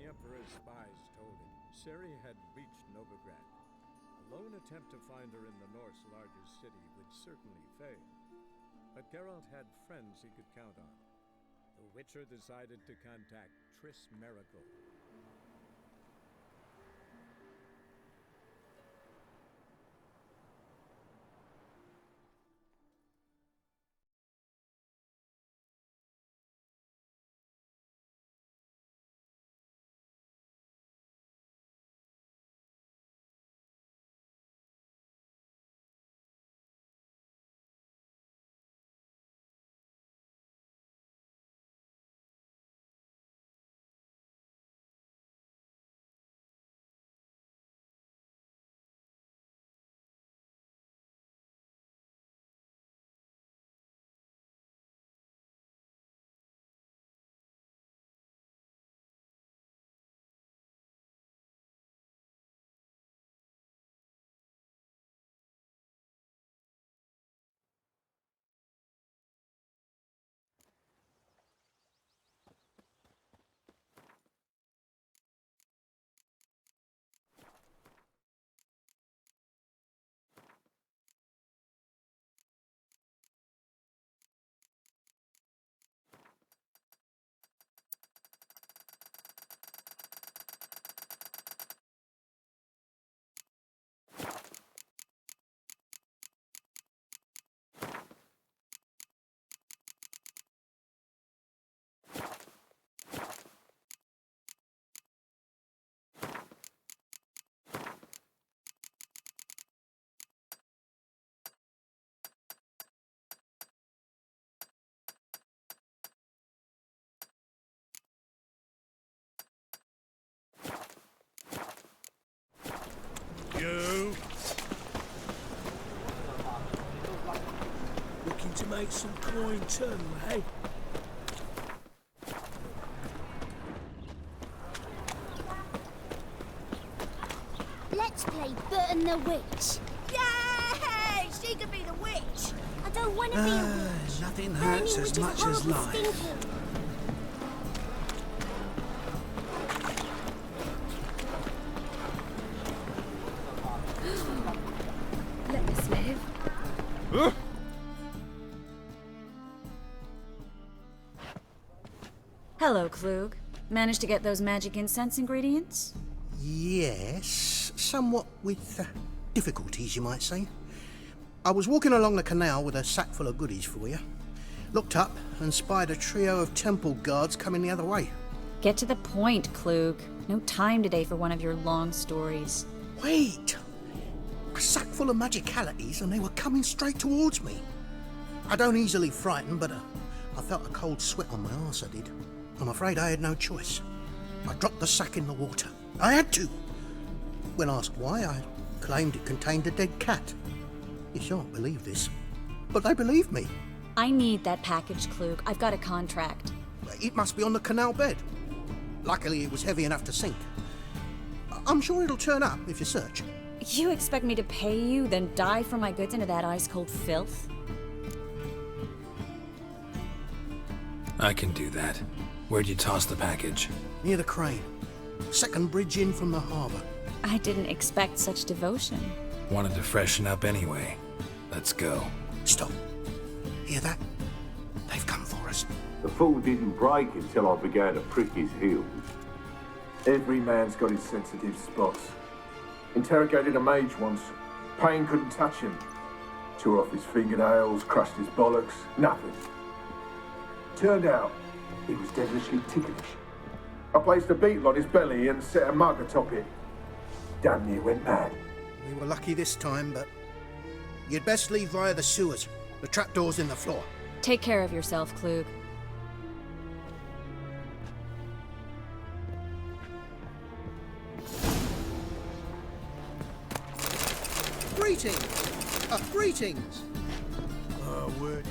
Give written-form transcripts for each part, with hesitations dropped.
the Emperor's spies told him, Ciri had reached Novigrad. A lone attempt to find her in the North's largest city would certainly fail. But Geralt had friends he could count on. The Witcher decided to contact Triss Merigold. You! Looking to make some coin too, eh? Let's play Burton the Witch. Yay! She could be the witch! I don't want to be a witch. Nothing Burning hurts as witches much are as horrible life. stinking. Let us live. Hello, Klug. Managed to get those magic incense ingredients? Yes, somewhat with difficulties, you might say. I was walking along the canal with a sack full of goodies for you. Looked up and spied a trio of temple guards coming the other way. Get to the point, Klug. No time today for one of your long stories. Wait! A sack full of magicalities and they were coming straight towards me. I don't easily frighten, but I felt a cold sweat on my arse, I did. I'm afraid I had no choice. I dropped the sack in the water. I had to. When asked why, I claimed it contained a dead cat. You shan't believe this, but they believed me. I need that package, Klug. I've got a contract. It must be on the canal bed. Luckily, it was heavy enough to sink. I'm sure it'll turn up if you search. You expect me to pay you, then dive for my goods into that ice-cold filth? I can do that. Where'd you toss the package? Near the crane. Second bridge in from the harbour. I didn't expect such devotion. Wanted to freshen up anyway. Let's go. Stop. Hear that? They've come for us. The fool didn't break until I began to prick his heels. Every man's got his sensitive spots. Interrogated a mage once. Pain couldn't touch him. Tore off his fingernails, crushed his bollocks, nothing. Turned out, he was devilishly ticklish. I placed a beetle on his belly and set a mug atop it. Damn near went mad. We were lucky this time, but you'd best leave via the sewers. The trapdoor's in the floor. Take care of yourself, Klug. Greetings! Greetings! Word.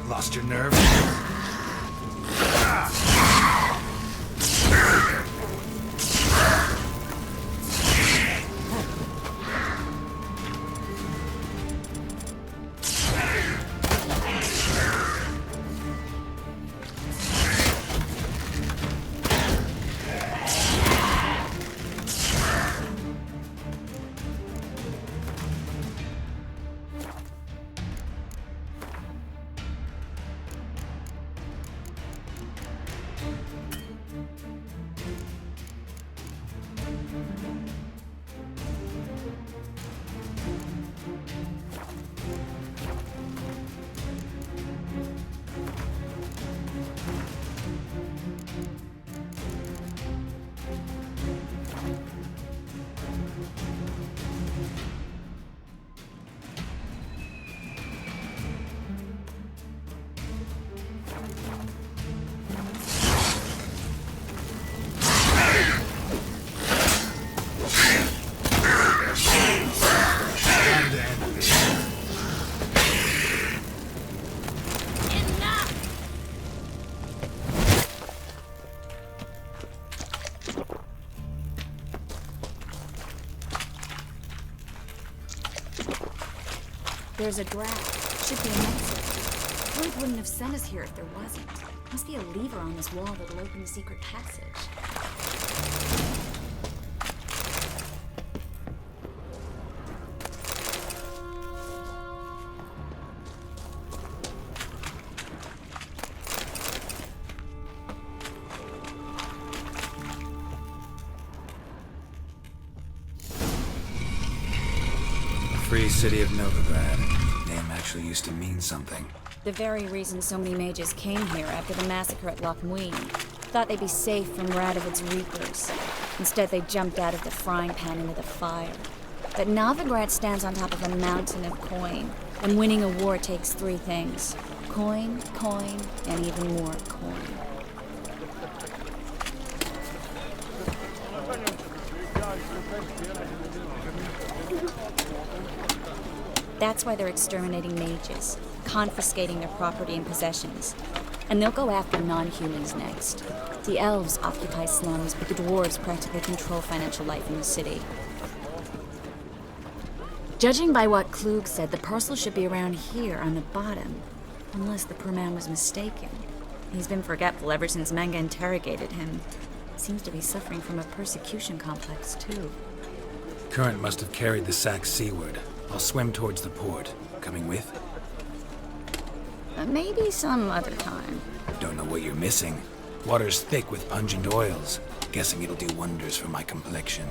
Lost your nerve? There's a draft. Should be a exit. Floyd wouldn't have sent us here if there wasn't. Must be a lever on this wall that'll open the secret passage. Free City of Novigrad. Name actually used to mean something. The very reason so many mages came here after the massacre at Loch Muin. Thought they'd be safe from Radovid's reapers. Instead, they jumped out of the frying pan into the fire. But Novigrad stands on top of a mountain of coin, and winning a war takes three things. Coin, coin, and even more coin. That's why they're exterminating mages, confiscating their property and possessions. And they'll go after non-humans next. The elves occupy slums, but the dwarves practically control financial life in the city. Judging by what Klug said, the parcel should be around here on the bottom. Unless the poor man was mistaken. He's been forgetful ever since Manga interrogated him. Seems to be suffering from a persecution complex, too. Current must have carried the sack seaward. I'll swim towards the port. Coming with? Maybe some other time. Don't know what you're missing. Water's thick with pungent oils. Guessing it'll do wonders for my complexion.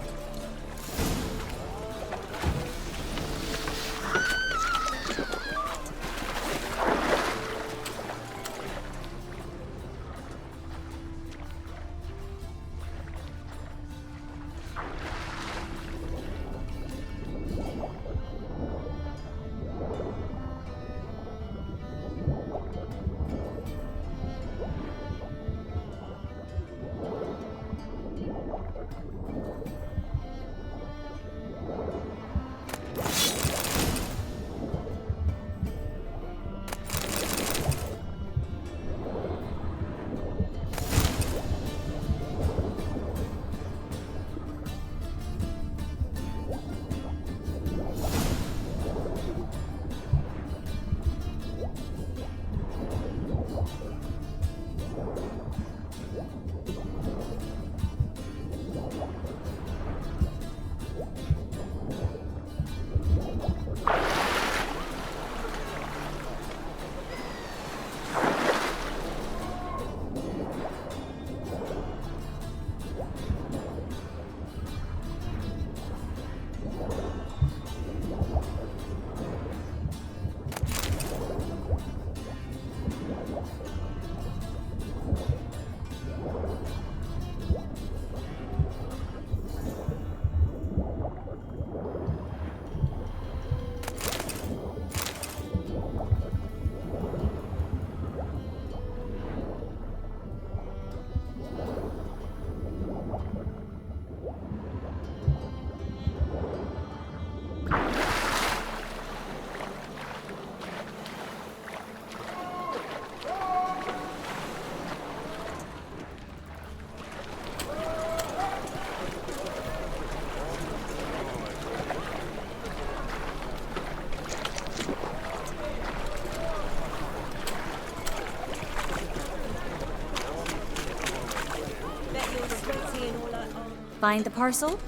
Find the parcel?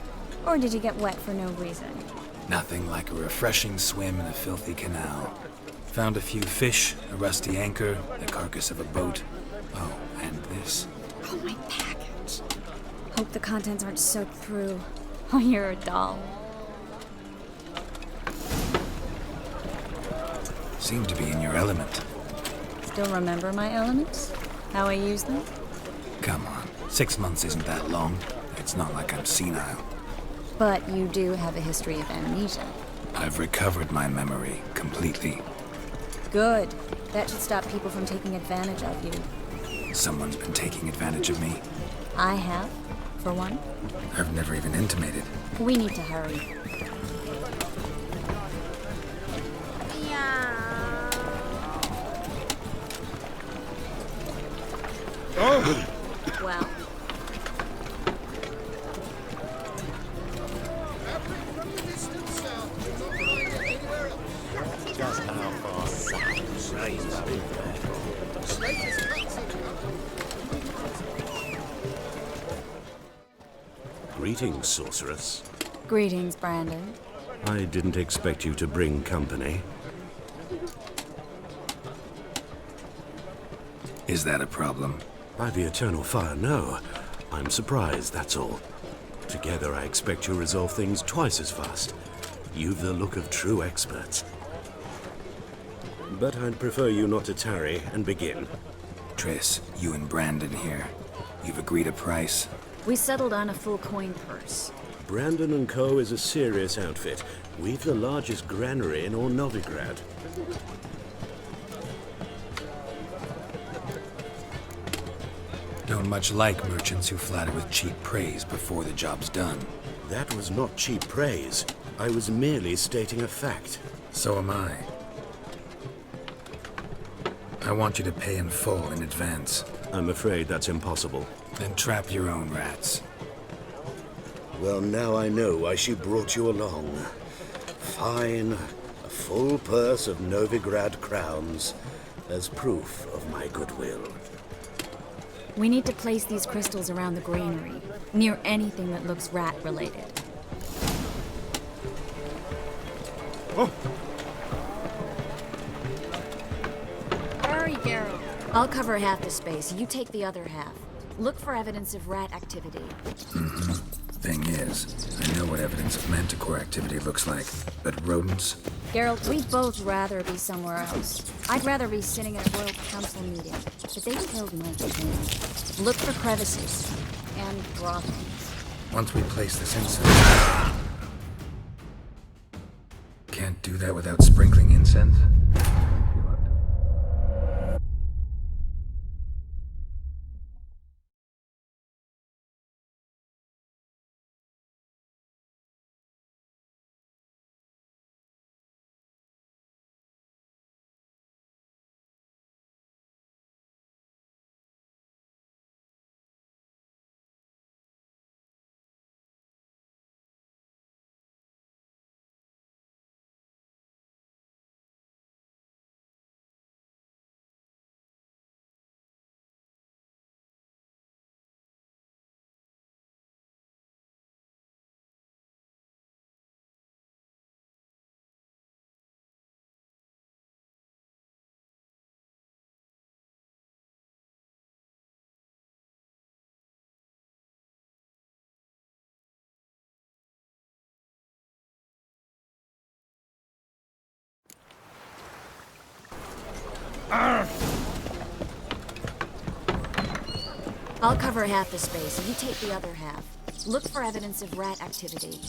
Or did you get wet for no reason? Nothing like a refreshing swim in a filthy canal. Found a few fish, a rusty anchor, the carcass of a boat. Oh, and this. Oh, my package. Hope the contents aren't soaked through. Oh, you're a doll. Seem to be in your element. Still remember my elements? How I use them? Come on, 6 months isn't that long. It's not like I'm senile. But you do have a history of amnesia. I've recovered my memory completely. Good. That should stop people from taking advantage of you. Someone's been taking advantage of me. I have, for one. I've never even intimated. We need to hurry. Well. Just how far south raised big Greetings, sorceress. Greetings, Brandon. I didn't expect you to bring company. Is that a problem? By the eternal fire, no. I'm surprised, that's all. Together, I expect you resolve things twice as fast. You've the look of true experts. But I'd prefer you not to tarry and begin. Triss, you and Brandon here. You've agreed a price? We settled on a full coin purse. Brandon & Co. is a serious outfit. We've the largest granary in all Novigrad. Don't much like merchants who flatter with cheap praise before the job's done. That was not cheap praise. I was merely stating a fact. So am I. I want you to pay in full in advance. I'm afraid that's impossible. Then trap your own rats. Well, now I know why she brought you along. Fine. A full purse of Novigrad crowns as proof of my goodwill. We need to place these crystals around the granary, near anything that looks rat-related. Oh. Hurry, Geralt. I'll cover half the space. You take the other half. Look for evidence of rat activity. Thing is, I know what evidence of manticore activity looks like, but rodents? Geralt, we'd both rather be somewhere else. I'd rather be sitting at a royal council meeting, but they killed my king. Look for crevices and droppings. Once we place this incense... Can't do that without sprinkling incense? I'll cover half the space, and you take the other half. Look for evidence of rat activity.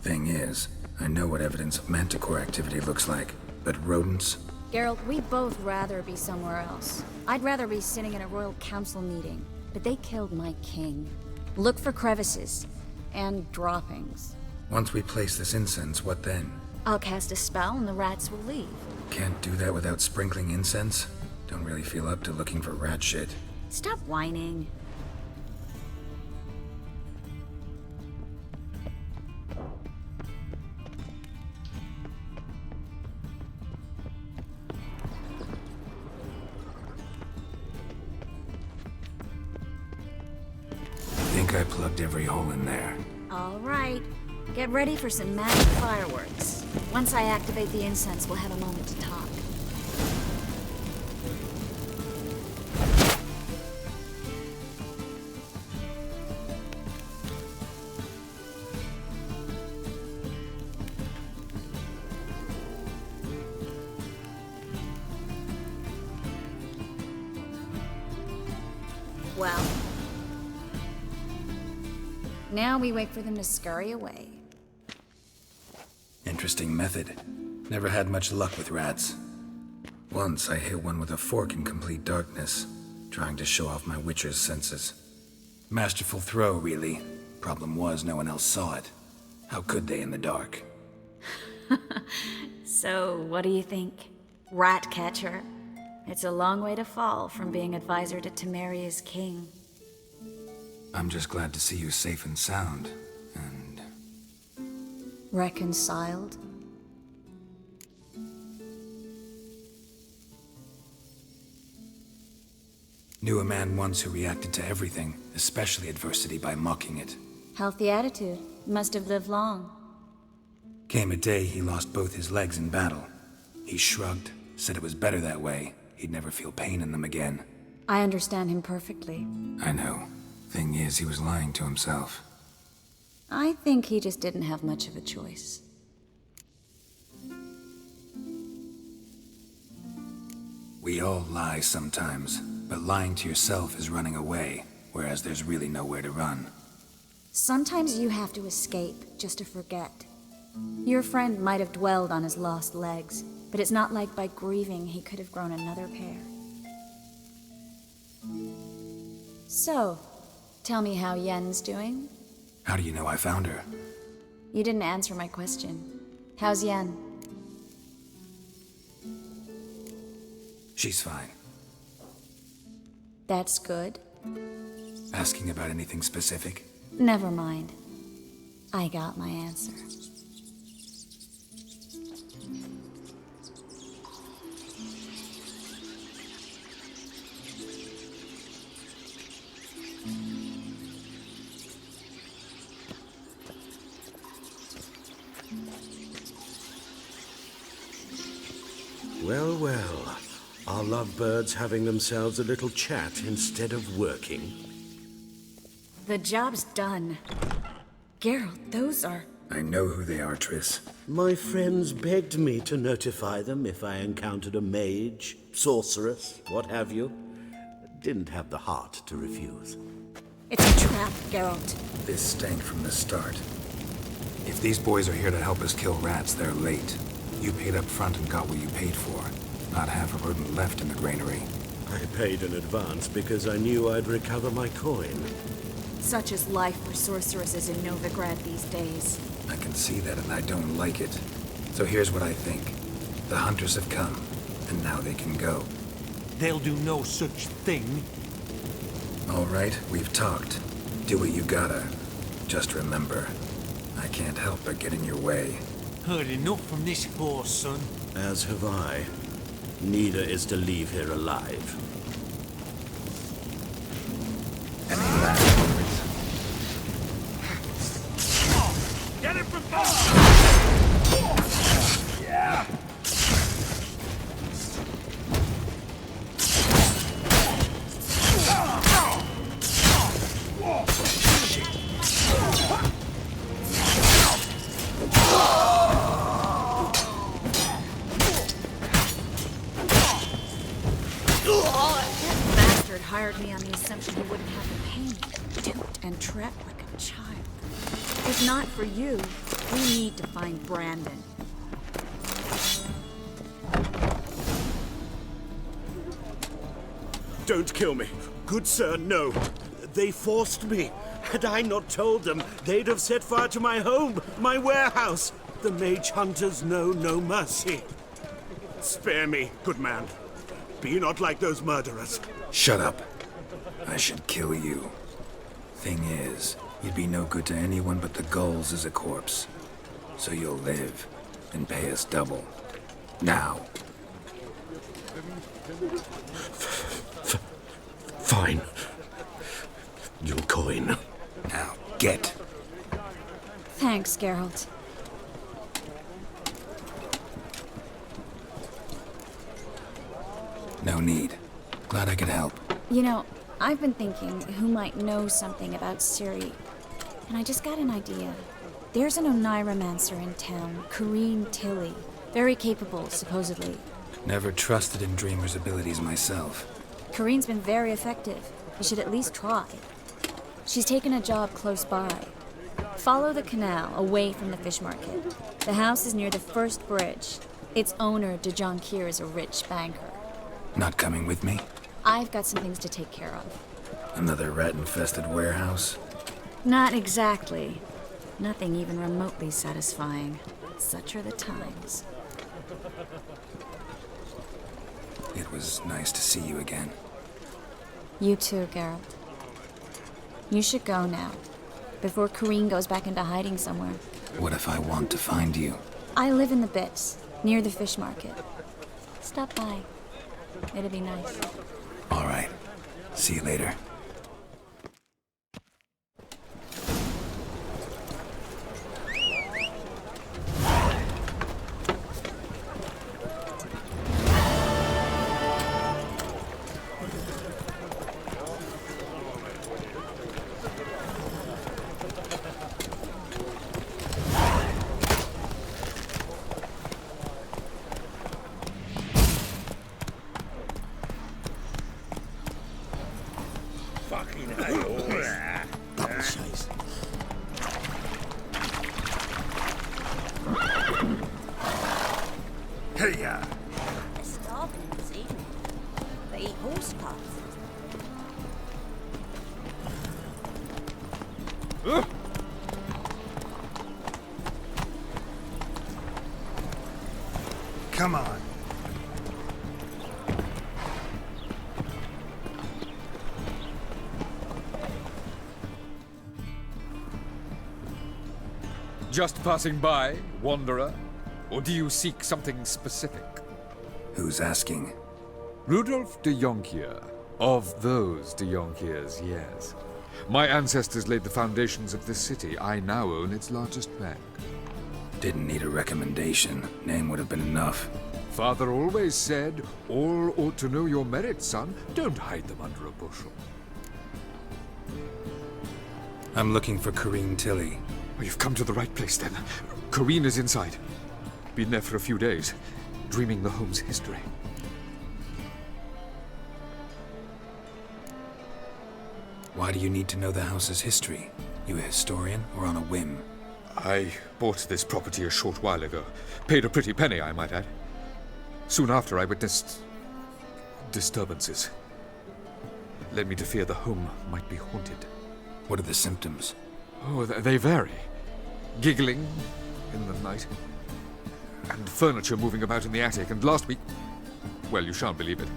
Thing is, I know what evidence of manticore activity looks like, but rodents? Geralt, we'd both rather be somewhere else. I'd rather be sitting in a royal council meeting, but they killed my king. Look for crevices and droppings. Once we place this incense, what then? I'll cast a spell and the rats will leave. Can't do that without sprinkling incense? Don't really feel up to looking for rat shit. Stop whining. Think think I plugged every hole in there. All right. Get ready for some magic fireworks. Once I activate the incense, we'll have a moment to talk. Well, now we wait for them to scurry away. Interesting method. Never had much luck with rats. Once I hit one with a fork in complete darkness, trying to show off my witcher's senses. Masterful throw, really. Problem was, no one else saw it. How could they in the dark? So, what do you think? Rat catcher? It's a long way to fall from being advisor to Temeria's king. I'm just glad to see you safe and sound, and... Reconciled? Knew a man once who reacted to everything, especially adversity, by mocking it. Healthy attitude. Must have lived long. Came a day he lost both his legs in battle. He shrugged, said it was better that way. He'd never feel pain in them again. I understand him perfectly. I know. Thing is, he was lying to himself. I think he just didn't have much of a choice. We all lie sometimes, but lying to yourself is running away, whereas there's really nowhere to run. Sometimes you have to escape just to forget. Your friend might have dwelled on his lost legs, but it's not like by grieving he could have grown another pair. So, tell me how Yen's doing? How do you know I found her? You didn't answer my question. How's Yen? She's fine. That's good. Asking about anything specific? Never mind. I got my answer. Well, well. Are lovebirds having themselves a little chat instead of working? The job's done. Geralt, those are... I know who they are, Triss. My friends begged me to notify them if I encountered a mage, sorceress, what have you. Didn't have the heart to refuse. It's a trap, Geralt. This stank from the start. If these boys are here to help us kill rats, they're late. You paid up front and got what you paid for. Not half a rodent left in the granary. I paid in advance because I knew I'd recover my coin. Such is life for sorceresses in Novigrad these days. I can see that and I don't like it. So here's what I think. The hunters have come, and now they can go. They'll do no such thing. All right, we've talked. Do what you gotta. Just remember, I can't help but get in your way. Heard enough from this horse, son. As have I. Neither is to leave here alive. Any last words? Get it from below! Yeah! Hired me on the assumption he wouldn't have the pain, duped and trapped like a child. If not for you, we need to find Brandon. Don't kill me. Good sir, no. They forced me. Had I not told them, they'd have set fire to my home, my warehouse. The mage hunters know no mercy. Spare me, good man. Be not like those murderers. Shut up. I should kill you. Thing is, you'd be no good to anyone but the gulls as a corpse. So you'll live and pay us double. Now. Fine. Your coin. Get. Thanks, Geralt. No need. Glad I could help. You know, I've been thinking who might know something about Ciri, and I just got an idea. There's an Oneiromancer in town, Corrine Tilly. Very capable, supposedly. Never trusted in Dreamer's abilities myself. Corrine's been very effective. You should at least try. She's taken a job close by. Follow the canal away from the fish market. The house is near the first bridge. Its owner, De Jonquier, is a rich banker. Not coming with me? I've got some things to take care of. Another rat-infested warehouse? Not exactly. Nothing even remotely satisfying. Such are the times. It was nice to see you again. You too, Geralt. You should go now, before Corrine goes back into hiding somewhere. What if I want to find you? I live in the Bits, near the fish market. Stop by. It'll be nice. All right. See you later. Hey-ya! They're starving this evening. They eat horse parts. Come on. Just passing by, wanderer? Or do you seek something specific? Who's asking? Rudolf de Jonquier. Of those de Jonquiers, yes. My ancestors laid the foundations of this city. I now own its largest bank. Didn't need a recommendation. Name would have been enough. Father always said, all ought to know your merits, son. Don't hide them under a bushel. I'm looking for Corrine Tilly. Oh, you've come to the right place, then. Corrine is inside. Been there for a few days, dreaming the home's history. Why do you need to know the house's history? You a historian or on a whim? I bought this property a short while ago. Paid a pretty penny, I might add. Soon after, I witnessed disturbances. Led me to fear the home might be haunted. What are the symptoms? Oh, they vary. Giggling in the night. And furniture moving about in the attic. And last week, well, you shan't believe it,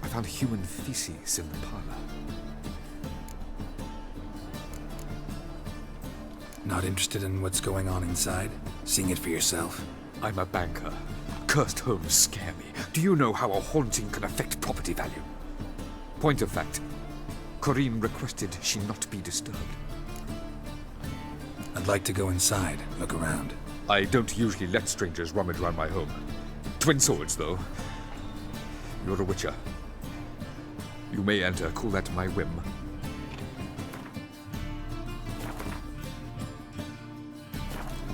I found human feces in the parlor. Not interested in what's going on inside? Seeing it for yourself? I'm a banker. Cursed homes scare me. Do you know how a haunting can affect property value? Point of fact, Corrine requested she not be disturbed. I'd like to go inside, look around. I don't usually let strangers rummage around my home. Twin swords, though. You're a witcher. You may enter, call that my whim.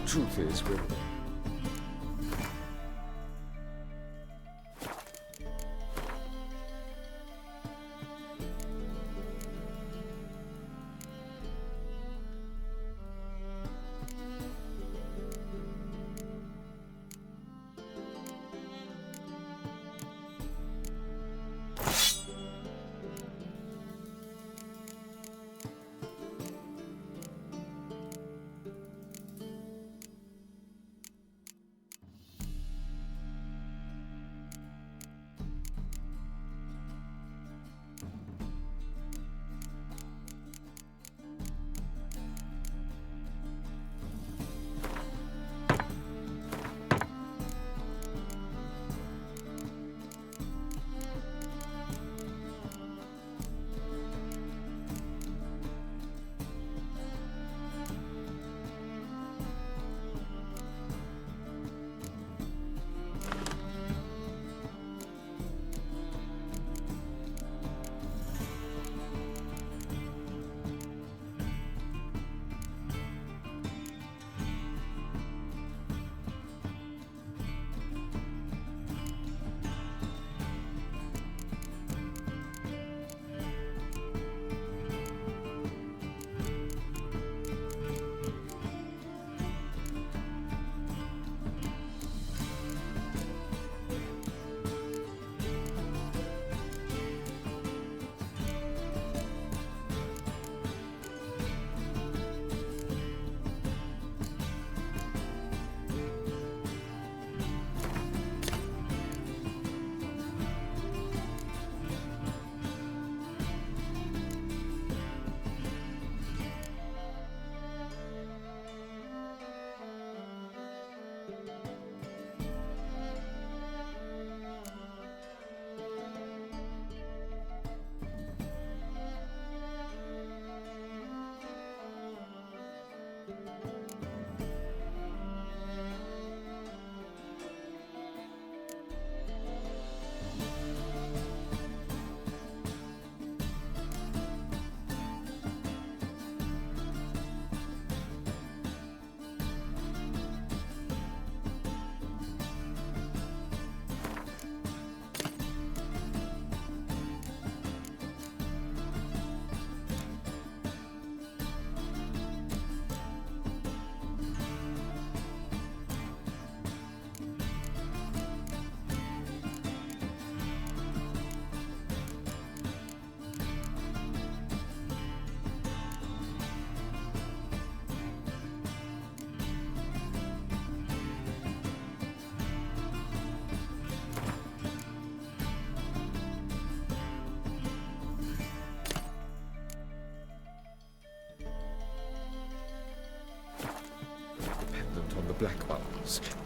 Truth is, we're...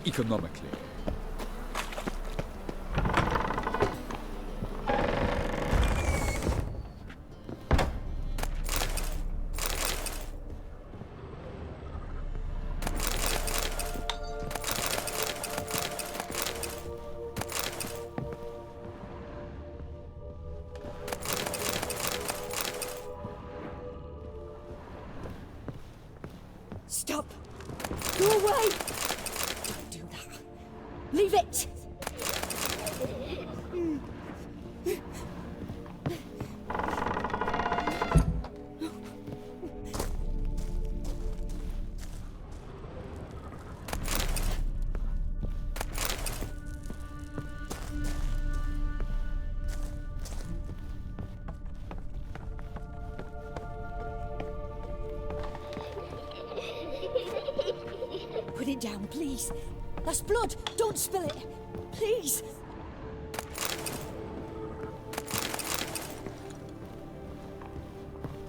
economically. Stop! Go away! Don't do that. Leave it! Put it down, please. That's blood. Don't spill it. Please.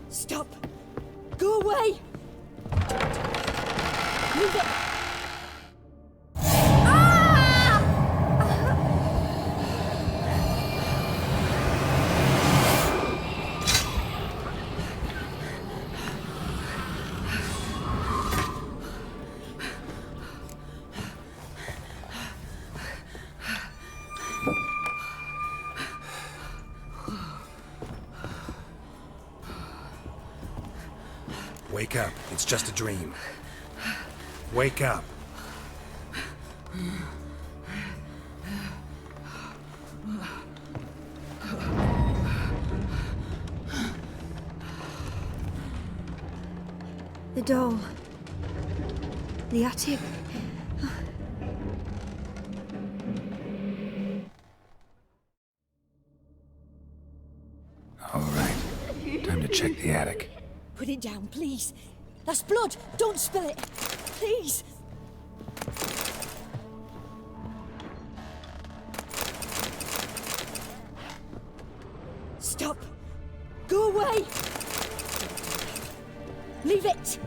Stop. Go away. Leave it. Wake up. It's just a dream. Wake up. The doll. The attic. All right. Time to check the attic. Put it down, please. That's blood. Don't spill it. Please. Stop. Go away. Leave it.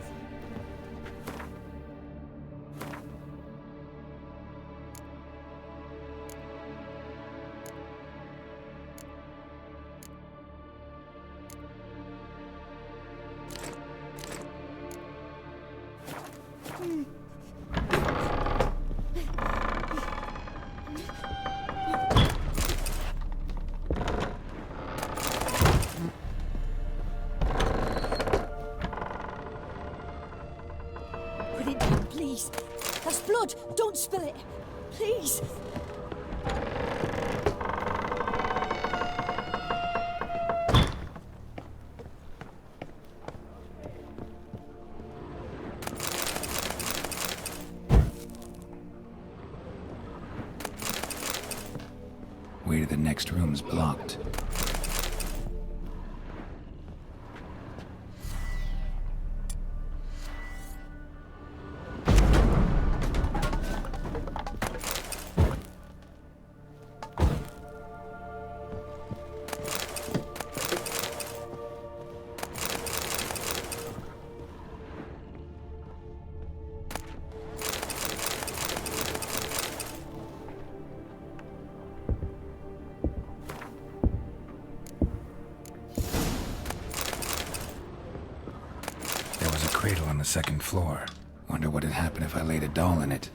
Put it down, please. That's blood. Don't spill it. Please. Way to the next room's blocked. There was a cradle on the second floor. Wonder what had happened if I laid a doll in it.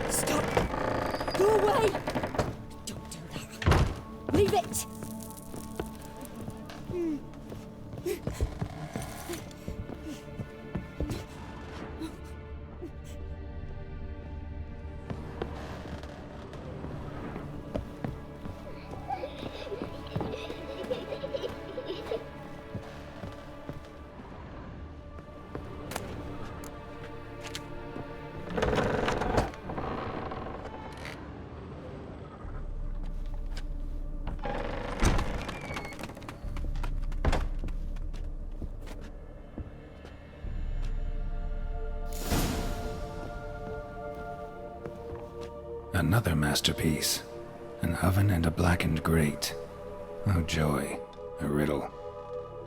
Stop. Go away. Don't do that. Leave it. Another masterpiece. An oven and a blackened grate. Oh joy, a riddle.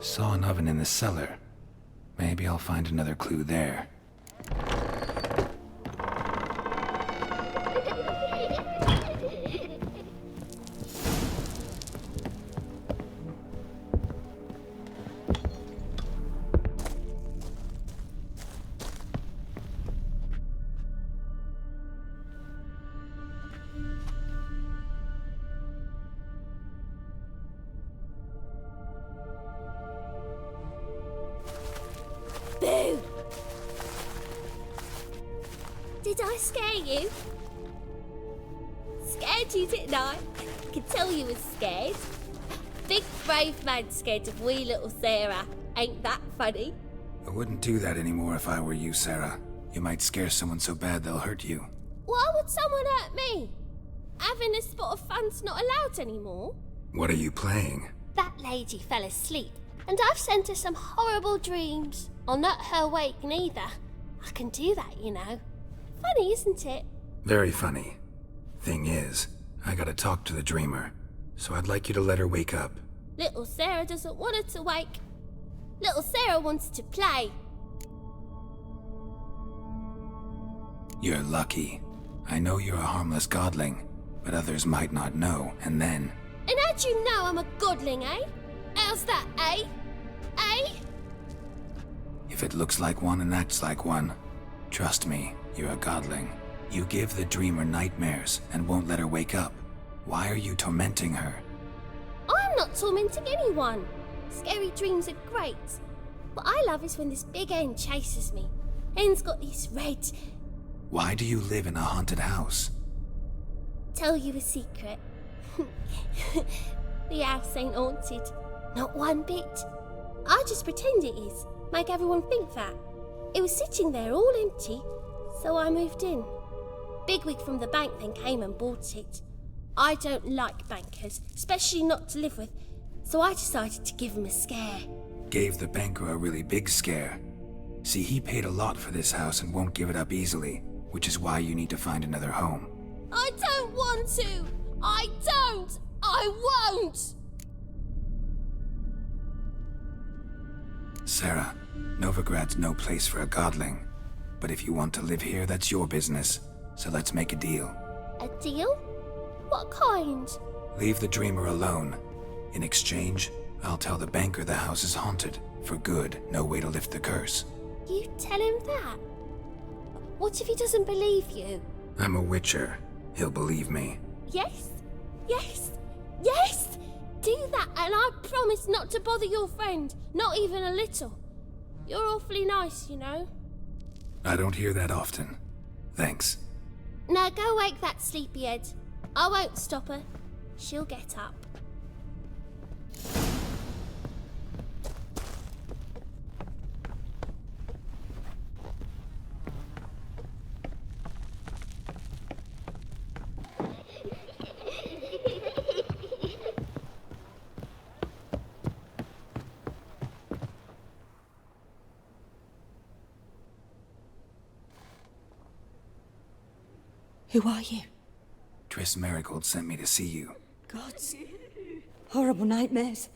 Saw an oven in the cellar. Maybe I'll find another clue there. Boo! Did I scare you? Scared you, didn't I? Could tell you was scared. Big brave man scared of wee little Sarah. Ain't that funny? I wouldn't do that anymore if I were you, Sarah. You might scare someone so bad they'll hurt you. Why would someone hurt me? Having a spot of fun's not allowed anymore. What are you playing? That lady fell asleep, and I've sent her some horrible dreams. I'll not her wake neither. I can do that, you know. Funny, isn't it? Very funny. Thing is, I gotta talk to the dreamer, so I'd like you to let her wake up. Little Sarah doesn't want her to wake. Little Sarah wants to play. You're lucky. I know you're a harmless godling, but others might not know, and then... And how'd you know I'm a godling, eh? How's that, eh? Eh? If it looks like one and acts like one, trust me, you're a godling. You give the dreamer nightmares and won't let her wake up. Why are you tormenting her? I'm not tormenting anyone. Scary dreams are great. What I love is when this big hen chases me. Hen's got these red... Why do you live in a haunted house? Tell you a secret. The house ain't haunted. Not one bit. I just pretend it is. Make everyone think that. It was sitting there all empty, so I moved in. Bigwig from the bank then came and bought it. I don't like bankers, especially not to live with, so I decided to give him a scare. Gave the banker a really big scare. See, he paid a lot for this house and won't give it up easily, which is why you need to find another home. I don't want to! I don't! I won't! Sarah, Novigrad's no place for a godling. But if you want to live here, that's your business. So let's make a deal. A deal? What kind? Leave the dreamer alone. In exchange, I'll tell the banker the house is haunted. For good, no way to lift the curse. You tell him that? What if he doesn't believe you? I'm a witcher. He'll believe me. Yes? Yes? Yes! Do that and I promise not to bother your friend. Not even a little. You're awfully nice, you know. I don't hear that often. Thanks. Now go wake that sleepyhead. I won't stop her. She'll get up. Who are you? Triss Merigold sent me to see you. Gods. Horrible nightmares.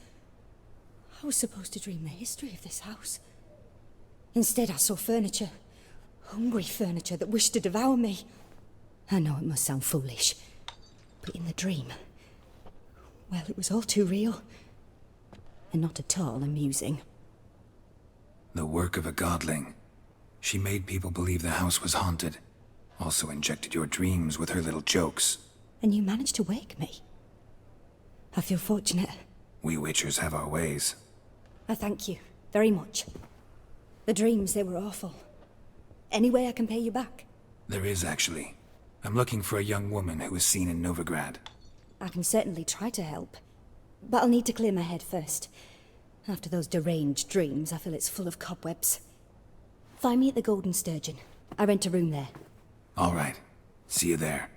I was supposed to dream the history of this house. Instead, I saw furniture. Hungry furniture that wished to devour me. I know it must sound foolish, but in the dream, well, it was all too real. And not at all amusing. The work of a godling. She made people believe the house was haunted. Also injected your dreams with her little jokes. And you managed to wake me. I feel fortunate. We witchers have our ways. I thank you very much. The dreams, they were awful. Any way I can pay you back? There is, actually. I'm looking for a young woman who was seen in Novigrad. I can certainly try to help. But I'll need to clear my head first. After those deranged dreams, I feel it's full of cobwebs. Find me at the Golden Sturgeon. I rent a room there. All right. See you there.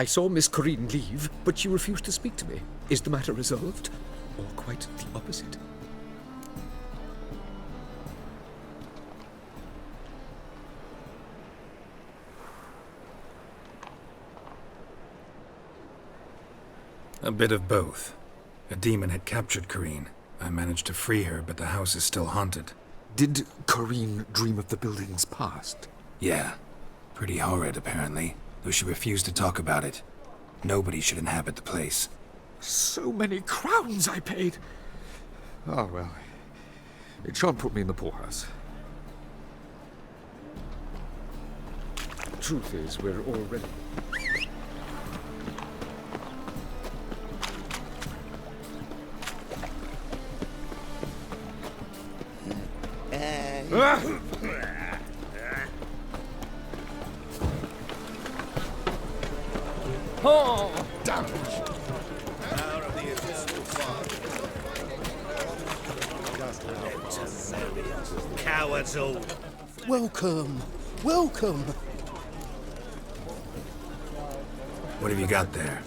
I saw Miss Corrine leave, but she refused to speak to me. Is the matter resolved? Or quite the opposite? A bit of both. A demon had captured Corrine. I managed to free her, but the house is still haunted. Did Corrine dream of the building's past? Yeah. Pretty horrid, apparently, though she refused to talk about it. Nobody should inhabit the place. So many crowns I paid! Oh, well. It shan't put me in the poorhouse. Truth is, we're already... Oh, damn it! Cowards all. Welcome. Welcome. What have you got there?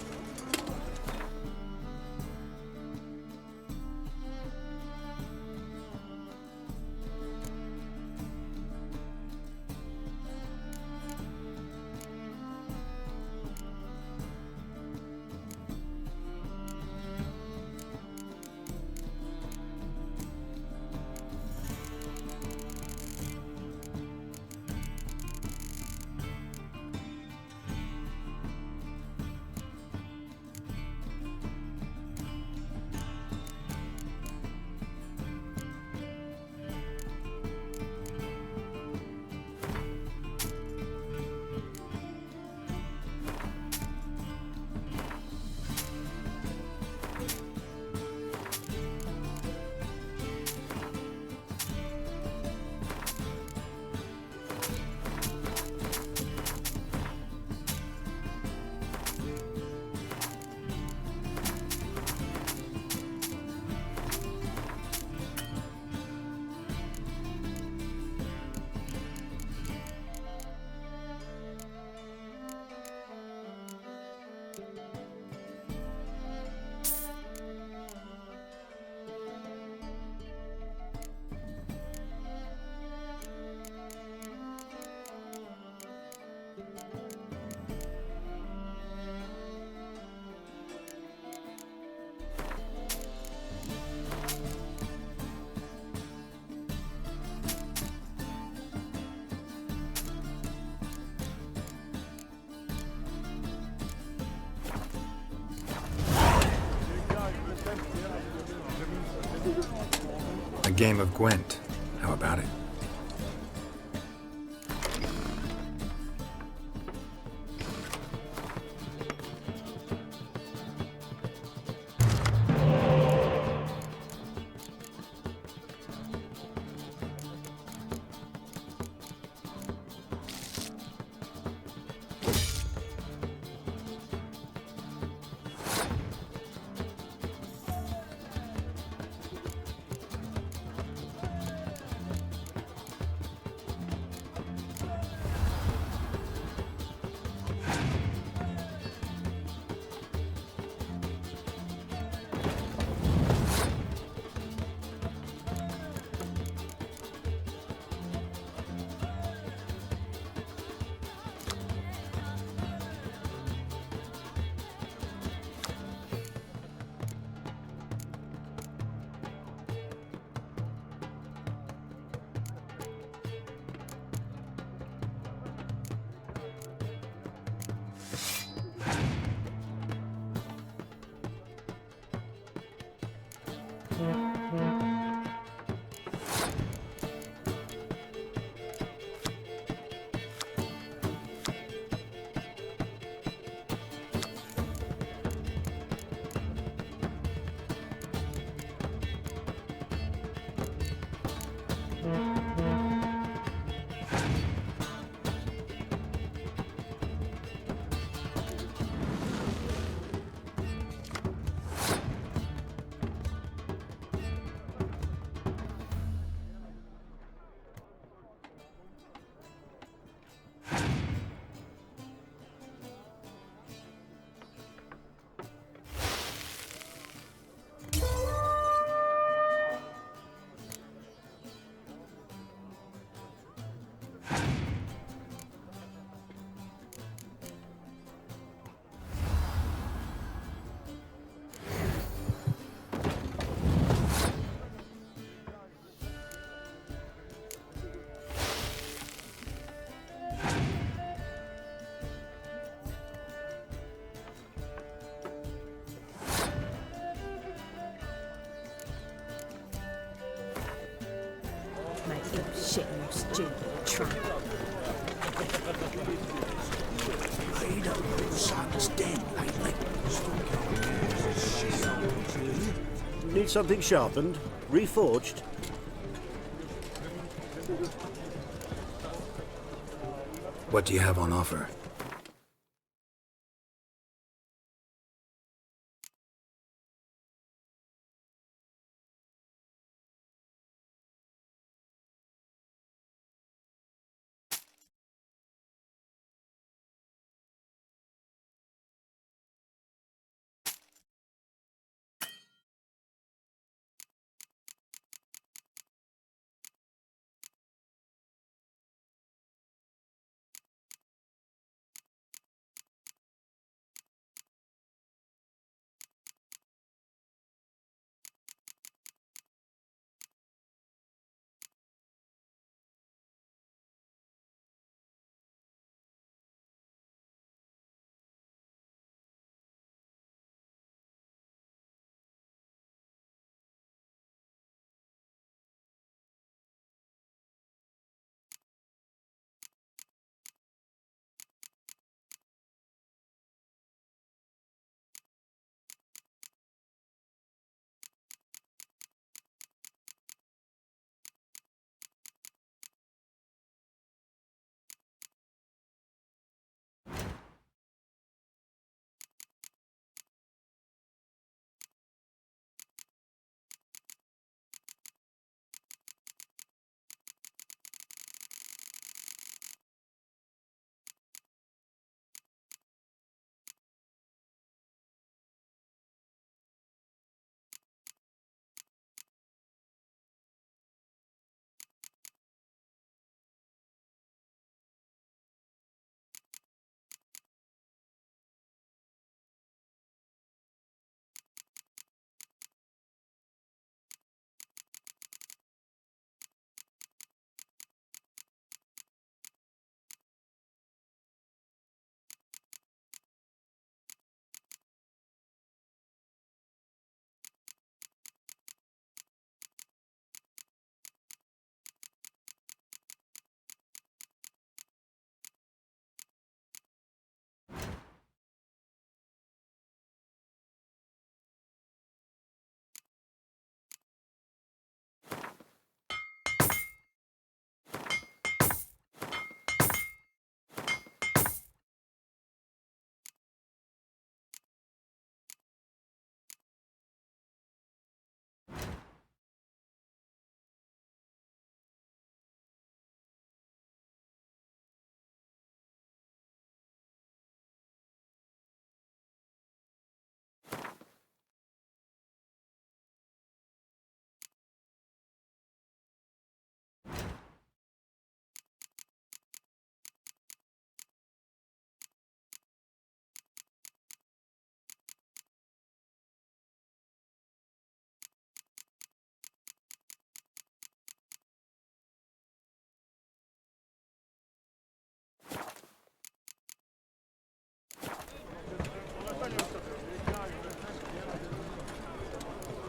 A game of Gwent. How about it? Shit, you stupid tramp. Ada, son's dead lately. Need something sharpened? Reforged? What do you have on offer?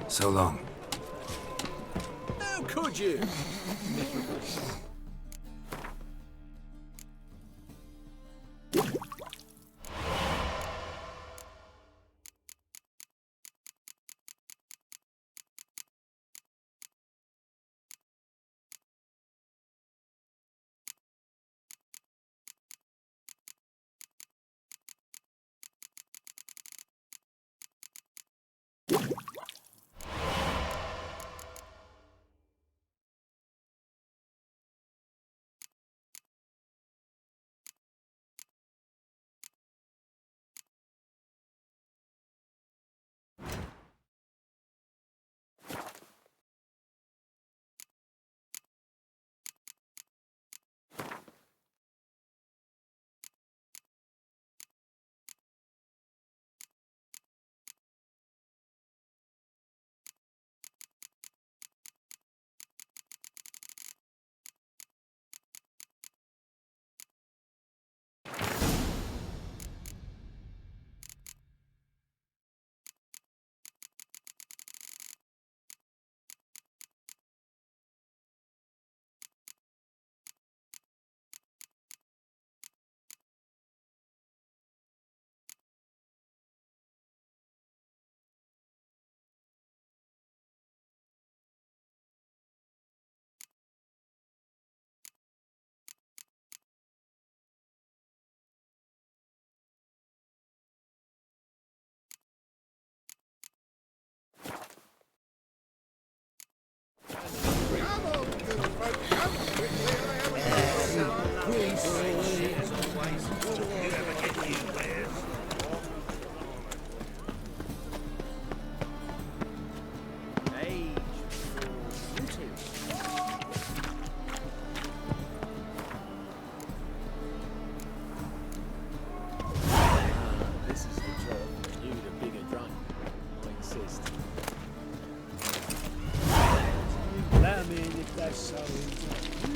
So long. How could you?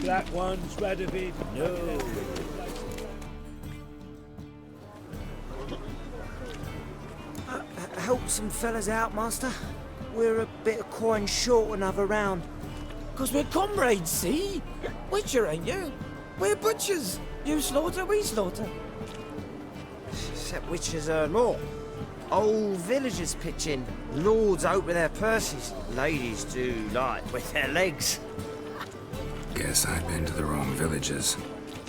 Black ones, Radovid, no. Help some fellas out, Master. We're a bit of coin short another round. 'Cause we're comrades, see? Witcher, ain't you? We're butchers. You slaughter, we slaughter. Except witches earn more. Old villagers pitch in. Lords open their purses. Ladies do like with their legs. Guess I've been to the wrong villages.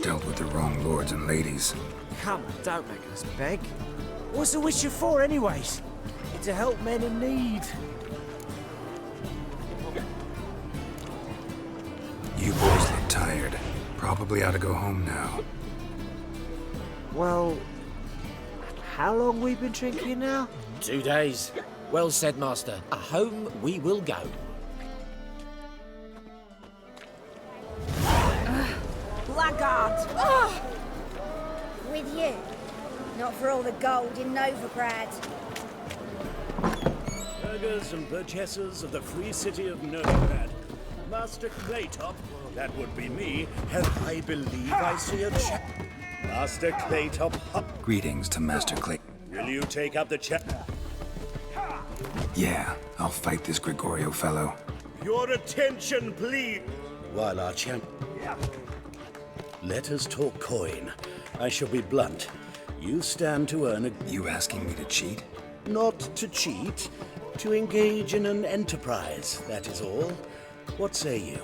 Dealt with the wrong lords and ladies. Come on, don't make us beg. What's a witcher for, anyways? To help men in need. You boys look tired. Probably ought to go home now. Well, how long we been drinking now? 2 days. Well said, Master. Home we will go. Blackguards! Oh! With you. Not for all the gold in Novigrad. Burghers and burgesses of the free city of Novigrad. Master Claytop, that would be me, and I believe I see a chap. Master Claytop, Greetings to Master Clay. will you take up the chap? Yeah, I'll fight this Gregorio fellow. Your attention, please. While our champ... Let us talk coin. I shall be blunt. You stand to earn a... You asking me to cheat? Not to cheat. To engage in an enterprise, that is all. What say you?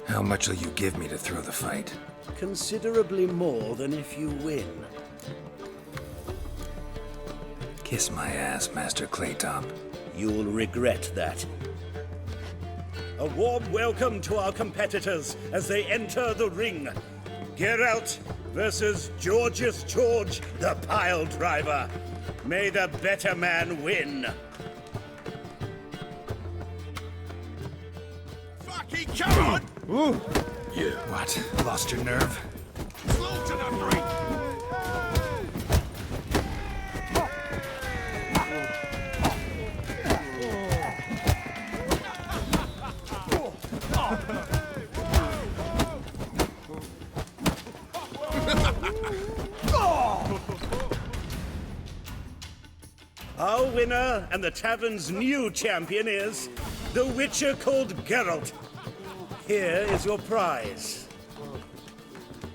How much will you give me to throw the fight? Considerably more than if you win. Kiss my ass, Master Claytop. You'll regret that. A warm welcome to our competitors as they enter the ring. Geralt versus Georgius George, the pile driver. May the better man win. Fucking come on! Ooh. You what? Lost your nerve? Slow to the brink! Our winner and the tavern's new champion is the Witcher called Geralt. Here is your prize.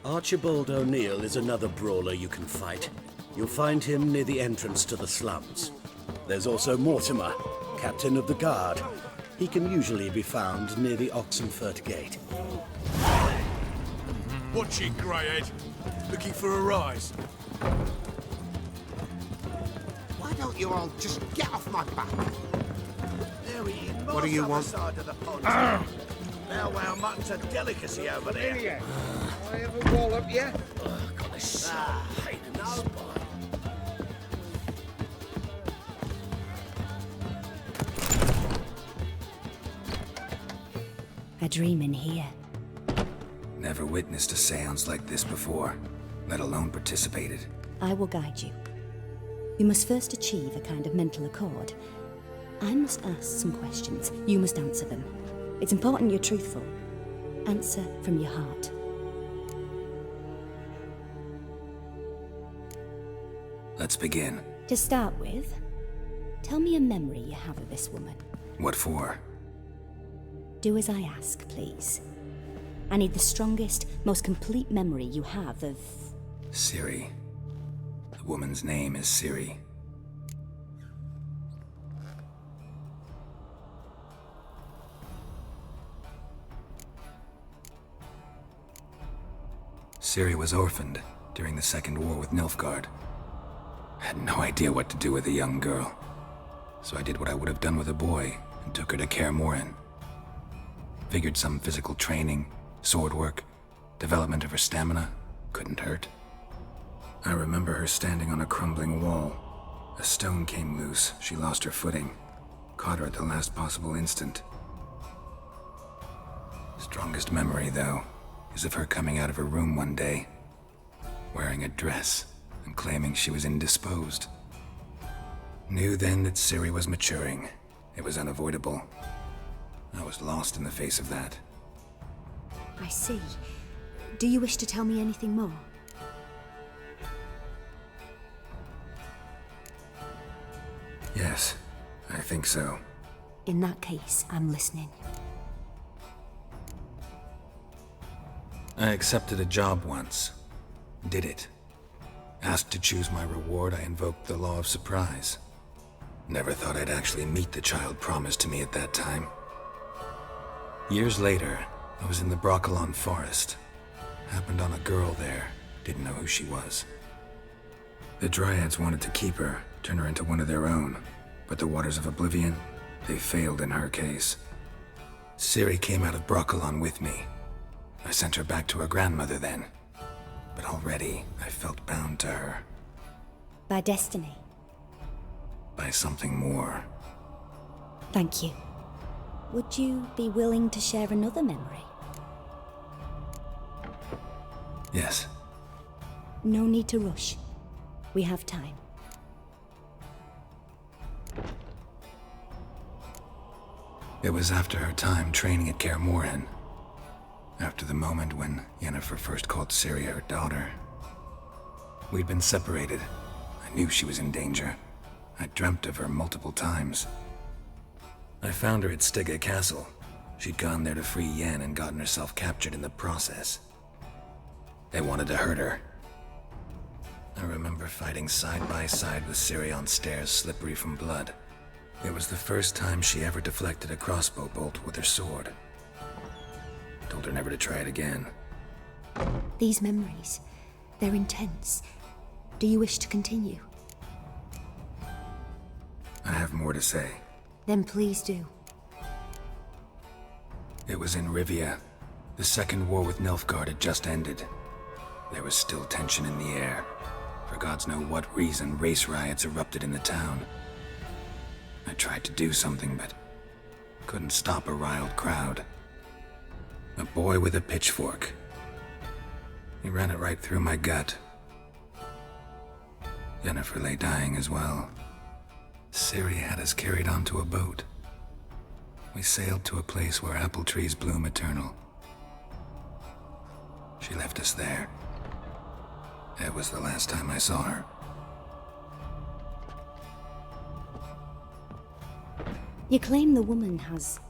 Archibald O'Neill is another brawler you can fight. You'll find him near the entrance to the slums. There's also Mortimer, captain of the guard. He can usually be found near the Oxenfurt Gate. Watch it, Greyhead. Looking for a rise. Why don't you all just get off my back? There he is. What do you want? Side of the pond. Now our mutton's a delicacy over there. I have a wall up, yeah? Got a pain in the spine. A dream in here. Never witnessed a seance like this before, let alone participated. I will guide you. You must first achieve a kind of mental accord. I must ask some questions. You must answer them. It's important you're truthful. Answer from your heart. Let's begin. To start with, tell me a memory you have of this woman. What for? Do as I ask, please. I need the strongest, most complete memory you have of... Ciri. The woman's name is Ciri. Ciri was orphaned during the Second War with Nilfgaard. Had no idea what to do with a young girl. So I did what I would have done with a boy and took her to Kaer Morhen. Figured some physical training, sword work, development of her stamina couldn't hurt. I remember her standing on a crumbling wall. A stone came loose, she lost her footing. Caught her at the last possible instant. Strongest memory, though, is of her coming out of her room one day, wearing a dress and claiming she was indisposed. Knew then that Ciri was maturing. It was unavoidable. I was lost in the face of that. I see. Do you wish to tell me anything more? Yes, I think so. In that case, I'm listening. I accepted a job once. Did it. Asked to choose my reward, I invoked the law of surprise. Never thought I'd actually meet the child promised to me at that time. Years later, I was in the Broccolon forest. Happened on a girl there. Didn't know who she was. The Dryads wanted to keep her, turn her into one of their own. But the Waters of Oblivion, they failed in her case. Ciri came out of Broccolon with me. I sent her back to her grandmother then. But already, I felt bound to her. By destiny. By something more. Thank you. Would you be willing to share another memory? Yes. No need to rush. We have time. It was after her time training at Kaer Morhen. After the moment when Yennefer first called Ciri her daughter. We'd been separated. I knew she was in danger. I dreamt of her multiple times. I found her at Stygga Castle. She'd gone there to free Yen and gotten herself captured in the process. They wanted to hurt her. I remember fighting side by side with Ciri on stairs slippery from blood. It was the first time she ever deflected a crossbow bolt with her sword. Told her never to try it again. These memories, they're intense. Do you wish to continue? I have more to say. Then please do. It was in Rivia. The second war with Nilfgaard had just ended. There was still tension in the air. For gods know what reason, race riots erupted in the town. I tried to do something, but couldn't stop a riled crowd. A boy with a pitchfork. He ran it right through my gut. Yennefer lay dying as well. Ciri had us carried onto a boat. We sailed to a place where apple trees bloom eternal. She left us there. It was the last time I saw her. You claim the woman has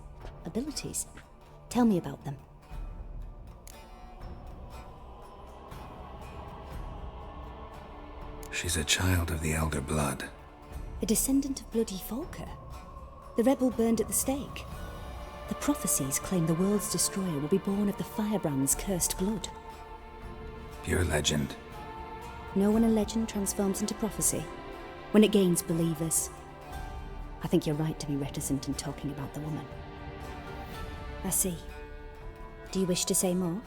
abilities. Tell me about them. She's a child of the Elder Blood. A descendant of bloody Falker. The rebel burned at the stake. The prophecies claim the world's destroyer will be born of the Firebrand's cursed blood. Pure legend. Know when a legend transforms into prophecy? When it gains believers. I think you're right to be reticent in talking about the woman. I see. Do you wish to say more?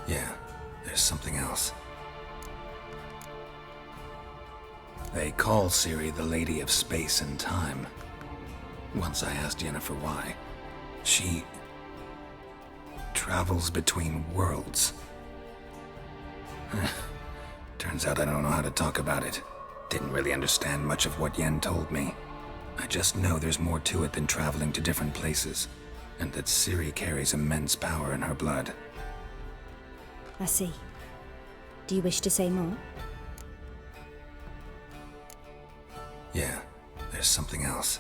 Yeah, there's something else. They call Ciri the Lady of Space and Time. Once I asked Yennefer why. She travels between worlds. Turns out I don't know how to talk about it. Didn't really understand much of what Yen told me. I just know there's more to it than traveling to different places, and that Ciri carries immense power in her blood. I see. Do you wish to say more? Yeah, there's something else.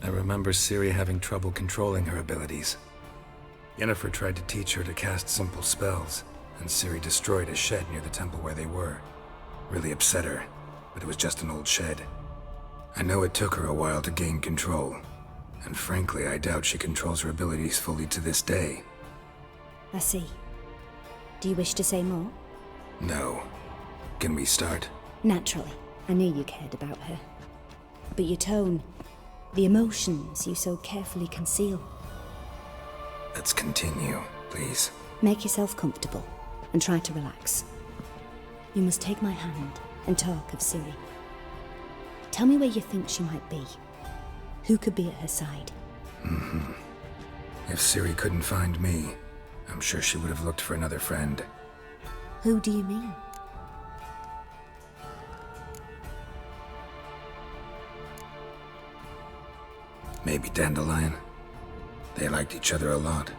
I remember Ciri having trouble controlling her abilities. Yennefer tried to teach her to cast simple spells, and Ciri destroyed a shed near the temple where they were. Really upset her, but it was just an old shed. I know it took her a while to gain control, and frankly, I doubt she controls her abilities fully to this day. I see. Do you wish to say more? No. Can we start? Naturally. I knew you cared about her. But your tone, the emotions you so carefully conceal. Let's continue, please. Make yourself comfortable and try to relax. You must take my hand and talk of Ciri. Tell me where you think she might be. Who could be at her side? If Ciri couldn't find me, I'm sure she would have looked for another friend. Who do you mean? Maybe Dandelion. They liked each other a lot.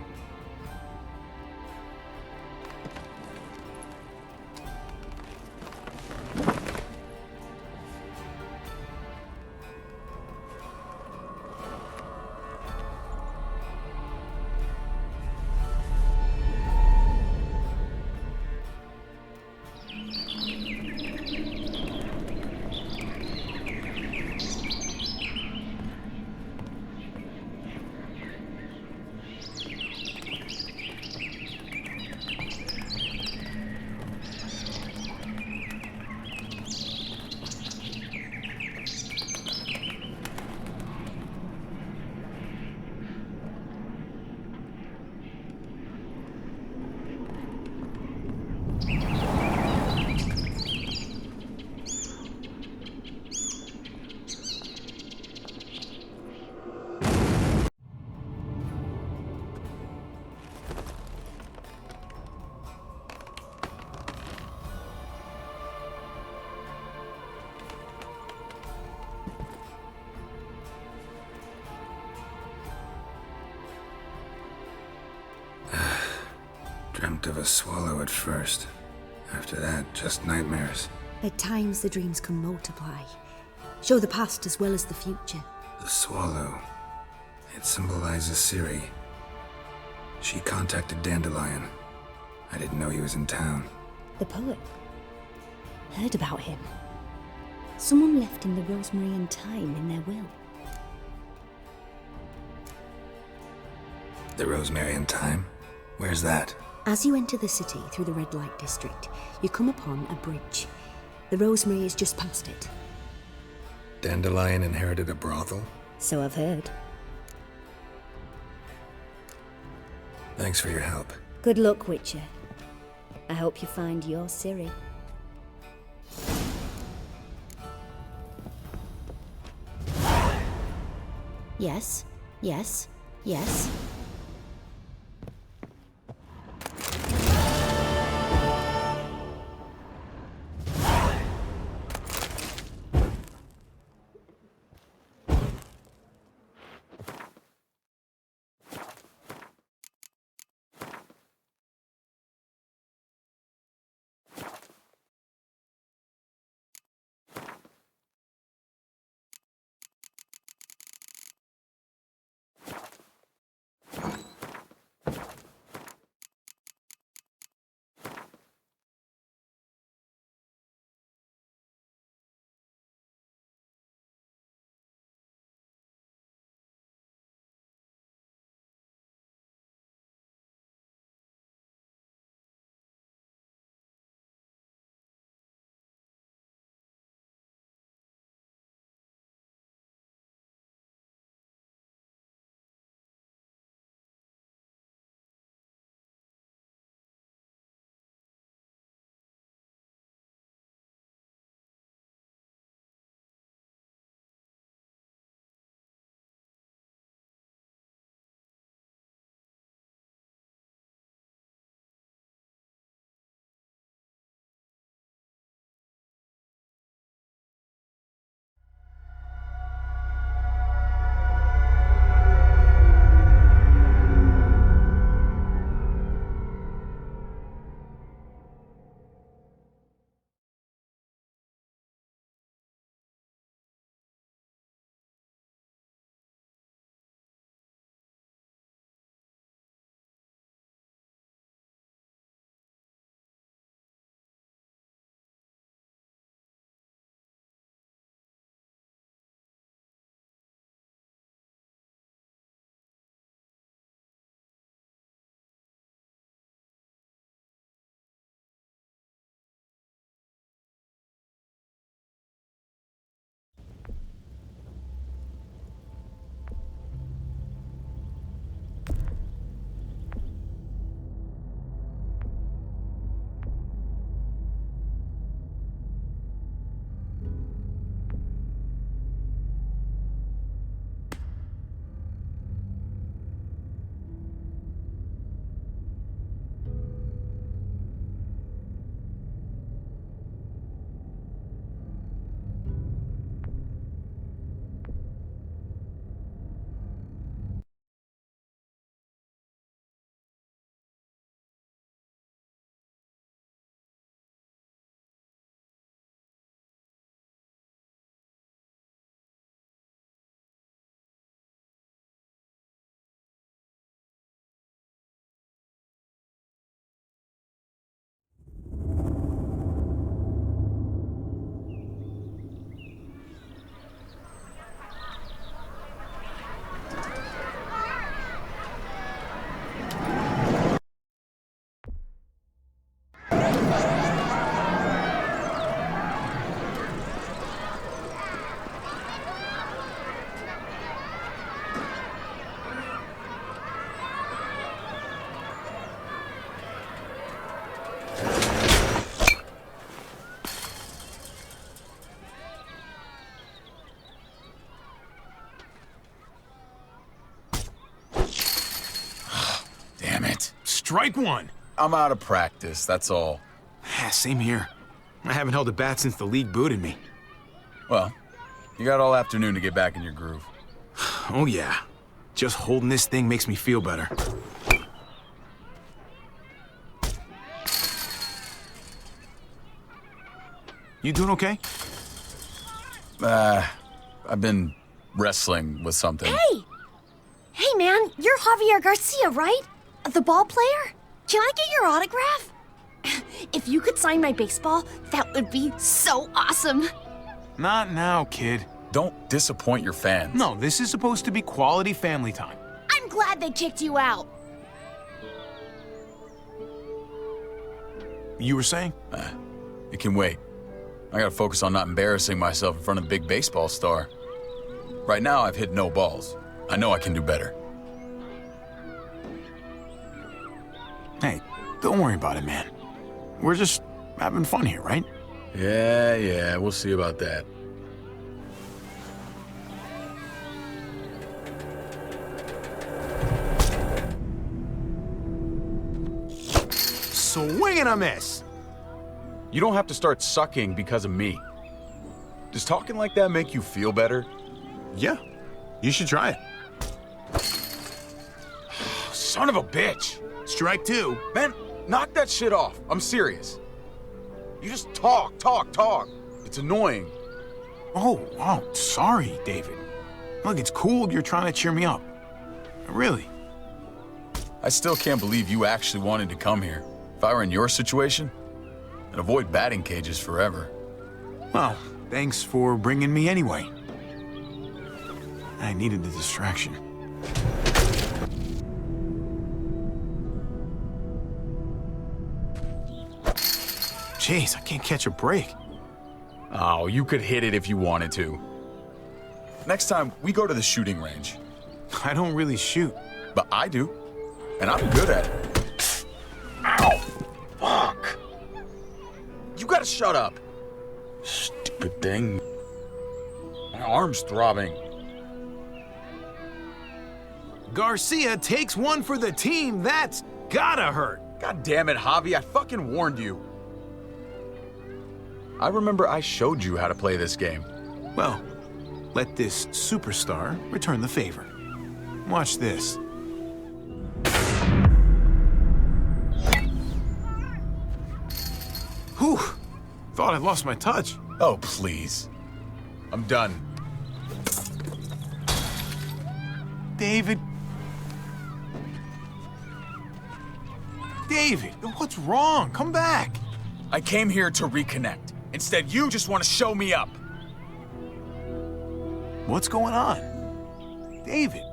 Dreamt of a swallow at first. After that, just nightmares. At times, the dreams can multiply, show the past as well as the future. The swallow. It symbolizes Ciri. She contacted Dandelion. I didn't know he was in town. The poet. Heard about him. Someone left him the rosemary and thyme in their will. The rosemary and thyme? Where's that? As you enter the city through the red light district, you come upon a bridge. The rosemary is just past it. Dandelion inherited a brothel? So I've heard. Thanks for your help. Good luck, Witcher. I hope you find your Ciri. Yes, yes, yes. Strike one. I'm out of practice, that's all. Same here. I haven't held a bat since the league booted me. Well, you got all afternoon to get back in your groove. Oh yeah. Just holding this thing makes me feel better. You doing okay? I've been wrestling with something. Hey! Hey, man, you're Javier Garcia, right? The ball player? Can I get your autograph? If you could sign my baseball, that would be so awesome. Not now, kid. Don't disappoint your fans. No, this is supposed to be quality family time. I'm glad they kicked you out. You were saying? It can wait. I gotta focus on not embarrassing myself in front of a big baseball star. Right now, I've hit no balls. I know I can do better. Hey, don't worry about it, man. We're just having fun here, right? Yeah, we'll see about that. Swing and a miss. You don't have to start sucking because of me. Does talking like that make you feel better? Yeah, you should try it. Son of a bitch! Strike two. Man, knock that shit off. I'm serious. You just talk. It's annoying. Oh, sorry, David. Look, it's cool you're trying to cheer me up. Really. I still can't believe you actually wanted to come here. If I were in your situation, I'd avoid batting cages forever. Well, thanks for bringing me anyway. I needed the distraction. Jeez, I can't catch a break. Oh, you could hit it if you wanted to. Next time, we go to the shooting range. I don't really shoot. But I do. And I'm good at it. Ow! Fuck! You gotta shut up. Stupid thing. My arm's throbbing. Garcia takes one for the team. That's gotta hurt. God damn it, Javi. I fucking warned you. I remember I showed you how to play this game. Well, let this superstar return the favor. Watch this. Whew. Thought I lost my touch. Oh, please. I'm done. David. David, what's wrong? Come back. I came here to reconnect. Instead, you just want to show me up. What's going on? David,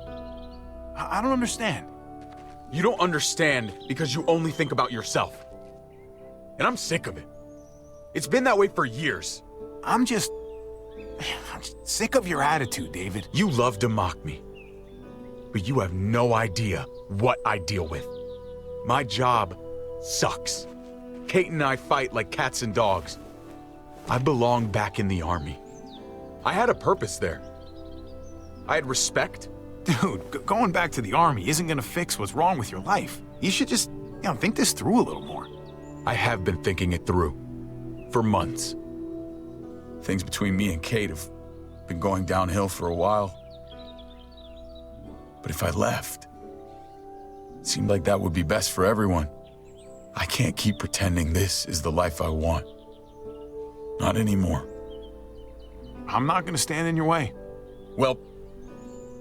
I don't understand. You don't understand because you only think about yourself. And I'm sick of it. It's been that way for years. I'm sick of your attitude, David. You love to mock me. But you have no idea what I deal with. My job sucks. Kate and I fight like cats and dogs. I belong back in the army. I had a purpose there. I had respect. Dude, going back to the army isn't gonna fix what's wrong with your life. You should just, think this through a little more. I have been thinking it through. For months. Things between me and Kate have been going downhill for a while. But if I left, it seemed like that would be best for everyone. I can't keep pretending this is the life I want. Not anymore. I'm not gonna stand in your way. Well,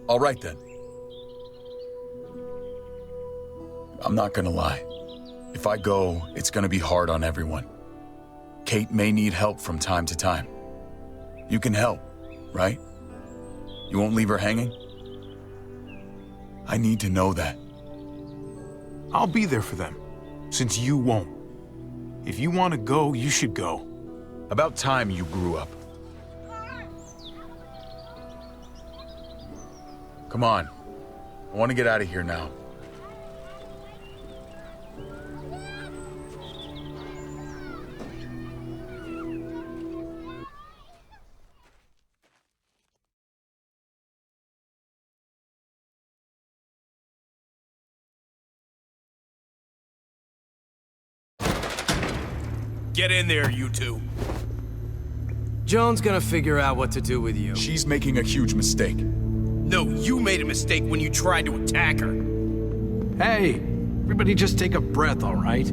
all right then. I'm not gonna lie. If I go, it's gonna be hard on everyone. Kate may need help from time to time. You can help, right? You won't leave her hanging? I need to know that. I'll be there for them, since you won't. If you want to go, you should go. About time you grew up. Come on. I want to get out of here now. Get in there, you two. Joan's gonna figure out what to do with you. She's making a huge mistake. No, you made a mistake when you tried to attack her. Hey, everybody just take a breath, all right?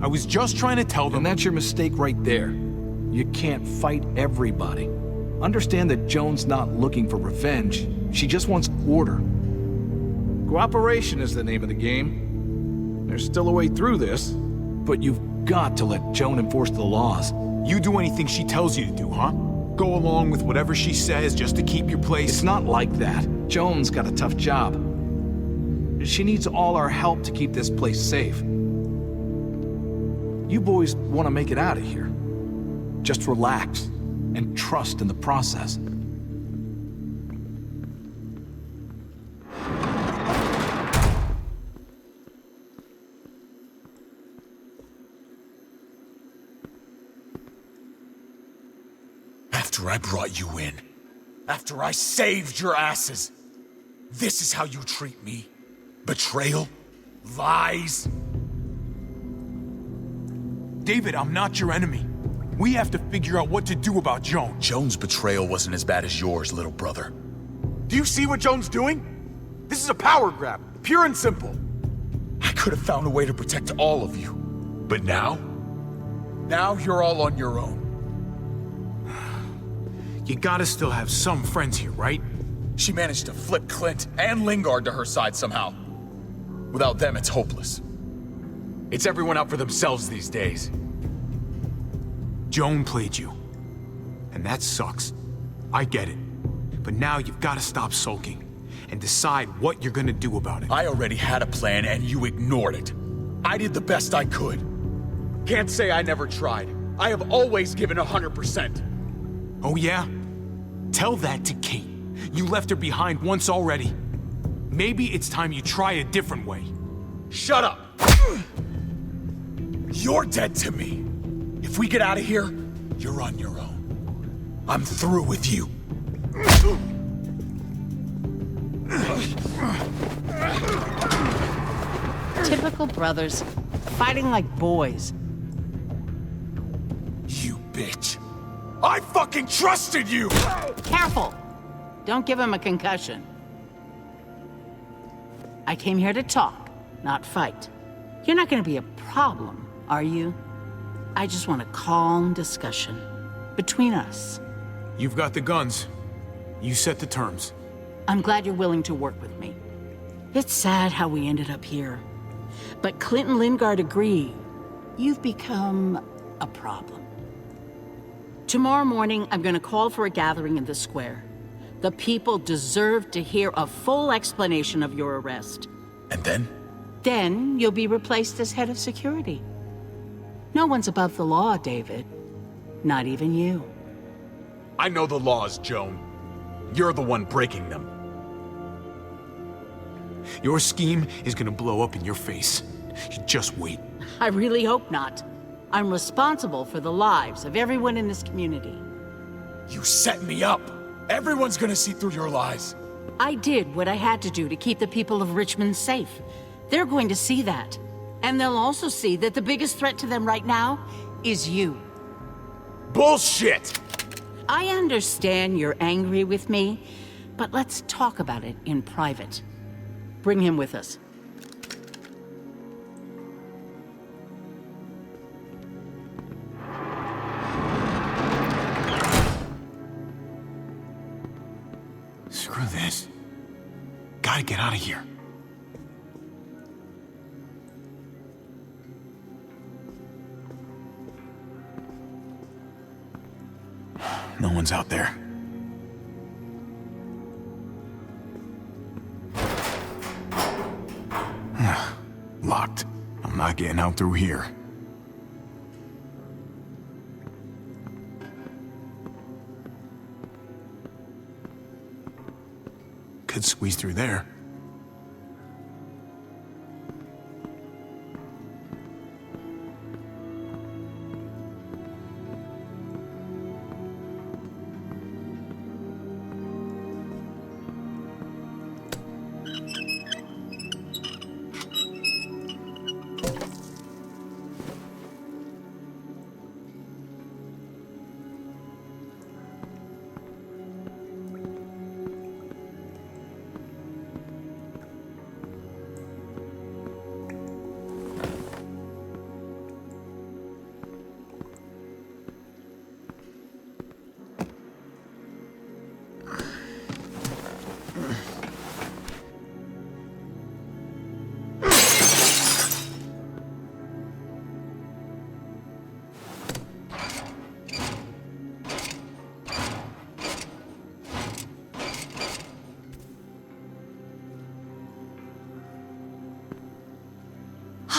I was just trying to tell them... And that's your mistake right there. You can't fight everybody. Understand that Joan's not looking for revenge. She just wants order. Cooperation is the name of the game. There's still a way through this, but you've got to let Joan enforce the laws. You do anything she tells you to do, huh? Go along with whatever she says just to keep your place? It's not like that. Joan's got a tough job. She needs all our help to keep this place safe. You boys want to make it out of here. Just relax and trust in the process. After I brought you in, after I saved your asses, this is how you treat me? Betrayal? Lies? David, I'm not your enemy. We have to figure out what to do about Joan. Joan's betrayal wasn't as bad as yours, little brother. Do you see what Joan's doing? This is a power grab, pure and simple. I could have found a way to protect all of you. But now? Now you're all on your own. You gotta still have some friends here, right? She managed to flip Clint and Lingard to her side somehow. Without them, it's hopeless. It's everyone out for themselves these days. Joan played you. And that sucks. I get it. But now you've gotta stop sulking and decide what you're gonna do about it. I already had a plan and you ignored it. I did the best I could. Can't say I never tried. I have always given 100%. Oh yeah? Tell that to Kate. You left her behind once already. Maybe it's time you try a different way. Shut up! You're dead to me. If we get out of here, you're on your own. I'm through with you. Typical brothers, fighting like boys. You bitch. I fucking trusted you! Careful! Don't give him a concussion. I came here to talk, not fight. You're not gonna be a problem, are you? I just want a calm discussion between us. You've got the guns. You set the terms. I'm glad you're willing to work with me. It's sad how we ended up here. But Clint and Lingard agree. You've become a problem. Tomorrow morning, I'm gonna call for a gathering in the square. The people deserve to hear a full explanation of your arrest. And then? Then you'll be replaced as head of security. No one's above the law, David. Not even you. I know the laws, Joan. You're the one breaking them. Your scheme is gonna blow up in your face. You just wait. I really hope not. I'm responsible for the lives of everyone in this community. You set me up! Everyone's gonna see through your lies. I did what I had to do to keep the people of Richmond safe. They're going to see that. And they'll also see that the biggest threat to them right now is you. Bullshit! I understand you're angry with me, but let's talk about it in private. Bring him with us. Screw this. Gotta get out of here. No one's out there. Locked. I'm not getting out through here. Could squeeze through there.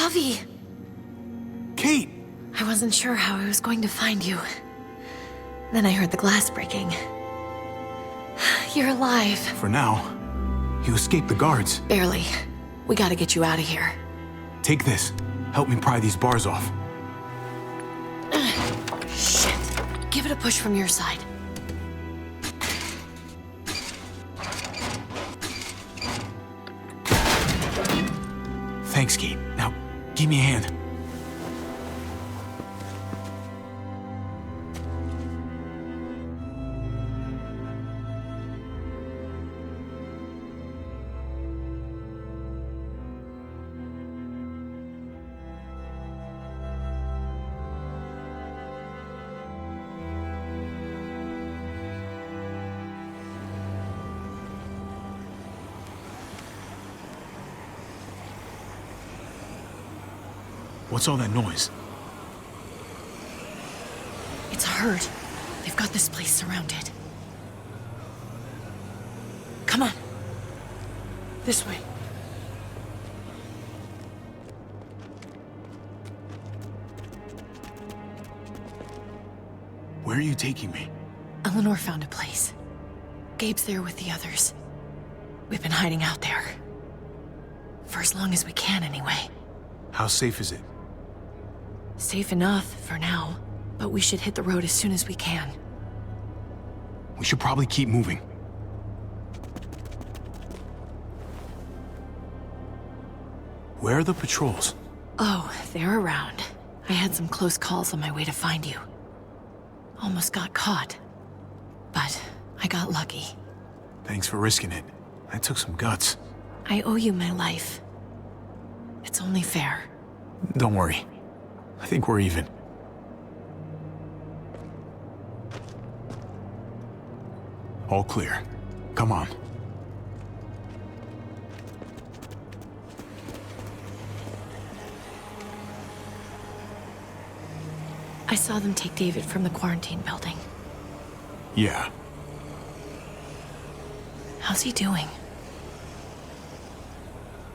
Javi! Kate! I wasn't sure how I was going to find you. Then I heard the glass breaking. You're alive. For now, you escaped the guards. Barely. We gotta get you out of here. Take this. Help me pry these bars off. Shit. Give it a push from your side. Thanks, Kate. Now, give me a hand. What's all that noise? It's a herd. They've got this place surrounded. Come on. This way. Where are you taking me? Eleanor found a place. Gabe's there with the others. We've been hiding out there. For as long as we can, anyway. How safe is it? Safe enough for now, but we should hit the road as soon as we can. We should probably keep moving. Where are the patrols? Oh, they're around. I had some close calls on my way to find you. Almost got caught. But I got lucky. Thanks for risking it. That took some guts. I owe you my life. It's only fair. Don't worry. I think we're even. All clear. Come on. I saw them take David from the quarantine building. Yeah. How's he doing?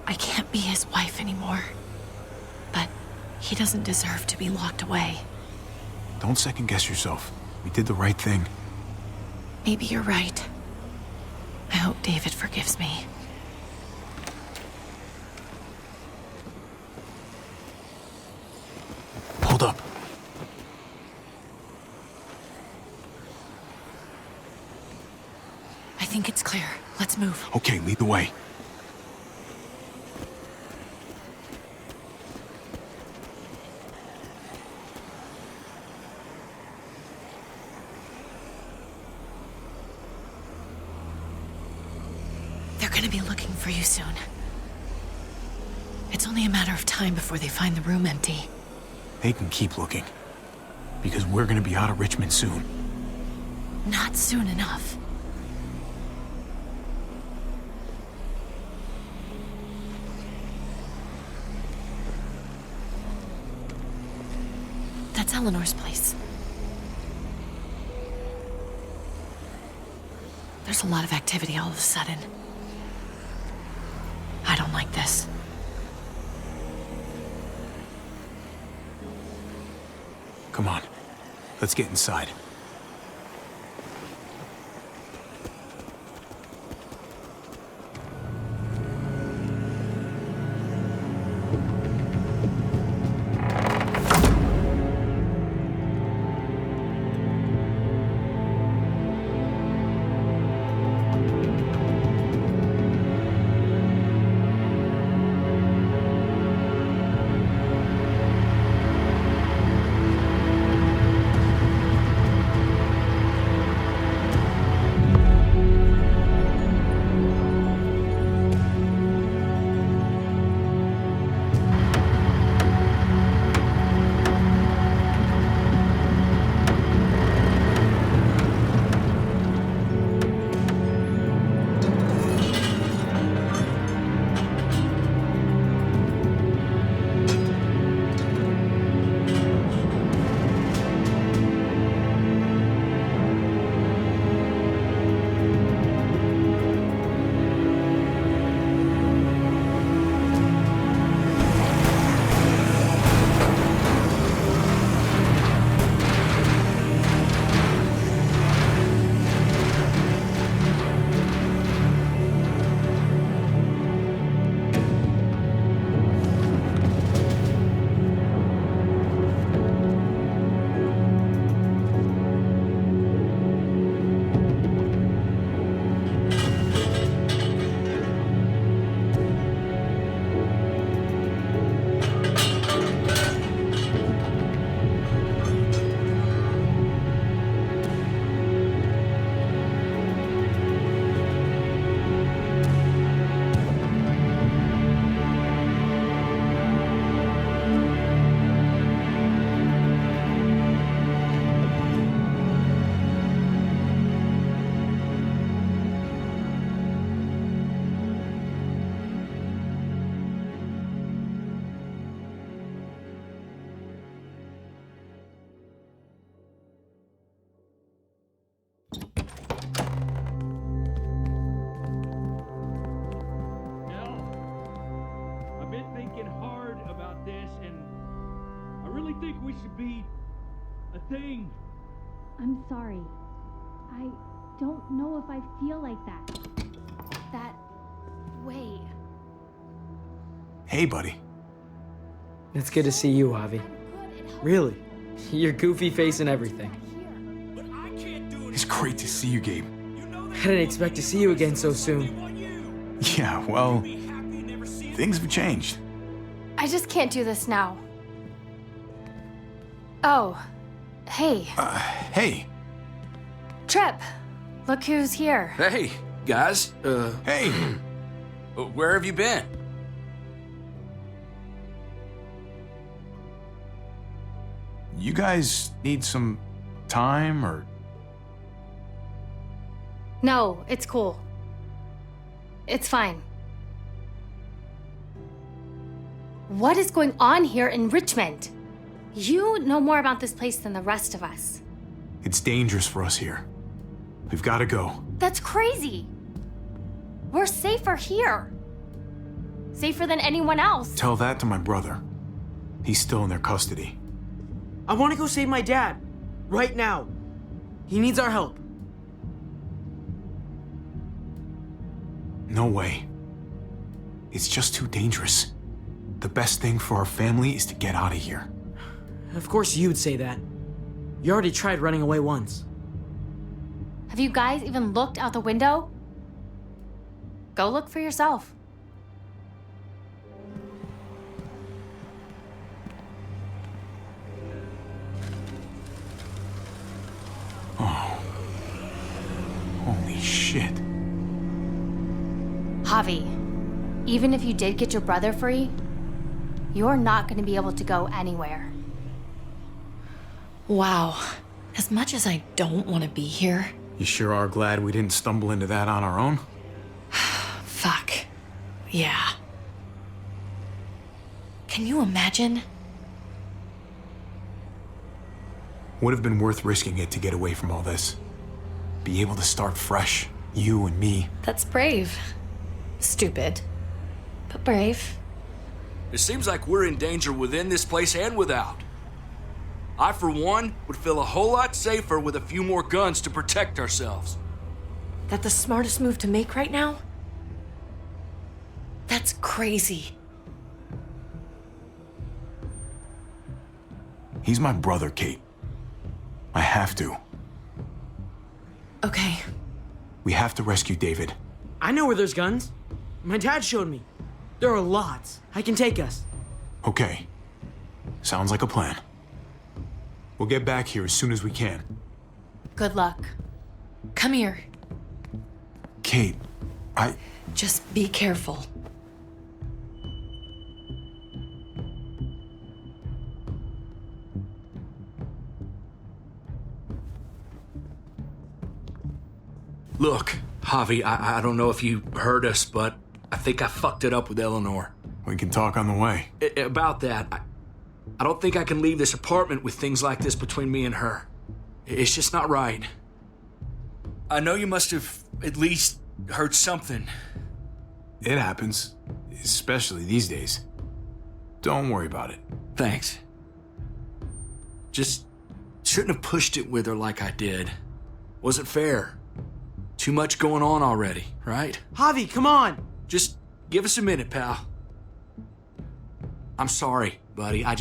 I can't be his wife anymore. But he doesn't deserve to be locked away. Don't second guess yourself. We did the right thing. Maybe you're right. I hope David forgives me. Hold up. I think it's clear. Let's move. Okay, lead the way. They're gonna be looking for you soon. It's only a matter of time before they find the room empty. They can keep looking. Because we're gonna be out of Richmond soon. Not soon enough. That's Eleanor's place. There's a lot of activity all of a sudden. I don't like this. Come on. Let's get inside. think we should be a thing. I'm sorry. I don't know if I feel like that. That way. Hey, buddy. It's good to see you, Javi. Really. Your goofy face and everything. It's great to see you, Gabe. I didn't expect to see you again so soon. Yeah, well, things have changed. I just can't do this now. Oh, hey. Hey. Trip, look who's here. Hey, guys. Hey. Where have you been? You guys need some time, or? No, it's cool. It's fine. What is going on here in Richmond? You know more about this place than the rest of us. It's dangerous for us here. We've got to go. That's crazy. We're safer here. Safer than anyone else. Tell that to my brother. He's still in their custody. I want to go save my dad. Right now. He needs our help. No way. It's just too dangerous. The best thing for our family is to get out of here. Of course you'd say that. You already tried running away once. Have you guys even looked out the window? Go look for yourself. Oh. Holy shit. Javi, even if you did get your brother free, you're not going to be able to go anywhere. Wow. As much as I don't want to be here. You sure are glad we didn't stumble into that on our own? Fuck. Yeah. Can you imagine? Would have been worth risking it to get away from all this. Be able to start fresh, you and me. That's brave. Stupid. But brave. It seems like we're in danger within this place and without. I, for one, would feel a whole lot safer with a few more guns to protect ourselves. That the smartest move to make right now? That's crazy. He's my brother, Kate. I have to. Okay. We have to rescue David. I know where there's guns. My dad showed me. There are lots. I can take us. Okay. Sounds like a plan. We'll get back here as soon as we can. Good luck. Come here. Kate, Just be careful. Look, Javi, I don't know if you heard us, but I think I fucked it up with Eleanor. We can talk on the way. About that, I don't think I can leave this apartment with things like this between me and her. It's just not right. I know you must have at least heard something. It happens, especially these days. Don't worry about it. Thanks. Just shouldn't have pushed it with her like I did. Wasn't fair. Too much going on already, right? Javi, come on! Just give us a minute, pal. I'm sorry, buddy. I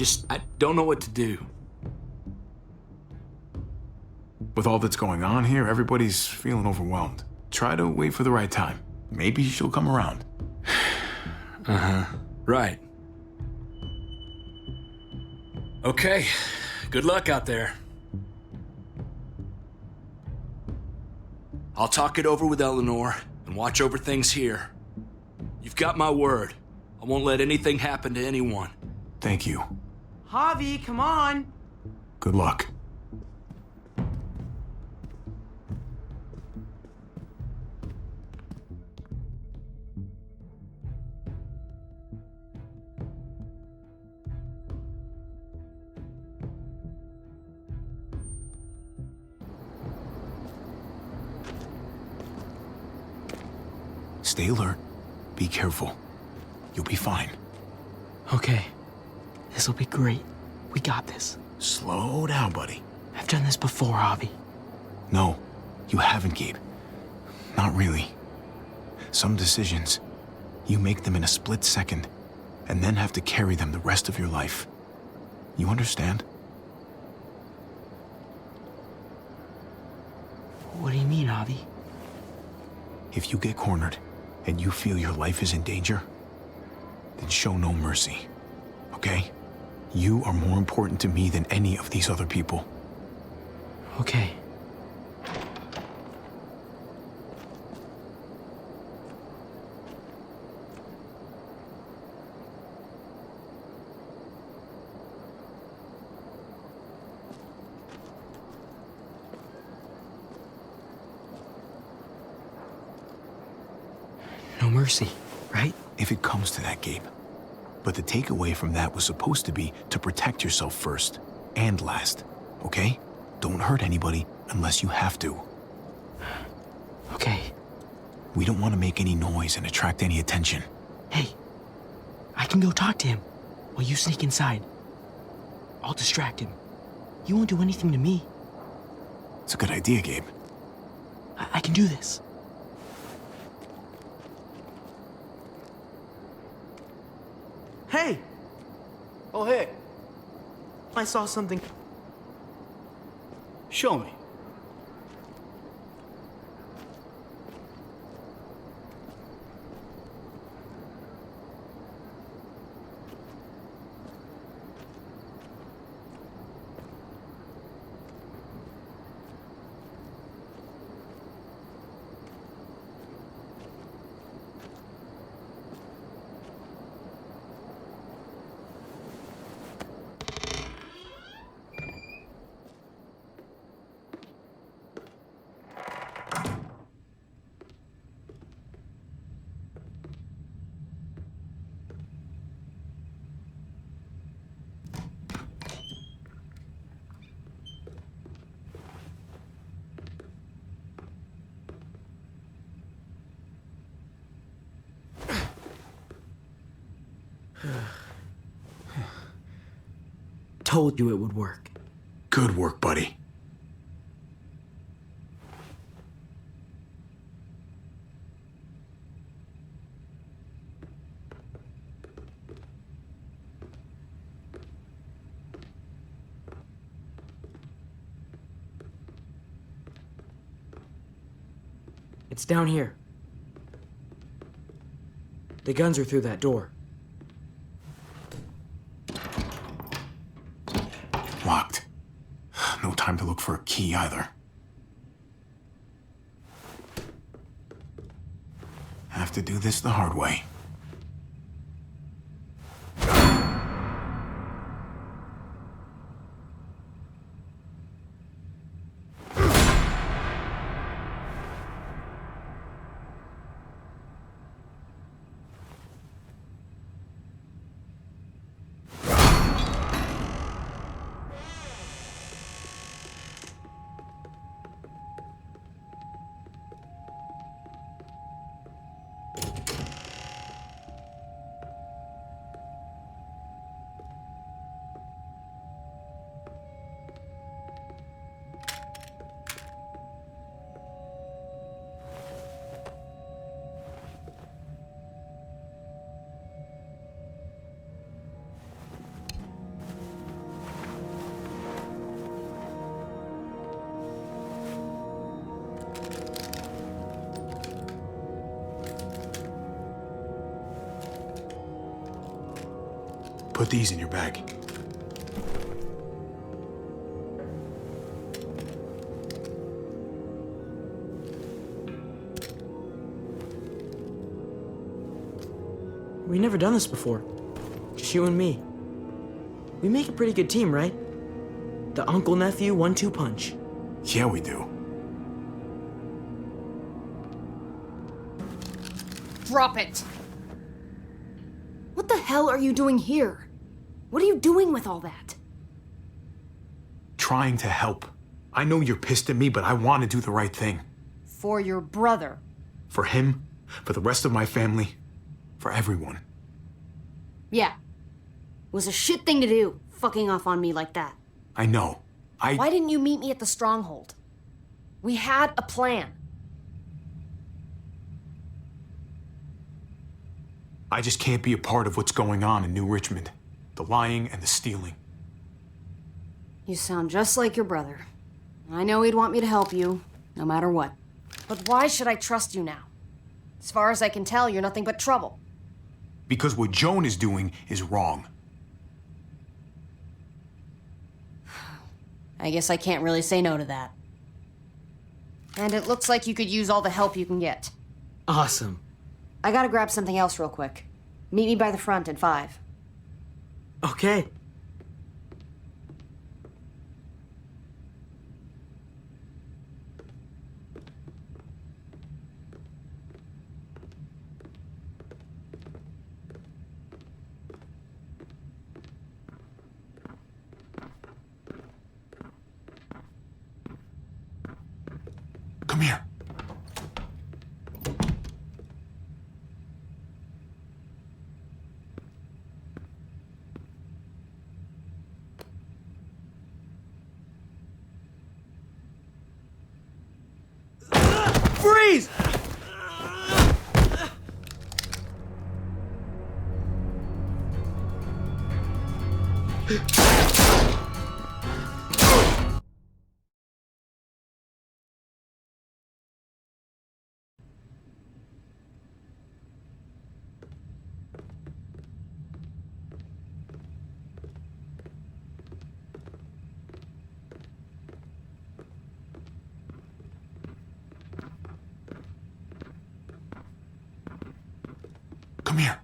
don't know what to do. With all that's going on here, everybody's feeling overwhelmed. Try to wait for the right time. Maybe she'll come around. Uh-huh. Right. Okay. Good luck out there. I'll talk it over with Eleanor and watch over things here. You've got my word. I won't let anything happen to anyone. Thank you. Javi, come on! Good luck. Stay alert. Be careful. You'll be fine. Okay. This'll be great. We got this. Slow down, buddy. I've done this before, Javi. No, you haven't, Gabe. Not really. Some decisions, you make them in a split second, and then have to carry them the rest of your life. You understand? What do you mean, Javi? If you get cornered, and you feel your life is in danger, then show no mercy, okay? You are more important to me than any of these other people. Okay. No mercy, right? If it comes to that, Gabe. But the takeaway from that was supposed to be to protect yourself first and last, okay? Don't hurt anybody unless you have to. Okay. We don't want to make any noise and attract any attention. Hey, I can go talk to him while you sneak inside. I'll distract him. He won't do anything to me. It's a good idea, Gabe. I can do this. Hey! Oh, hey. I saw something. Show me. Told you it would work. Good work, buddy. It's down here. The guns are through that door. Locked. No time to look for a key either. Have to do this the hard way. Put these in your bag. We've never done this before. Just you and me. We make a pretty good team, right? The uncle-nephew 1-2 punch. Yeah, we do. Drop it! What the hell are you doing here? What are you doing with all that? Trying to help. I know you're pissed at me, but I want to do the right thing. For your brother. For him, for the rest of my family, for everyone. Yeah. It was a shit thing to do. fucking off on me like that. I know. Why didn't you meet me at the Stronghold? We had a plan. I just can't be a part of what's going on in New Richmond. The lying and the stealing. You sound just like your brother. I know he'd want me to help you, no matter what. But why should I trust you now? As far as I can tell, you're nothing but trouble. Because what Joan is doing is wrong. I guess I can't really say no to that. And it looks like you could use all the help you can get. Awesome. I gotta grab something else real quick. Meet me by the front in 5. Okay. Come here. Freeze! Come here.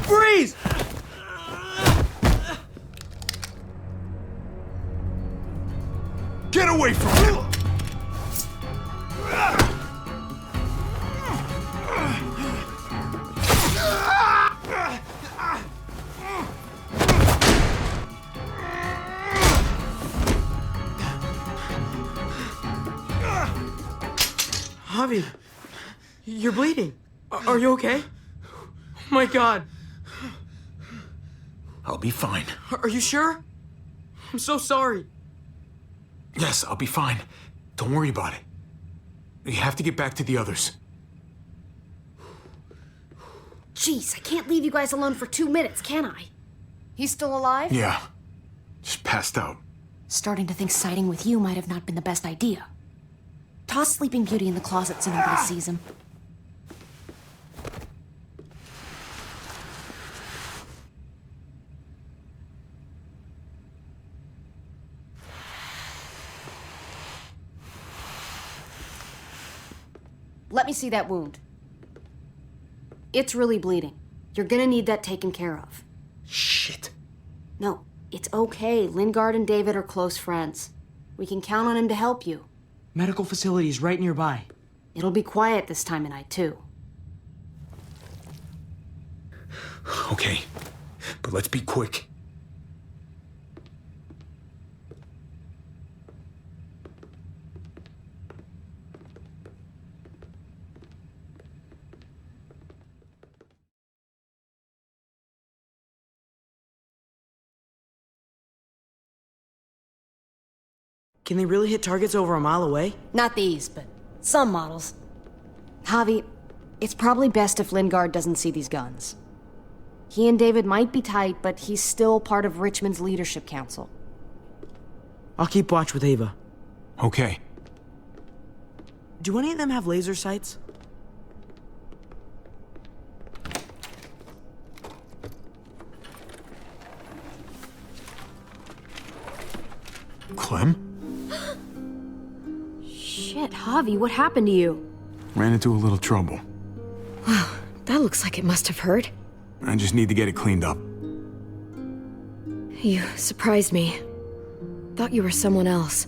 Freeze! Get away from me! Javi, you're bleeding. Are you okay? Oh my God. I'll be fine. Are you sure? I'm so sorry. Yes, I'll be fine. Don't worry about it. You have to get back to the others. Jeez, I can't leave you guys alone for 2 minutes, can I? He's still alive? Yeah. Just passed out. Starting to think siding with you might have not been the best idea. Toss Sleeping Beauty in the closet so nobody sees him. Let me see that wound. It's really bleeding. You're gonna need that taken care of. Shit. No, it's okay. Lingard and David are close friends. We can count on him to help you. Medical facility is right nearby. It'll be quiet this time of night, too. Okay, but let's be quick. Can they really hit targets over a mile away? Not these, but some models. Javi, it's probably best if Lingard doesn't see these guns. He and David might be tight, but he's still part of Richmond's leadership council. I'll keep watch with Ava. Okay. Do any of them have laser sights? Clem? Shit, Javi, what happened to you? Ran into a little trouble. Wow, that looks like it must have hurt. I just need to get it cleaned up. You surprised me. Thought you were someone else.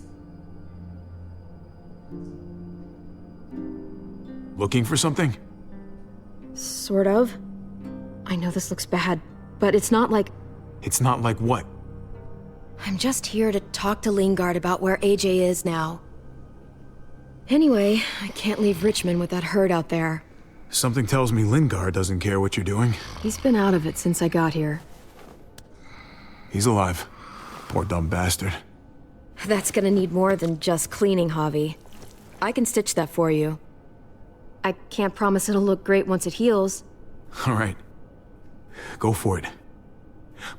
Looking for something? Sort of. I know this looks bad, but it's not like... It's not like what? I'm just here to talk to Lingard about where AJ is now. Anyway, I can't leave Richmond with that herd out there. Something tells me Lingard doesn't care what you're doing. He's been out of it since I got here. He's alive. Poor dumb bastard. That's gonna need more than just cleaning, Javi. I can stitch that for you. I can't promise it'll look great once it heals. All right. Go for it.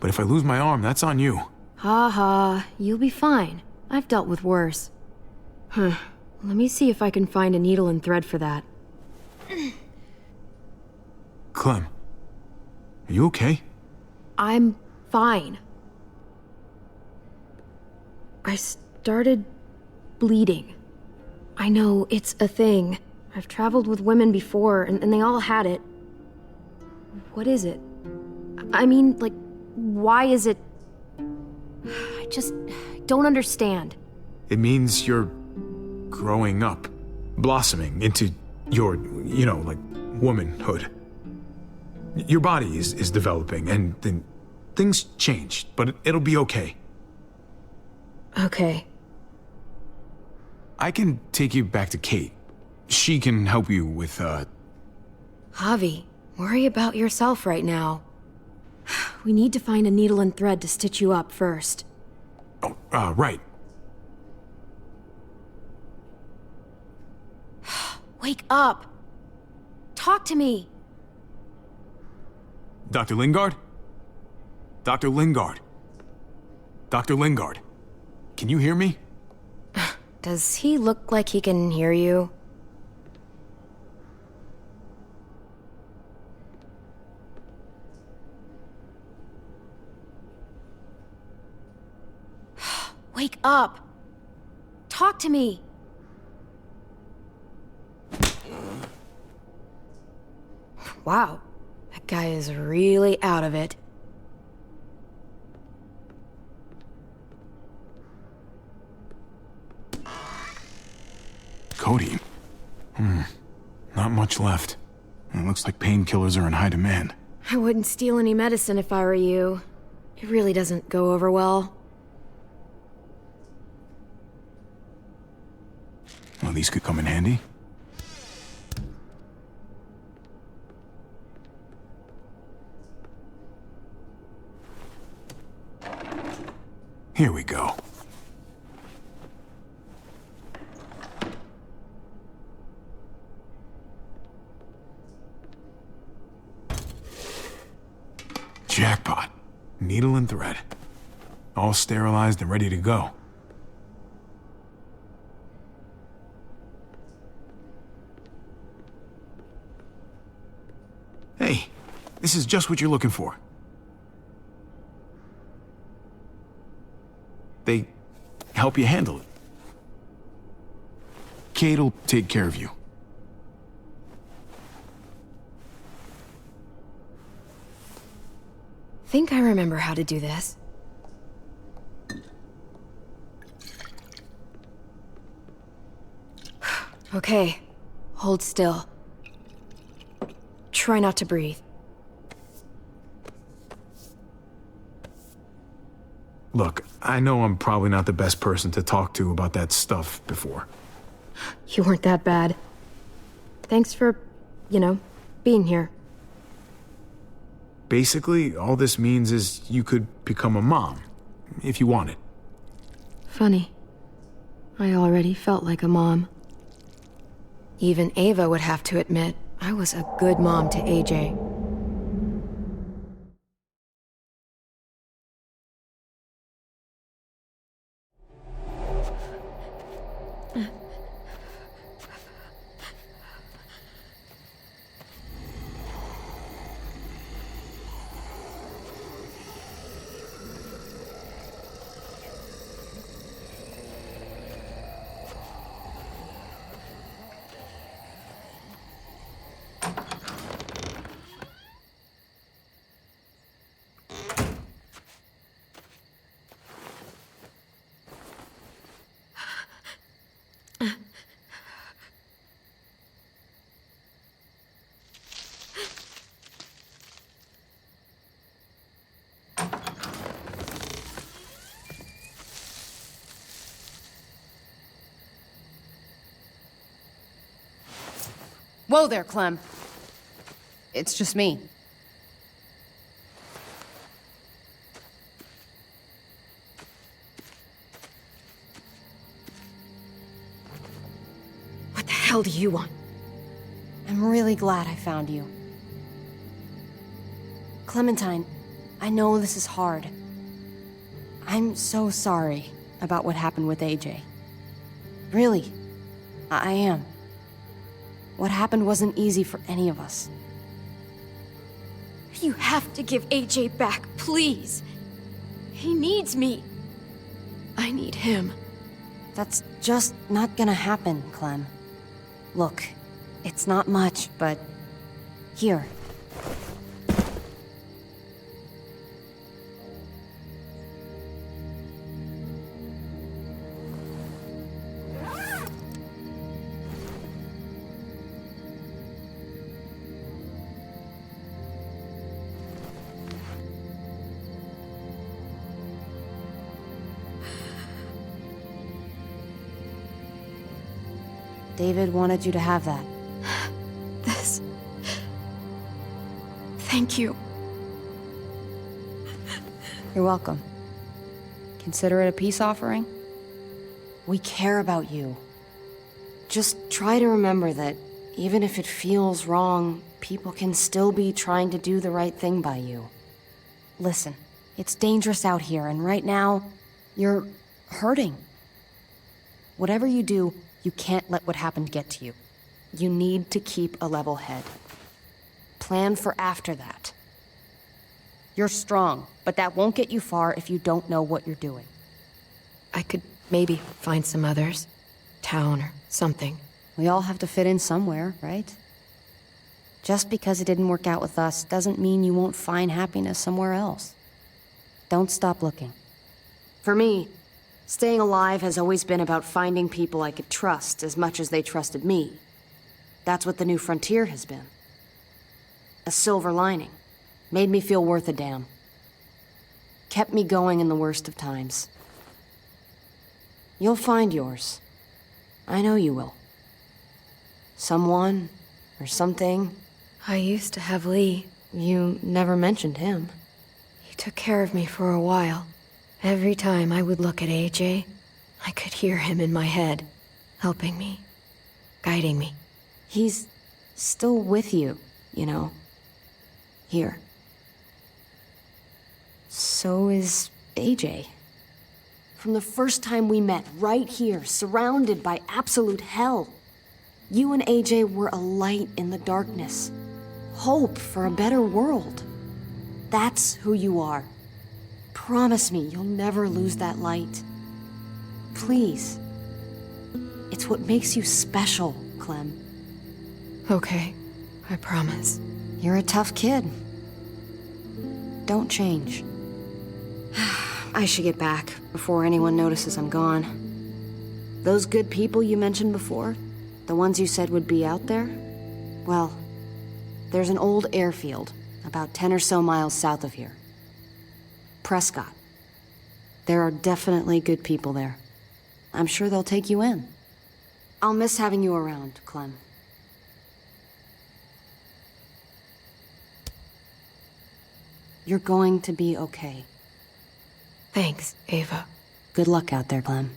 But if I lose my arm, that's on you. Ha ha, you'll be fine. I've dealt with worse. Let me see if I can find a needle and thread for that. Clem, are you okay? I'm fine. I started bleeding. I know, it's a thing. I've traveled with women before, and they all had it. What is it? I mean, like, why is it... I just don't understand. It means you're growing up, blossoming into your, like, womanhood. Your body is developing, and then things change, but it'll be okay. Okay. I can take you back to Kate. She can help you with, Javi, worry about yourself right now. We need to find a needle and thread to stitch you up first. Oh, right. Wake up! Talk to me! Dr. Lingard? Dr. Lingard? Dr. Lingard? Can you hear me? Does he look like he can hear you? Wake up! Talk to me! Wow, that guy is really out of it. Cody. Not much left. It looks like painkillers are in high demand. I wouldn't steal any medicine if I were you. It really doesn't go over well. Well, these could come in handy. Here we go. Jackpot. Needle and thread. All sterilized and ready to go. Hey, this is just what you're looking for. They help you handle it. Kate'll take care of you. Think I remember how to do this. Okay, hold still. Try not to breathe. Look, I know I'm probably not the best person to talk to about that stuff before. You weren't that bad. Thanks for, being here. Basically, all this means is you could become a mom, if you wanted. Funny. I already felt like a mom. Even Ava would have to admit I was a good mom to AJ. Whoa there, Clem. It's just me. What the hell do you want? I'm really glad I found you. Clementine, I know this is hard. I'm so sorry about what happened with AJ. Really, I am. What happened wasn't easy for any of us. You have to give AJ back, please. He needs me. I need him. That's just not gonna happen, Clem. Look, it's not much, but... Here. David wanted you to have that. This... Thank you. You're welcome. Consider it a peace offering. We care about you. Just try to remember that even if it feels wrong, people can still be trying to do the right thing by you. Listen, it's dangerous out here, and right now, you're hurting. Whatever you do, you can't let what happened get to you. You need to keep a level head. Plan for after that. You're strong, but that won't get you far if you don't know what you're doing. I could maybe find some others. Town or something. We all have to fit in somewhere, right? Just because it didn't work out with us doesn't mean you won't find happiness somewhere else. Don't stop looking. For me, staying alive has always been about finding people I could trust as much as they trusted me. That's what the New Frontier has been. A silver lining. Made me feel worth a damn. Kept me going in the worst of times. You'll find yours. I know you will. Someone, or something. I used to have Lee. You never mentioned him. He took care of me for a while. Every time I would look at AJ, I could hear him in my head, helping me, guiding me. He's still with you, you know. Here. So is AJ. From the first time we met, right here, surrounded by absolute hell, you and AJ were a light in the darkness. Hope for a better world. That's who you are. Promise me you'll never lose that light. Please. It's what makes you special, Clem. Okay, I promise. You're a tough kid. Don't change. I should get back before anyone notices I'm gone. Those good people you mentioned before, the ones you said would be out there, well, there's an old airfield about 10 or so miles south of here. Prescott. There are definitely good people there. I'm sure they'll take you in. I'll miss having you around, Clem. You're going to be okay. Thanks, Ava. Good luck out there, Clem.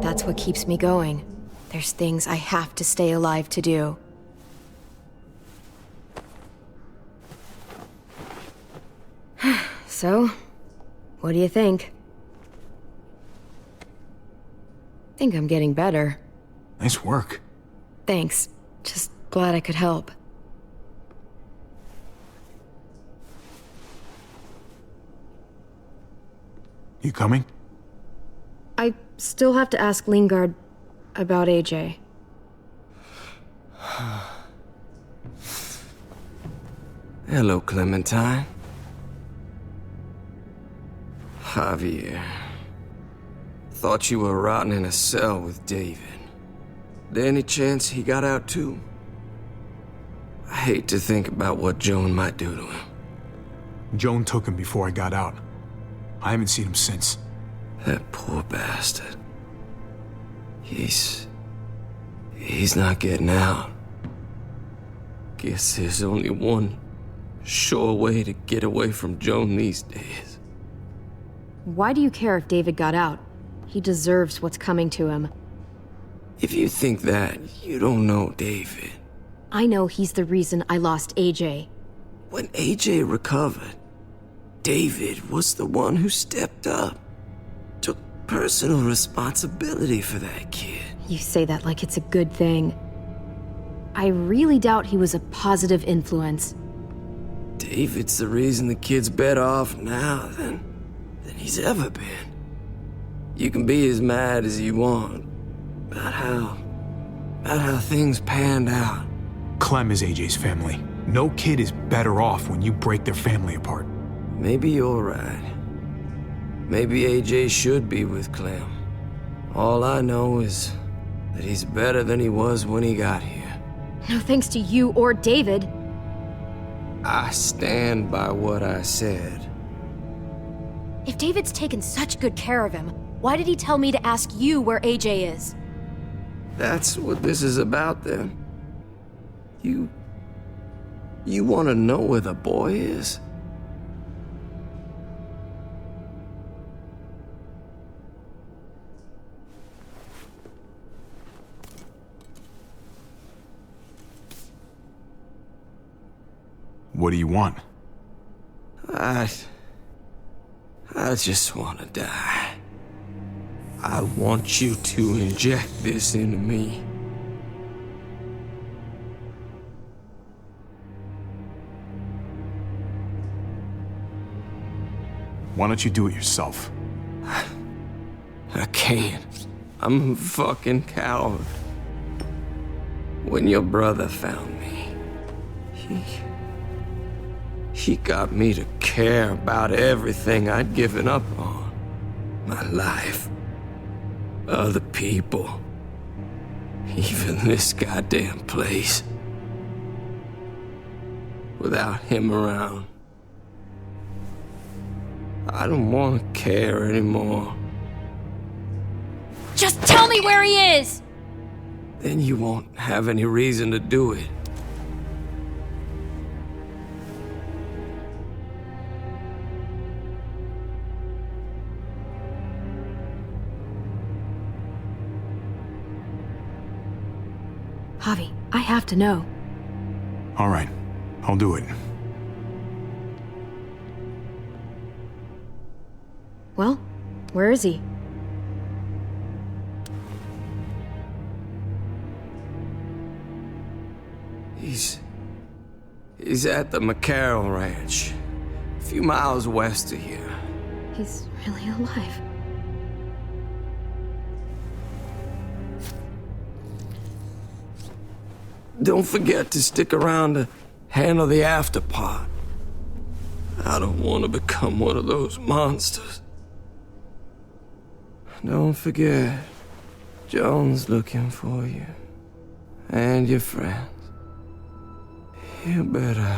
That's what keeps me going. There's things I have to stay alive to do. So, what do you think? Think I'm getting better. Nice work. Thanks. Just glad I could help. You coming? I still have to ask Lingard about AJ. Hello, Clementine. Javier. Thought you were rotting in a cell with David. There any chance he got out too? I hate to think about what Joan might do to him. Joan took him before I got out. I haven't seen him since. That poor bastard. He's not getting out. Guess there's only one sure way to get away from Joan these days. Why do you care if David got out? He deserves what's coming to him. If you think that, you don't know David. I know he's the reason I lost AJ. When AJ recovered, David was the one who stepped up. Took personal responsibility for that kid. You say that like it's a good thing. I really doubt he was a positive influence. David's the reason the kid's better off now than he's ever been. You can be as mad as you want about how things panned out. Clem is AJ's family. No kid is better off when you break their family apart. Maybe you're right. Maybe AJ should be with Clem. All I know is that he's better than he was when he got here. No thanks to you or David. I stand by what I said. If David's taken such good care of him, why did he tell me to ask you where AJ is? That's what this is about, then. You want to know where the boy is? What do you want? I just want to die. I want you to inject this into me. Why don't you do it yourself? I can't. I'm a fucking coward. When your brother found me, he got me to care about everything I'd given up on. My life. Other people. Even this goddamn place. Without him around, I don't want to care anymore. Just tell me where he is! Then you won't have any reason to do it. Javi, I have to know. All right, I'll do it. Well, where is he? He's at the McCarroll Ranch, a few miles west of here. He's really alive. Don't forget to stick around to handle the after part. I don't want to become one of those monsters. Don't forget, Joan's looking for you. And your friends. You better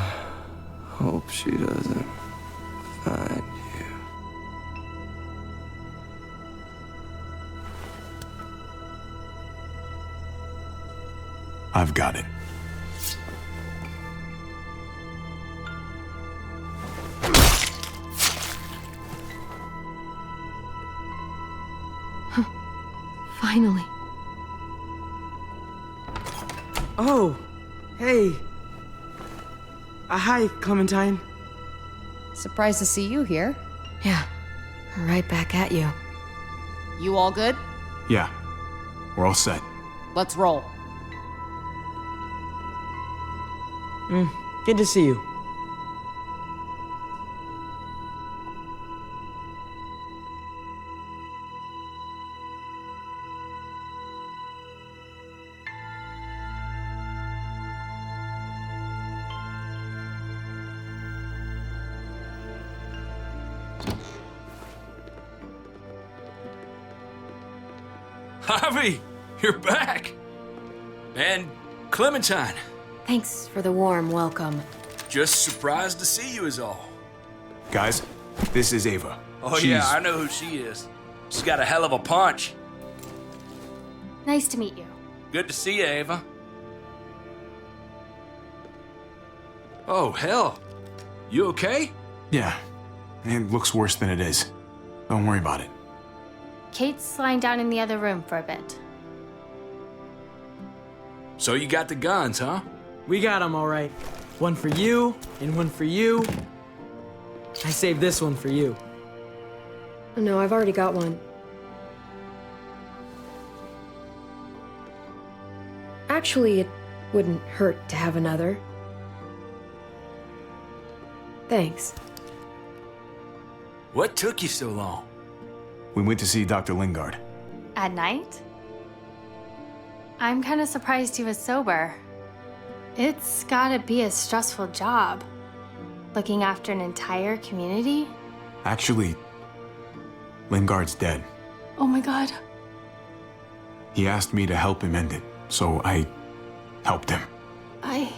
hope she doesn't find you. I've got it. Finally. Oh, hey. Hi, Clementine. Surprised to see you here. Yeah, right back at you. You all good? Yeah, we're all set. Let's roll. Good to see you. Javi, you're back! And Clementine. Thanks for the warm welcome. Just surprised to see you is all. Guys, this is Ava. Oh yeah, I know who she is. She's got a hell of a punch. Nice to meet you. Good to see you, Ava. Oh, hell. You okay? Yeah, it looks worse than it is. Don't worry about it. Kate's lying down in the other room for a bit. So you got the guns, huh? We got them, all right. One for you, and one for you. I saved this one for you. No, I've already got one. Actually, it wouldn't hurt to have another. Thanks. What took you so long? We went to see Dr. Lingard. At night? I'm kind of surprised he was sober. It's gotta be a stressful job. Looking after an entire community? Actually, Lingard's dead. Oh my god. He asked me to help him end it, so I helped him. I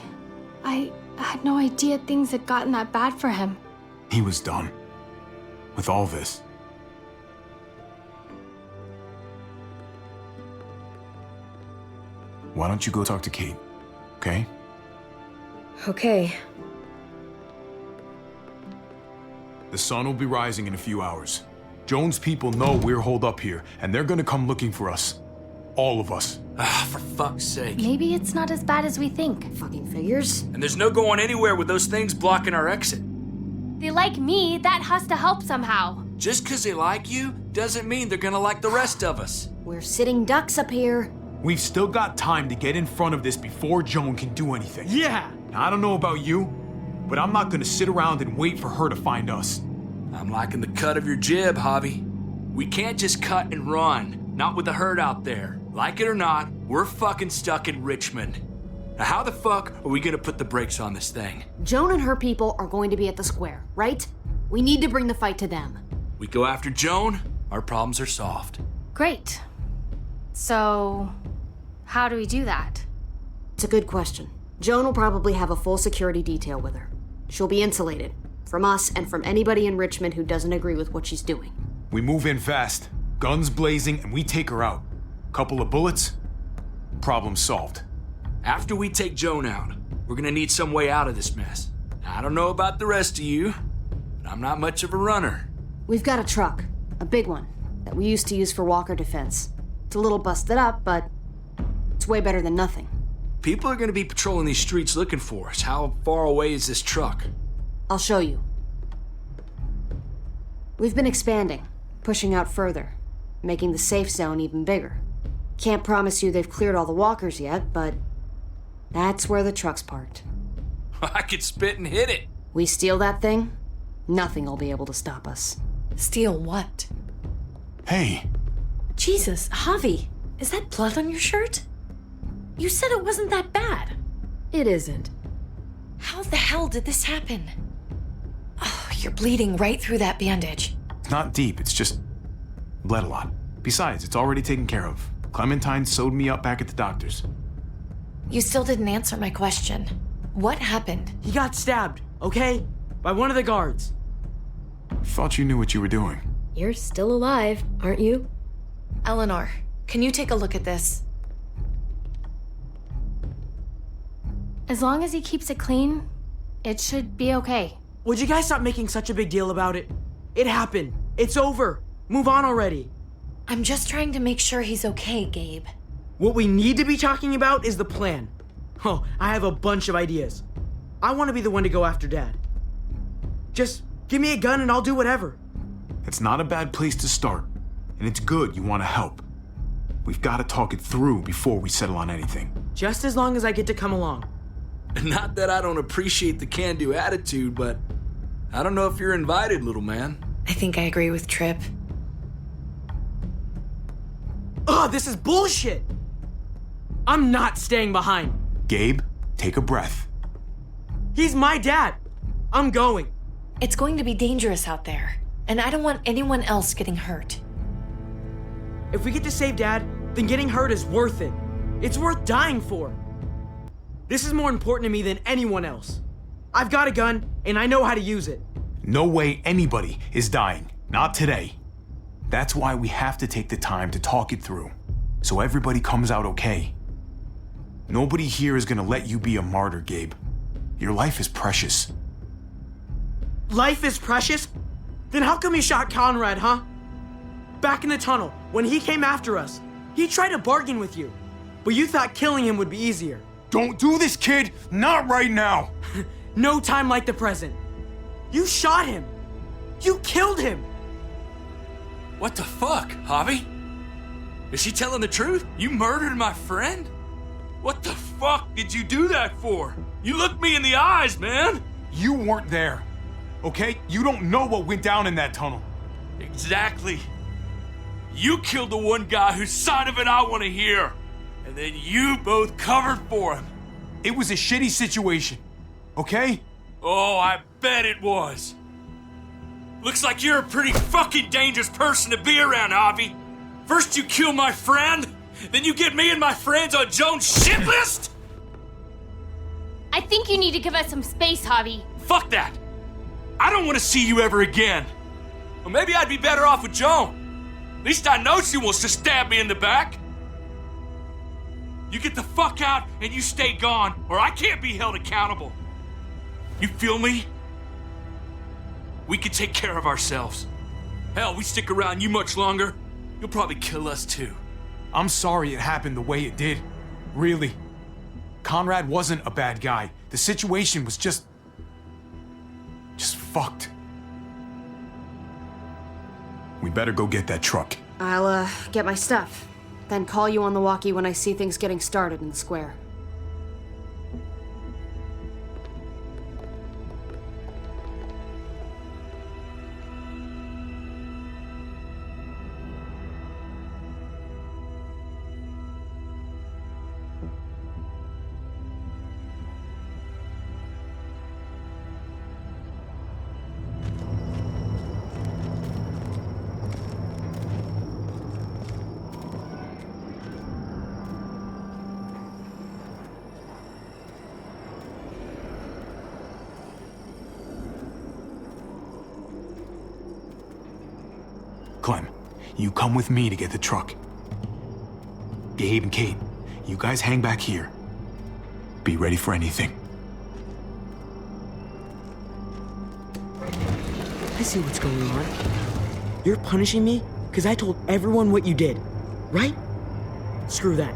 had no idea things had gotten that bad for him. He was done with all this. Why don't you go talk to Kate, okay? Okay. The sun will be rising in a few hours. Jones' people know we're holed up here, and they're gonna come looking for us. All of us. Ah, for fuck's sake. Maybe it's not as bad as we think. Fucking figures. And there's no going anywhere with those things blocking our exit. They like me, that has to help somehow. Just 'cause they like you doesn't mean they're gonna like the rest of us. We're sitting ducks up here. We've still got time to get in front of this before Joan can do anything. Yeah! Now, I don't know about you, but I'm not gonna sit around and wait for her to find us. I'm liking the cut of your jib, Javi. We can't just cut and run, not with the herd out there. Like it or not, we're fucking stuck in Richmond. Now how the fuck are we gonna put the brakes on this thing? Joan and her people are going to be at the square, right? We need to bring the fight to them. We go after Joan, our problems are solved. Great. So, how do we do that? It's a good question. Joan will probably have a full security detail with her. She'll be insulated. From us and from anybody in Richmond who doesn't agree with what she's doing. We move in fast, guns blazing, and we take her out. Couple of bullets, problem solved. After we take Joan out, we're gonna need some way out of this mess. Now, I don't know about the rest of you, but I'm not much of a runner. We've got a truck, a big one, that we used to use for walker defense. It's a little busted up, but it's way better than nothing. People are gonna be patrolling these streets looking for us. How far away is this truck? I'll show you. We've been expanding, pushing out further, making the safe zone even bigger. Can't promise you they've cleared all the walkers yet, but that's where the truck's parked. I could spit and hit it. We steal that thing, nothing will be able to stop us. Steal what? Hey. Jesus, Javi, is that blood on your shirt? You said it wasn't that bad. It isn't. How the hell did this happen? Oh, you're bleeding right through that bandage. It's not deep, it's just bled a lot. Besides, it's already taken care of. Clementine sewed me up back at the doctor's. You still didn't answer my question. What happened? He got stabbed, okay? By one of the guards. Thought you knew what you were doing. You're still alive, aren't you? Eleanor, can you take a look at this? As long as he keeps it clean, it should be okay. Would you guys stop making such a big deal about it? It happened. It's over. Move on already. I'm just trying to make sure he's okay, Gabe. What we need to be talking about is the plan. Oh, I have a bunch of ideas. I want to be the one to go after Dad. Just give me a gun and I'll do whatever. It's not a bad place to start, and it's good you want to help. We've got to talk it through before we settle on anything. Just as long as I get to come along. Not that I don't appreciate the can-do attitude, but I don't know if you're invited, little man. I think I agree with Tripp. Ugh, this is bullshit! I'm not staying behind. Gabe, take a breath. He's my dad. I'm going. It's going to be dangerous out there, and I don't want anyone else getting hurt. If we get to save Dad, then getting hurt is worth it. It's worth dying for. This is more important to me than anyone else. I've got a gun, and I know how to use it. No way anybody is dying. Not today. That's why we have to take the time to talk it through, so everybody comes out okay. Nobody here is gonna let you be a martyr, Gabe. Your life is precious. Life is precious? Then how come you shot Conrad, huh? Back in the tunnel, when he came after us, he tried to bargain with you, but you thought killing him would be easier. Don't do this, kid! Not right now! No time like the present. You shot him. You killed him. What the fuck, Javi? Is she telling the truth? You murdered my friend? What the fuck did you do that for? You looked me in the eyes, man! You weren't there, okay? You don't know what went down in that tunnel. Exactly. You killed the one guy whose side of it I want to hear. And then you both covered for him. It was a shitty situation, okay? Oh, I bet it was. Looks like you're a pretty fucking dangerous person to be around, Javi. First you kill my friend, then you get me and my friends on Jones' shit list? I think you need to give us some space, Javi. Fuck that. I don't want to see you ever again. Well, maybe I'd be better off with Joan. At least I know she wants to stab me in the back. You get the fuck out and you stay gone, or I can't be held accountable. You feel me? We can take care of ourselves. Hell, we stick around you much longer, you'll probably kill us too. I'm sorry it happened the way it did. Really. Conrad wasn't a bad guy. The situation was just fucked. We better go get that truck. I'll, get my stuff. Then call you on the walkie when I see things getting started in the square. Clem, you come with me to get the truck. Gabe and Kate, you guys hang back here. Be ready for anything. I see what's going on. You're punishing me because I told everyone what you did, right? Screw that.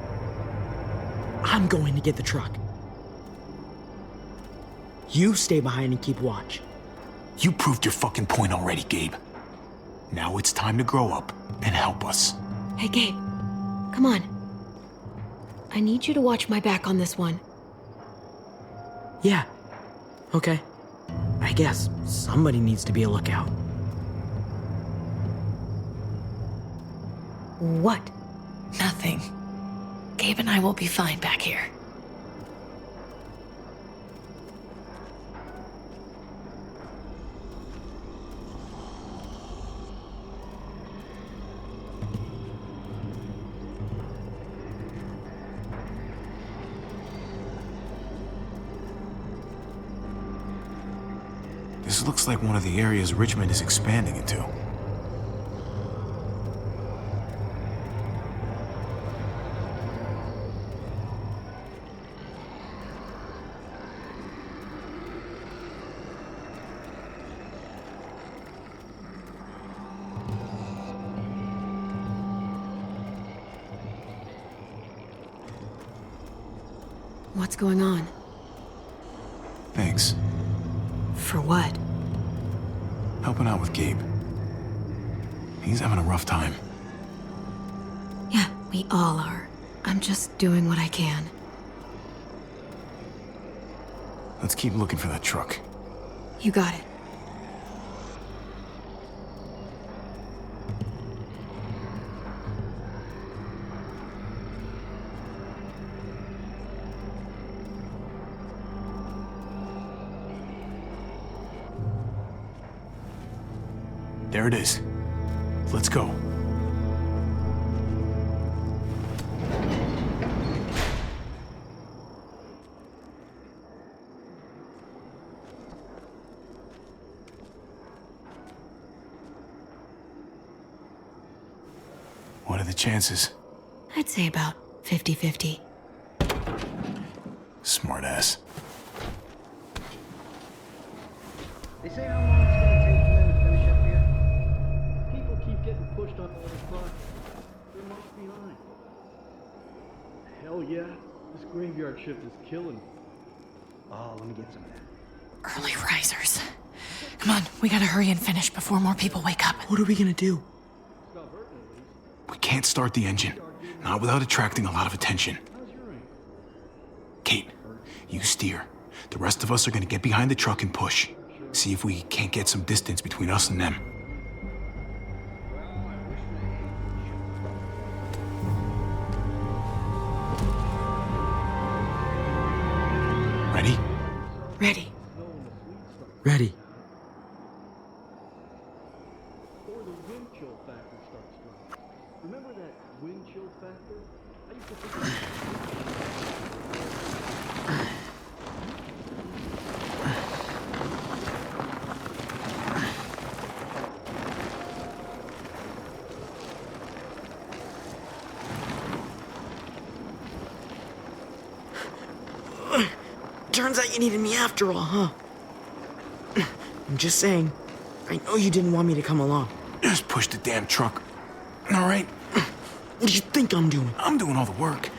I'm going to get the truck. You stay behind and keep watch. You proved your fucking point already, Gabe. Now it's time to grow up and help us. Hey, Gabe. Come on. I need you to watch my back on this one. Yeah. Okay. I guess somebody needs to be a lookout. What? Nothing. Gabe and I will be fine back here. This looks like one of the areas Richmond is expanding into. What's going on? Thanks. For what? Helping out with Gabe. He's having a rough time. Yeah, we all are. I'm just doing what I can. Let's keep looking for that truck. You got it. There it is. Let's go. What are the chances? I'd say about 50-50. Smartass. They say how long it's gonna take for them to finish up here. People keep getting pushed on all the clock. They're much behind. Hell yeah. This graveyard shift is killing me. Oh, let me get some of that. Early risers. Come on, we gotta hurry and finish before more people wake up. What are we gonna do? We can't start the engine. Not without attracting a lot of attention. Kate, you steer. The rest of us are gonna get behind the truck and push. See if we can't get some distance between us and them. Ready? Ready. Ready. Or the wind chill factor starts dropping. Remember that wind chill factor? I used to think Turns out you needed me after all, huh? I'm just saying. I know you didn't want me to come along. Just push the damn truck. All right? What do you think I'm doing? I'm doing all the work.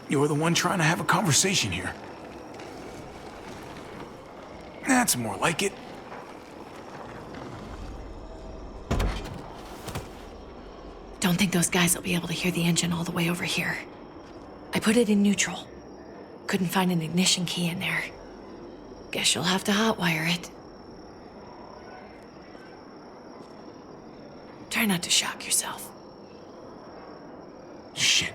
You're the one trying to have a conversation here. That's more like it. Don't think those guys will be able to hear the engine all the way over here. I put it in neutral. Couldn't find an ignition key in there. Guess you'll have to hotwire it. Try not to shock yourself. Shit.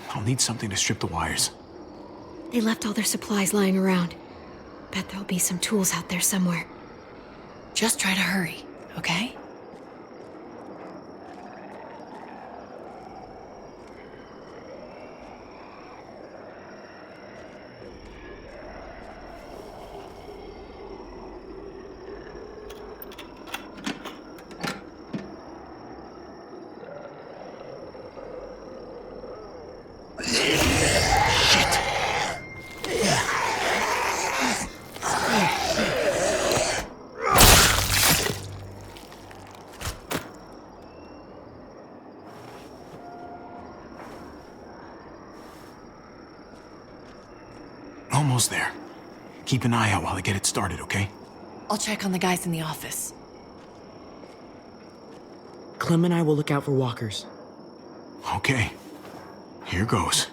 I'll need something to strip the wires. They left all their supplies lying around. Bet there'll be some tools out there somewhere. Just try to hurry, okay? Almost there. Keep an eye out while I get it started, okay? I'll check on the guys in the office. Clem and I will look out for walkers. Okay. Here goes.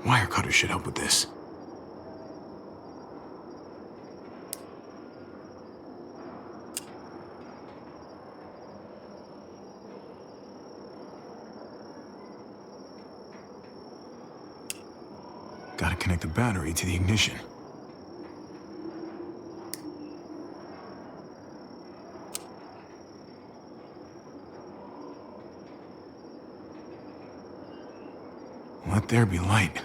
Wire cutter should help with this. Gotta connect the battery to the ignition. Let there be light.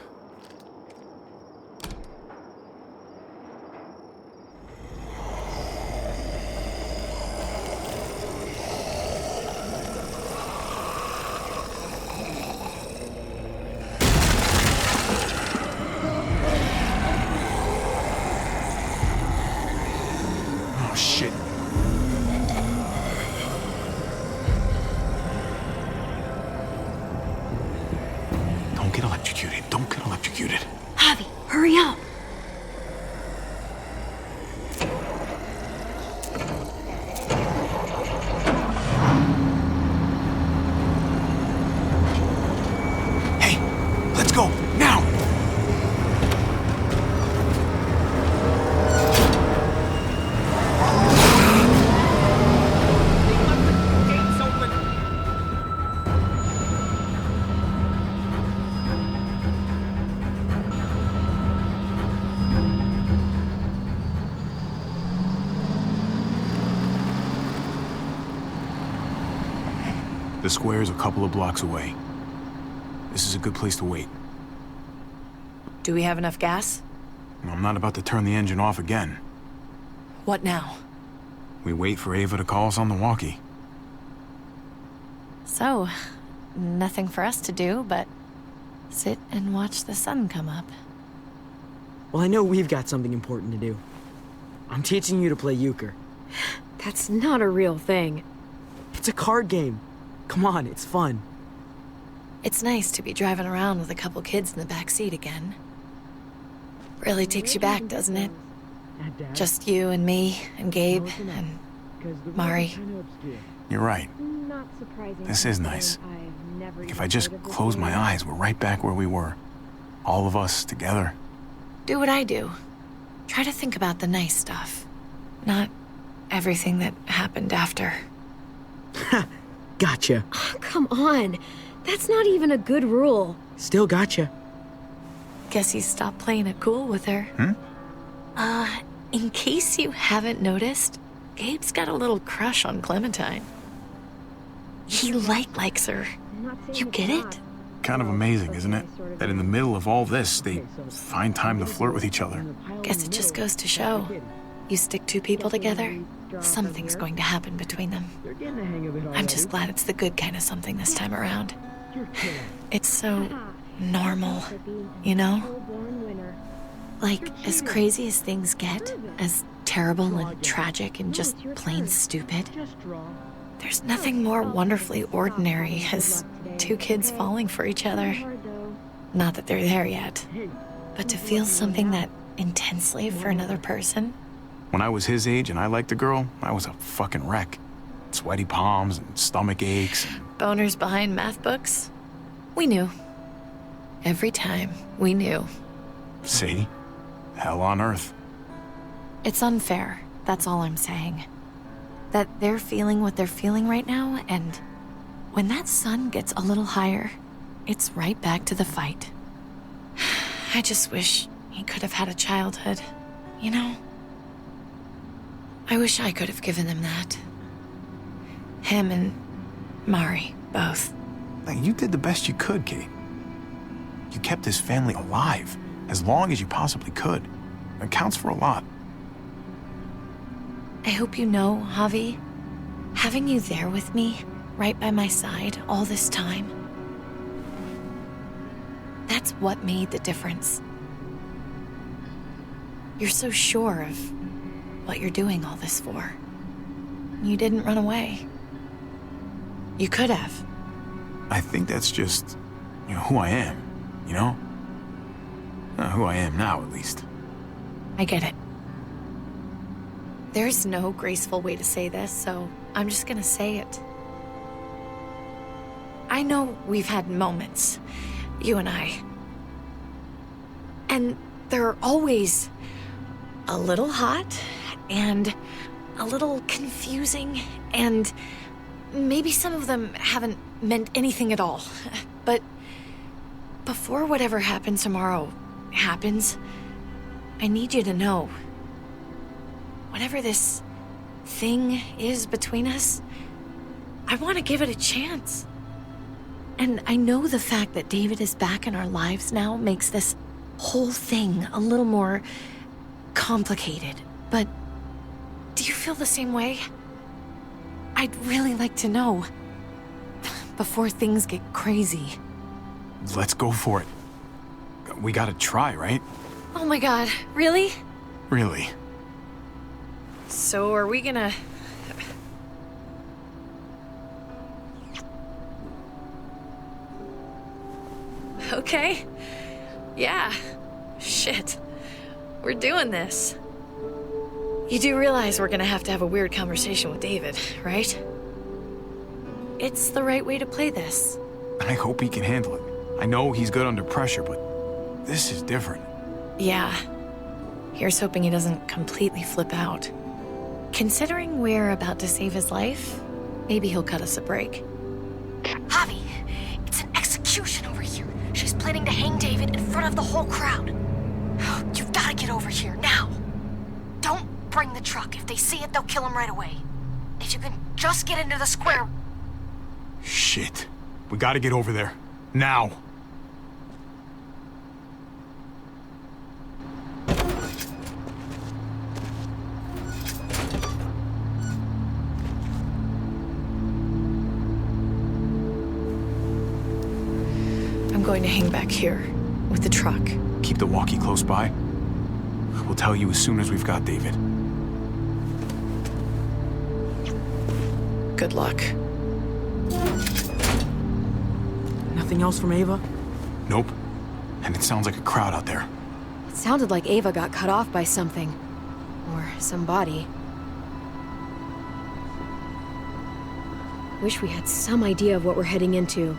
Oh, shit. Don't get electrocuted. Don't get electrocuted. Javi, hurry up! Hey, let's go, now! The square is a couple of blocks away. This is a good place to wait. Do we have enough gas? I'm not about to turn the engine off again. What now? We wait for Ava to call us on the walkie. So, nothing for us to do but sit and watch the sun come up. Well, I know we've got something important to do. I'm teaching you to play euchre. That's not a real thing. It's a card game. Come on, it's fun. It's nice to be driving around with a couple kids in the back seat again. Really takes you back, doesn't it? Just you and me and Gabe and Mari. You're right. This is nice. Like if I just close my eyes, we're right back where we were. All of us together. Do what I do. Try to think about the nice stuff. Not everything that happened after. Gotcha. Oh, come on. That's not even a good rule. Still gotcha. Guess you stopped playing it cool with her. In case you haven't noticed, Gabe's got a little crush on Clementine. He likes her. You get it? Kind of amazing, isn't it? That in the middle of all this, they find time to flirt with each other. Guess it just goes to show. You stick two people together, something's going to happen between them. I'm just glad it's the good kind of something this time around. It's so normal, you know? Like, as crazy as things get, as terrible and tragic and just plain stupid, there's nothing more wonderfully ordinary as two kids falling for each other. Not that they're there yet, but to feel something that intensely for another person. When I was his age and I liked a girl, I was a fucking wreck. Sweaty palms and stomach aches. Boners behind math books? We knew. Every time, we knew. See? Hell on earth. It's unfair, that's all I'm saying. That they're feeling what they're feeling right now, and when that sun gets a little higher, it's right back to the fight. I just wish he could have had a childhood, you know? I wish I could have given them that. Him and Mari, both. Like, you did the best you could, Kate. You kept his family alive as long as you possibly could. It counts for a lot. I hope you know, Javi, having you there with me, right by my side all this time, that's what made the difference. You're so sure of what you're doing all this for. You didn't run away. You could have. I think that's just, who I am, you know? Who I am now, at least. I get it. There's no graceful way to say this, so I'm just gonna say it. I know we've had moments, you and I. And they're always a little hot and a little confusing, and maybe some of them haven't meant anything at all. But before whatever happens tomorrow happens, I need you to know, whatever this thing is between us, I want to give it a chance. And I know the fact that David is back in our lives now makes this whole thing a little more complicated. But do you feel the same way? I'd really like to know before things get crazy. Let's go for it. We gotta try, right? Oh my God, really? Really. So are we gonna... Okay. Yeah. Shit. We're doing this. You do realize we're gonna have to have a weird conversation with David, right? It's the right way to play this. I hope he can handle it. I know he's good under pressure, but this is different. Yeah. Here's hoping he doesn't completely flip out. Considering we're about to save his life, maybe he'll cut us a break. Javi, it's an execution over here. She's planning to hang David in front of the whole crowd. You've got to get over here, now. Don't bring the truck. If they see it, they'll kill him right away. If you can just get into the square... Shit. We gotta get over there. Now. going to hang back here with the truck. Keep the walkie close by. We'll tell you as soon as we've got David. Good luck. Nothing else from Ava? Nope. And it sounds like a crowd out there. It sounded like Ava got cut off by something. Or somebody. Wish we had some idea of what we're heading into.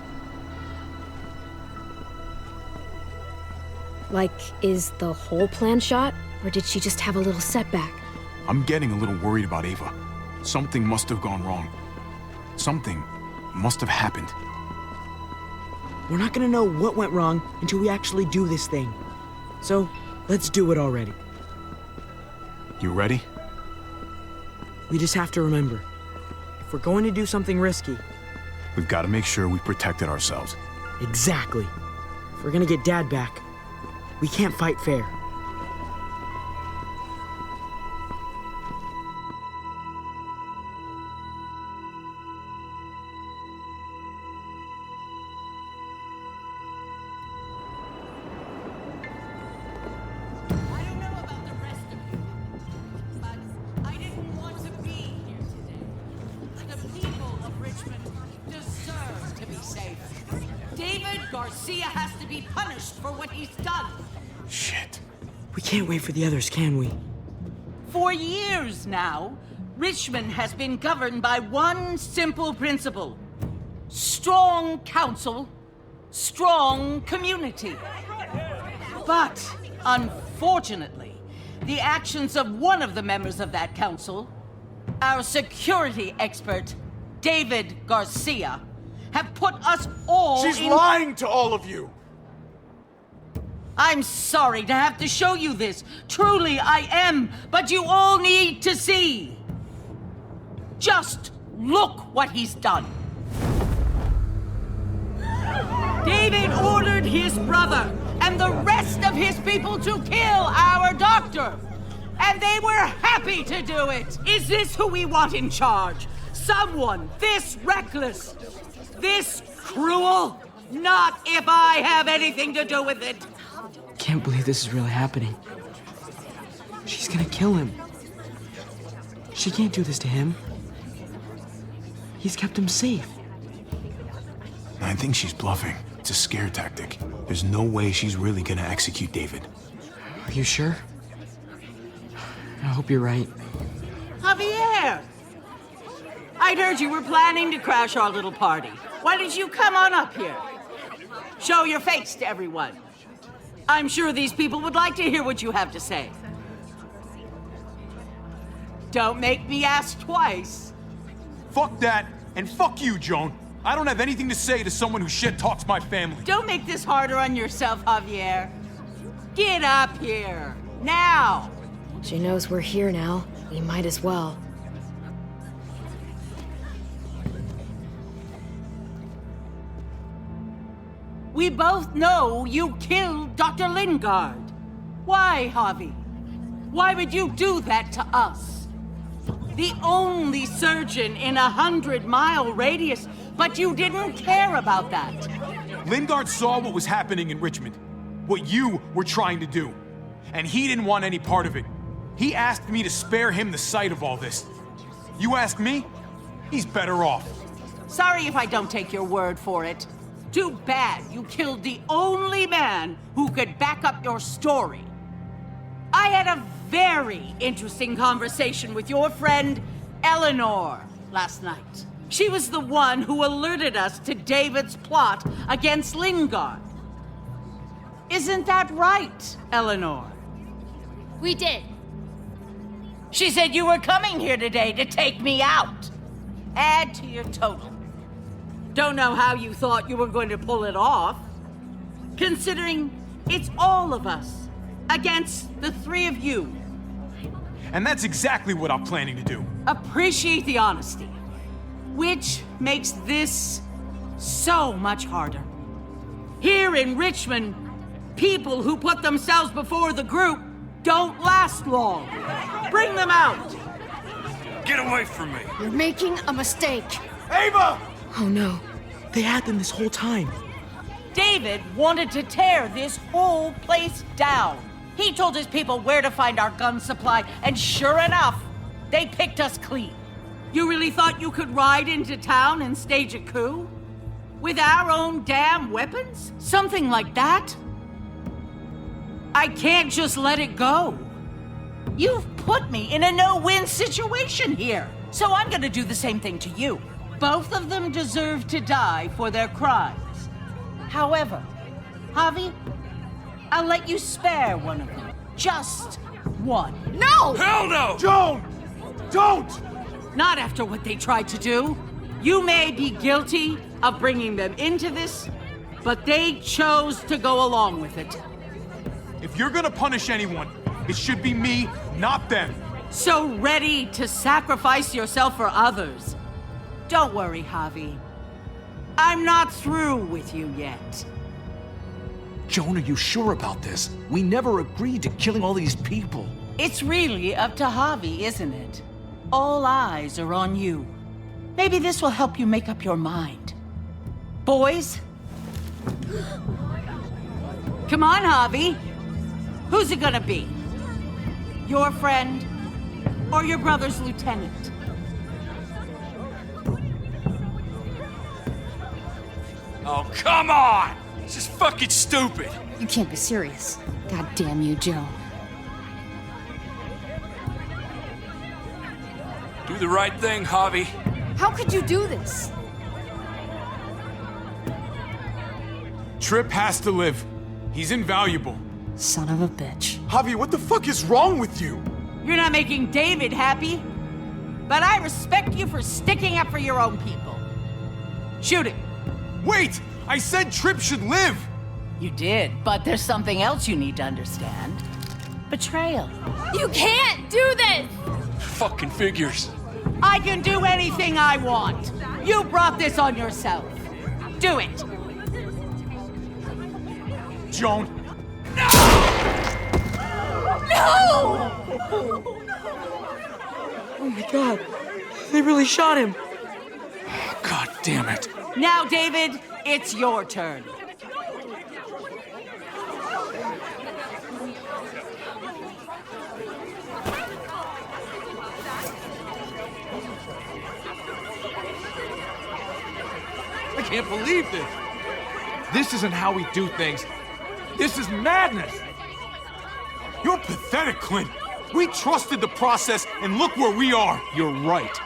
Like, is the whole plan shot? Or did she just have a little setback? I'm getting a little worried about Ava. Something must have gone wrong. Something must have happened. We're not gonna know what went wrong until we actually do this thing. So, let's do it already. You ready? We just have to remember, if we're going to do something risky... We've got to make sure we protected ourselves. Exactly. If we're gonna get Dad back, we can't fight fair. Garcia has to be punished for what he's done. Shit. We can't wait for the others, can we? For years now, Richmond has been governed by one simple principle. Strong council, strong community. But, unfortunately, the actions of one of the members of that council, our security expert, David Garcia, have put us all She's lying to all of you! I'm sorry to have to show you this. Truly, I am. But you all need to see. Just look what he's done. David ordered his brother and the rest of his people to kill our doctor. And they were happy to do it. Is this who we want in charge? Someone this reckless? This cruel? Not if I have anything to do with it. Can't believe this is really happening. She's gonna kill him. She can't do this to him. He's kept him safe. I think she's bluffing. It's a scare tactic. There's no way she's really gonna execute David. Are you sure? I hope you're right. Javier! I'd heard you were planning to crash our little party. Why don't you come on up here? Show your face to everyone. I'm sure these people would like to hear what you have to say. Don't make me ask twice. Fuck that, and fuck you, Joan. I don't have anything to say to someone who shit-talks my family. Don't make this harder on yourself, Javier. Get up here, now! She knows we're here now. We might as well. We both know you killed Dr. Lingard. Why, Javi? Why would you do that to us? The only surgeon in a 100-mile radius, but you didn't care about that. Lingard saw what was happening in Richmond, what you were trying to do, and he didn't want any part of it. He asked me to spare him the sight of all this. You ask me? He's better off. Sorry if I don't take your word for it. Too bad you killed the only man who could back up your story. I had a very interesting conversation with your friend, Eleanor, last night. She was the one who alerted us to David's plot against Lingard. Isn't that right, Eleanor? We did. She said you were coming here today to take me out. Add to your total. Don't know how you thought you were going to pull it off, considering it's all of us against the three of you. And that's exactly what I'm planning to do. Appreciate the honesty, which makes this so much harder. Here in Richmond, people who put themselves before the group don't last long. Bring them out. Get away from me. You're making a mistake. Ava! Oh no. They had them this whole time. David wanted to tear this whole place down. He told his people where to find our gun supply, and sure enough, they picked us clean. You really thought you could ride into town and stage a coup? With our own damn weapons? Something like that? I can't just let it go. You've put me in a no-win situation here, so I'm gonna do the same thing to you. Both of them deserve to die for their crimes. However, Javi, I'll let you spare one of them. Just one. No! Hell no! Joan! Don't! Not after what they tried to do. You may be guilty of bringing them into this, but they chose to go along with it. If you're gonna punish anyone, it should be me, not them. So ready to sacrifice yourself for others. Don't worry, Javi. I'm not through with you yet. Joan, are you sure about this? We never agreed to killing all these people. It's really up to Javi, isn't it? All eyes are on you. Maybe this will help you make up your mind. Boys? Come on, Javi. Who's it gonna be? Your friend or your brother's lieutenant? Oh, come on! This is fucking stupid! You can't be serious. God damn you, Joan. Do the right thing, Javi. How could you do this? Tripp has to live. He's invaluable. Son of a bitch. Javi, what the fuck is wrong with you? You're not making David happy, but I respect you for sticking up for your own people. Shoot him. Wait! I said Tripp should live! You did, but there's something else you need to understand. Betrayal. You can't do this! Fucking figures. I can do anything I want. You brought this on yourself. Do it. Joan. No! Oh my god. They really shot him. God damn it. Now, David, it's your turn. I can't believe this. This isn't how we do things. This is madness. You're pathetic, Clint. We trusted the process, and look where we are. You're right.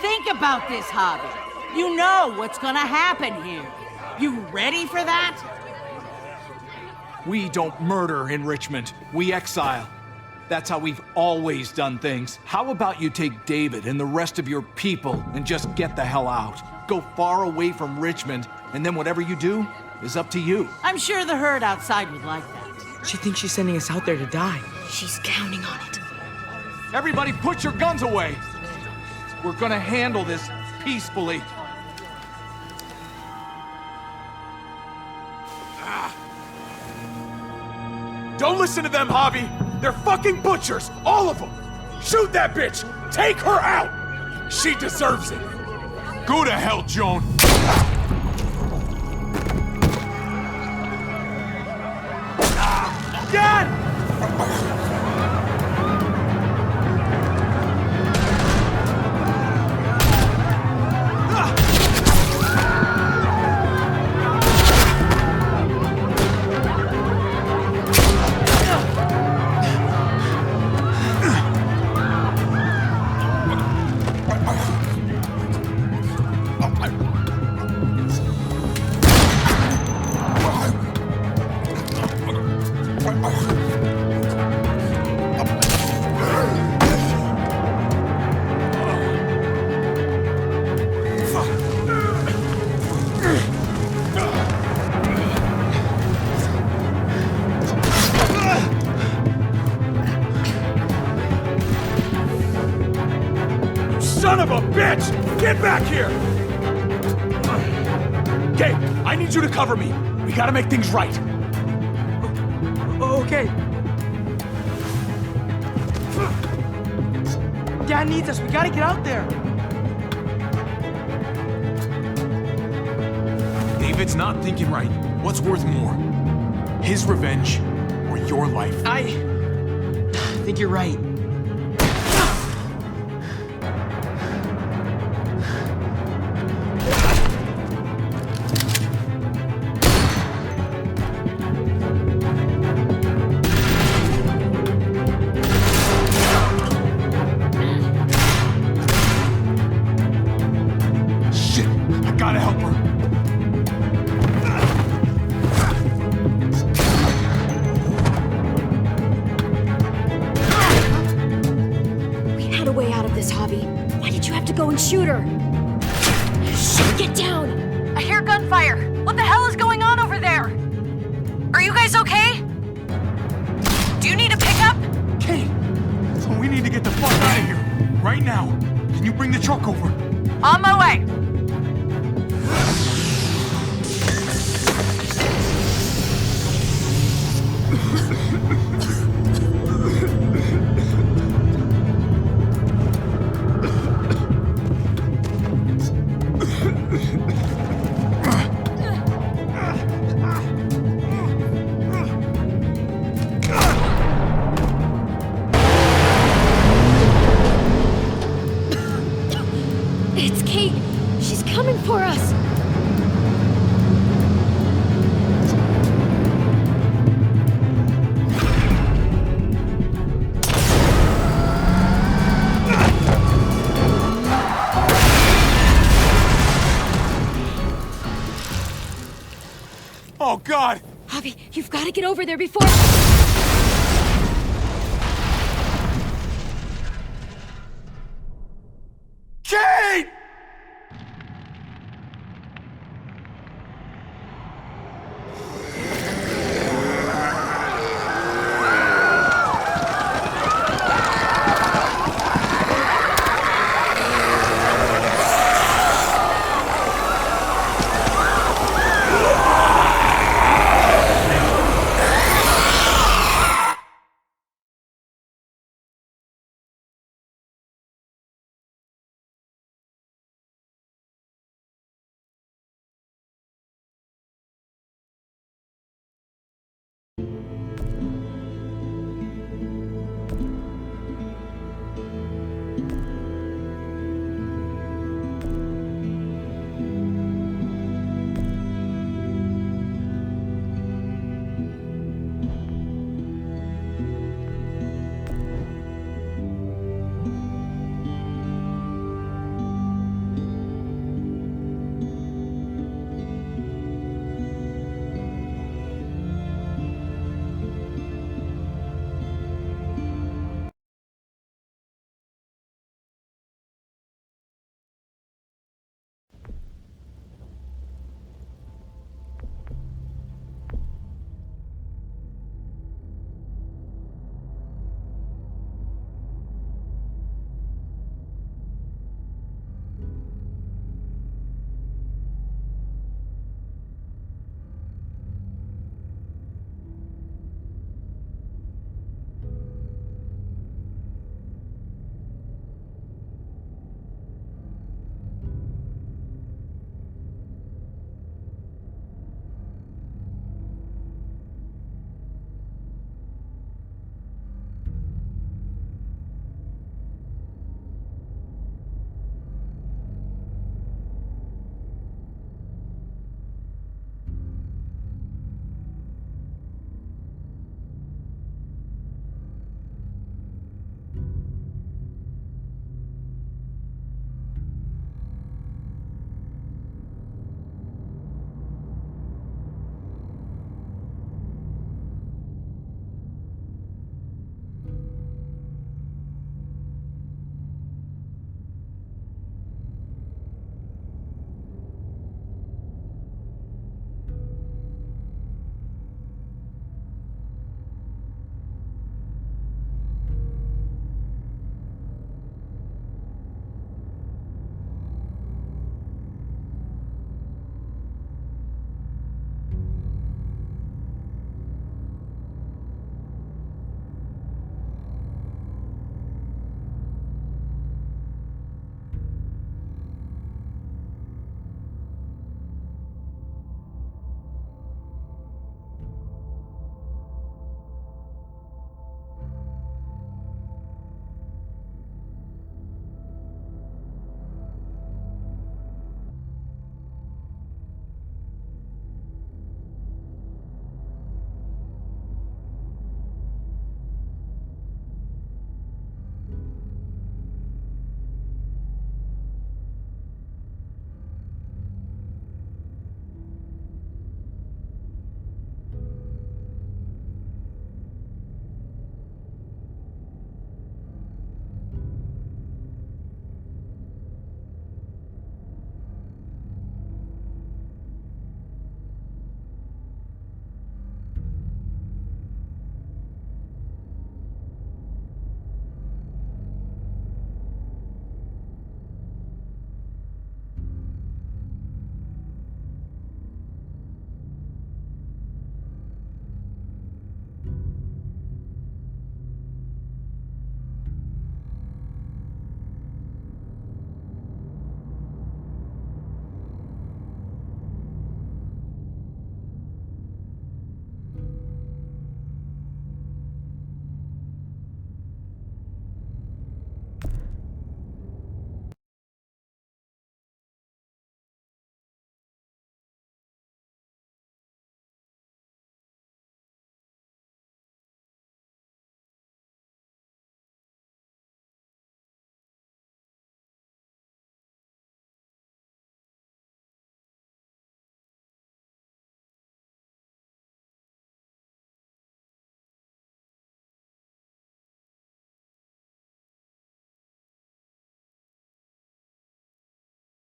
Think about this, Javi. You know what's gonna happen here. You ready for that? We don't murder in Richmond. We exile. That's how we've always done things. How about you take David and the rest of your people and just get the hell out? Go far away from Richmond, and then whatever you do is up to you. I'm sure the herd outside would like that. She thinks she's sending us out there to die. She's counting on it. Everybody put your guns away. We're gonna handle this peacefully. Don't listen to them, Javi. They're fucking butchers, all of them. Shoot that bitch. Take her out. She deserves it. Go to hell, Joan. Dad! Son of a bitch! Get back here! Okay, I need you to cover me. We gotta make things right. Okay. Dad needs us. We gotta get out there. David's not thinking right. What's worth more? His revenge or your life? I think you're right. Shit! I gotta help her. We had a way out of this, Javi. Why did you have to go and shoot her? Shit, get down! I hear gunfire. What the hell is going on over there? Are you guys okay? Do you need a pickup? Kate! So we need to get the fuck out of here. Right now. Can you bring the truck over? On my way. It's Kate. She's coming for us. Oh, God! Javi, you've got to get over there before... Kate!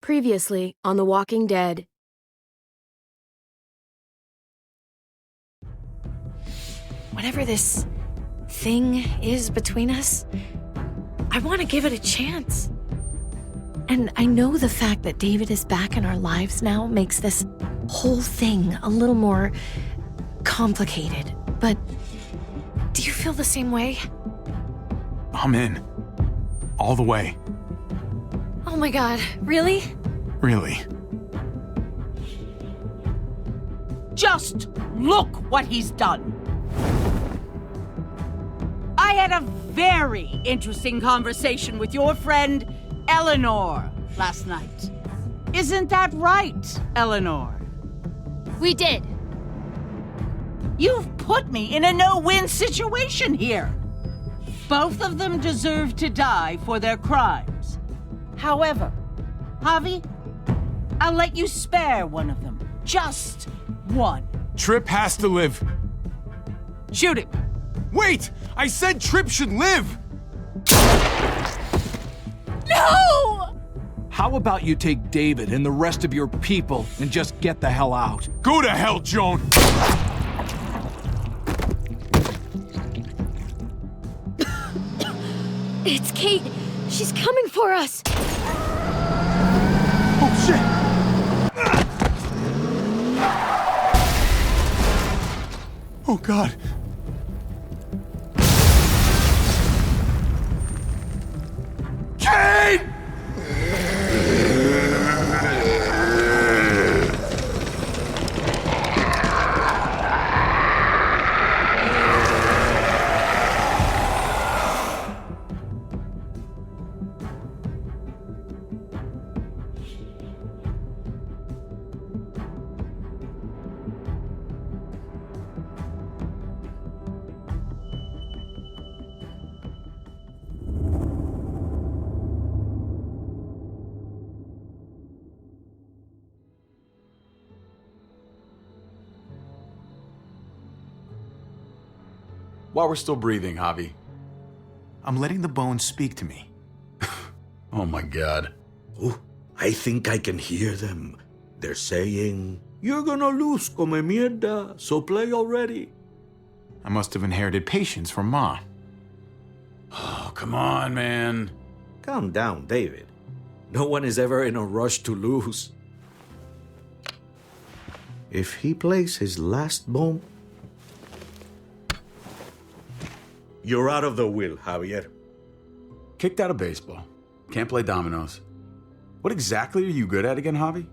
Previously on The Walking Dead. Whatever this thing is between us, I want to give it a chance. And I know the fact that David is back in our lives now makes this whole thing a little more complicated. But do you feel the same way? I'm in. All the way. Oh my god, really? Really. Just look what he's done. I had a very interesting conversation with your friend Eleanor last night. Isn't that right, Eleanor? We did. You've put me in a no-win situation here. Both of them deserve to die for their crimes. However, Javi, I'll let you spare one of them. Just one. Tripp has to live. Shoot him. Wait! I said Tripp should live! No! How about you take David and the rest of your people and just get the hell out? Go to hell, Joan! It's Kate. She's coming for us. Oh, shit! Oh, God. Kate! While we're still breathing, Javi. I'm letting the bones speak to me. Oh my god. Oh, I think I can hear them. They're saying, "You're gonna lose, come mierda, so play already." I must have inherited patience from Ma. Oh, come on, man. Calm down, David. No one is ever in a rush to lose. If he plays his last bomb, you're out of the will, Javier. Kicked out of baseball. Can't play dominoes. What exactly are you good at again, Javi?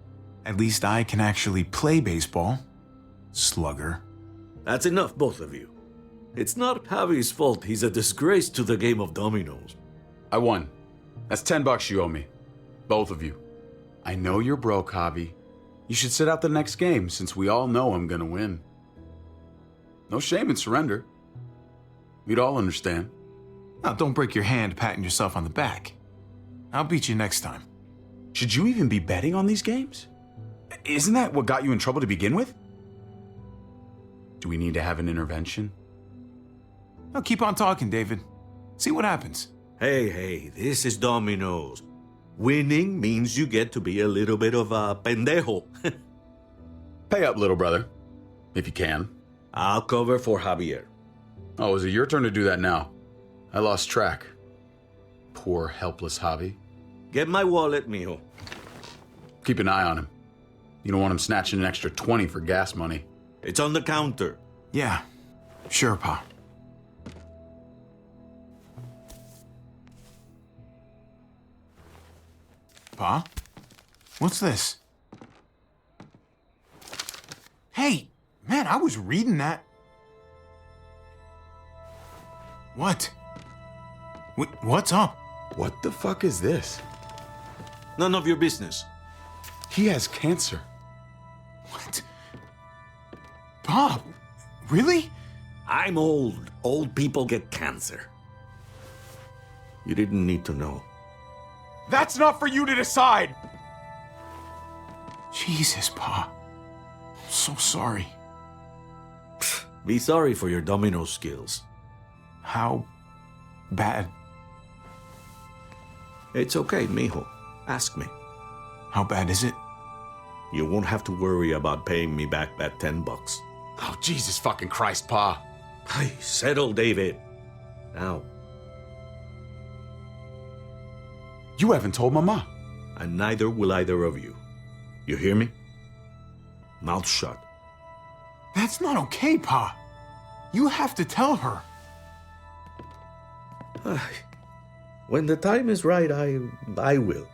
At least I can actually play baseball. Slugger. That's enough, both of you. It's not Javi's fault he's a disgrace to the game of dominoes. I won. That's $10 you owe me. Both of you. I know you're broke, Javi. You should sit out the next game, since we all know I'm gonna win. No shame in surrender. We'd all understand. Now, don't break your hand patting yourself on the back. I'll beat you next time. Should you even be betting on these games? Isn't that what got you in trouble to begin with? Do we need to have an intervention? Now, keep on talking, David. See what happens. Hey, this is dominoes. Winning means you get to be a little bit of a pendejo. Pay up, little brother. If you can. I'll cover for Javier. Oh, is it your turn to do that now? I lost track. Poor, helpless Javi. Get my wallet, mijo. Keep an eye on him. You don't want him snatching an extra 20 for gas money. It's on the counter. Yeah, sure, Pa. Pa? What's this? Hey, man, I was reading that. What? What's up? What the fuck is this? None of your business. He has cancer. What? Bob, really? I'm old. Old people get cancer. You didn't need to know. That's not for you to decide! Jesus, Pa. I'm so sorry. Be sorry for your domino skills. How bad? It's okay, mijo. Ask me. How bad is it? You won't have to worry about paying me back that $10. Oh, Jesus fucking Christ, Pa. Hey, settle, David. Now. You haven't told Mama. And neither will either of you. You hear me? Mouth shut. That's not okay, Pa. You have to tell her. When the time is right, I will.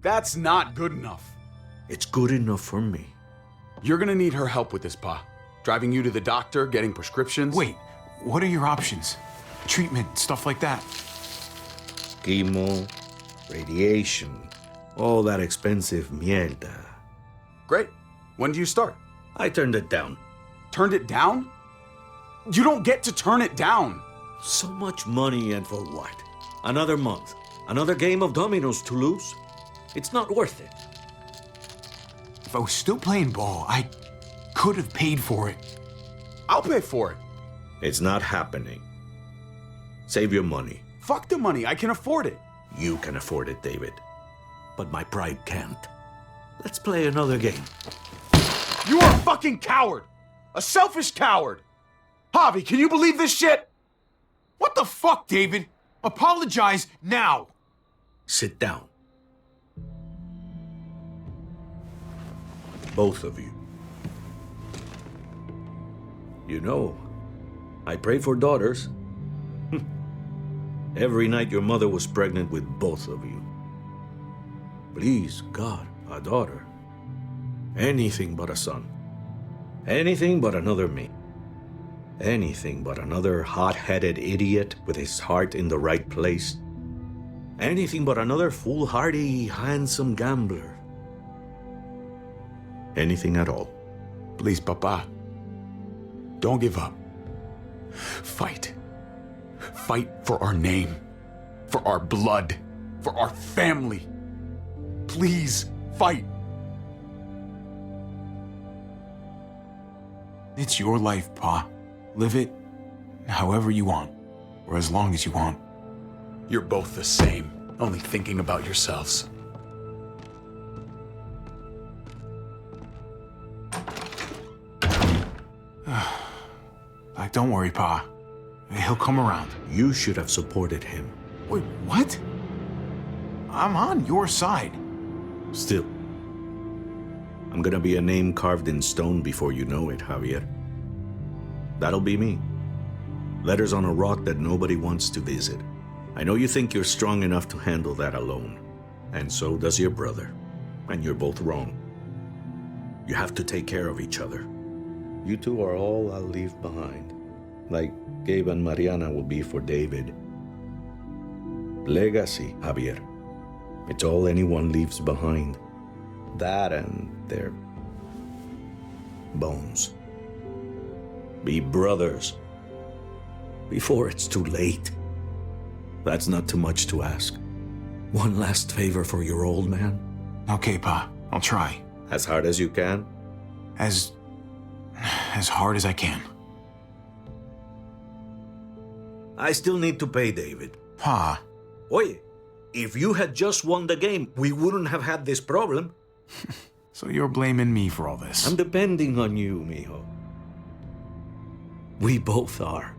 That's not good enough. It's good enough for me. You're gonna need her help with this, Pa. Driving you to the doctor, getting prescriptions. Wait, what are your options? Treatment, stuff like that. Chemo, radiation, all that expensive mierda. Great. When do you start? I turned it down. Turned it down? You don't get to turn it down. So much money, and for what? Another month. Another game of dominoes to lose? It's not worth it. If I was still playing ball, I could have paid for it. I'll pay for it. It's not happening. Save your money. Fuck the money. I can afford it. You can afford it, David. But my pride can't. Let's play another game. You are a fucking coward. A selfish coward. Javi, can you believe this shit? What the fuck, David? Apologize now. Sit down. Both of you. You know, I pray for daughters. Every night your mother was pregnant with both of you. Please, God, a daughter. Anything but a son. Anything but another me. Anything but another hot-headed idiot with his heart in the right place. Anything but another foolhardy, handsome gambler. Anything at all. Please, Papa. Don't give up. Fight. Fight for our name. For our blood. For our family. Please, fight. It's your life, Pa. Live it however you want, or as long as you want. You're both the same, only thinking about yourselves. Like, don't worry, Pa. He'll come around. You should have supported him. Wait, what? I'm on your side. Still, I'm gonna be a name carved in stone before you know it, Javier. That'll be me. Letters on a rock that nobody wants to visit. I know you think you're strong enough to handle that alone. And so does your brother. And you're both wrong. You have to take care of each other. You two are all I'll leave behind. Like Gabe and Mariana will be for David. Legacy, Javier. It's all anyone leaves behind. That and their bones. Be brothers. Before it's too late. That's not too much to ask. One last favor for your old man? Okay, Pa. I'll try. As hard as you can? As hard as I can. I still need to pay David. Pa. Oye, if you had just won the game, we wouldn't have had this problem. So you're blaming me for all this? I'm depending on you, mijo. We both are.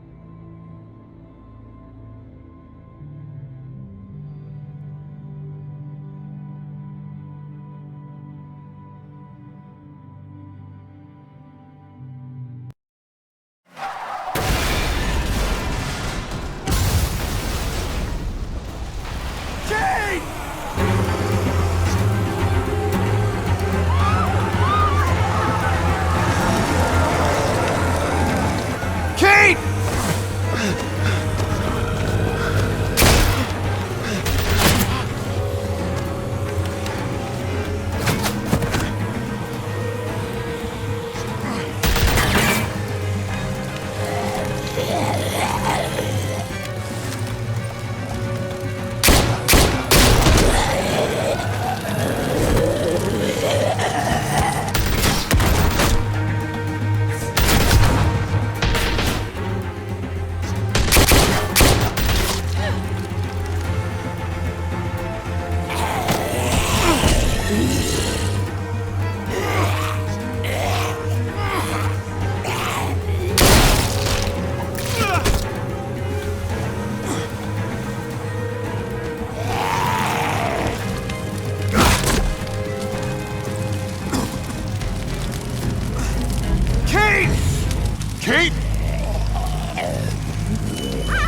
Kate!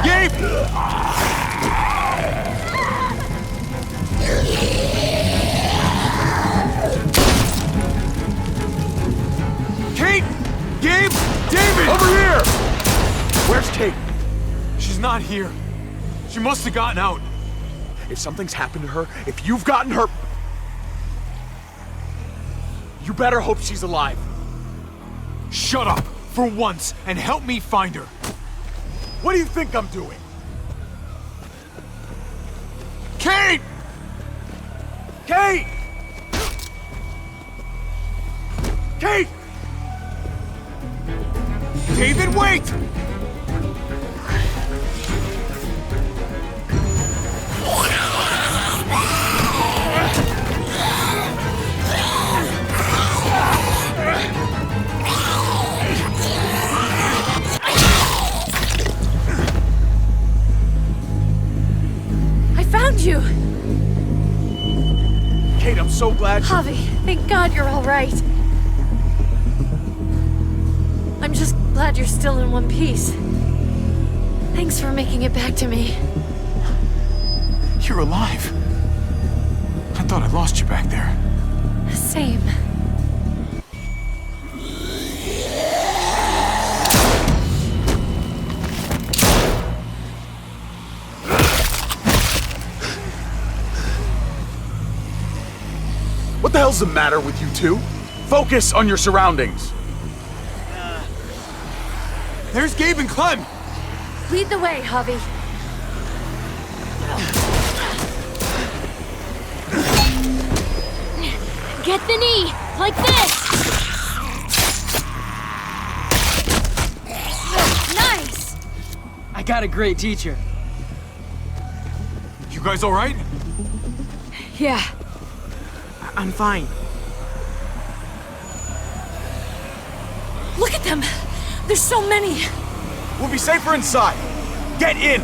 Gabe! Kate? She's not here. She must have gotten out. If something's happened to her, if you've gotten her... You better hope she's alive. Shut up for once and help me find her. What do you think I'm doing? Kate! Kate! Kate! David, wait! I found you! Kate, I'm so glad. Javi, thank God you're all right. I'm just glad you're still in one piece. Thanks for making it back to me. You're alive. I thought I lost you back there. Same. What the hell's the matter with you two? Focus on your surroundings. There's Gabe and Clem. Lead the way, Javi. Get the knee, like this! Nice! I got a great teacher. You guys all right? Yeah. I'm fine. Look at them! There's so many! We'll be safer inside. Get in!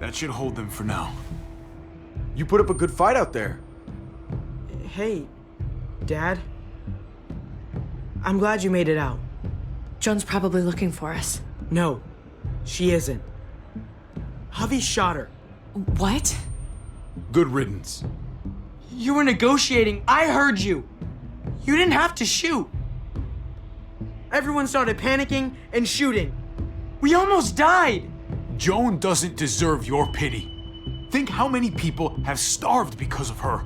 That should hold them for now. You put up a good fight out there. Hey, Dad. I'm glad you made it out. Joan's probably looking for us. No, she isn't. Javi shot her. What? Good riddance. You were negotiating. I heard you. You didn't have to shoot. Everyone started panicking and shooting. We almost died. Joan doesn't deserve your pity. Think how many people have starved because of her.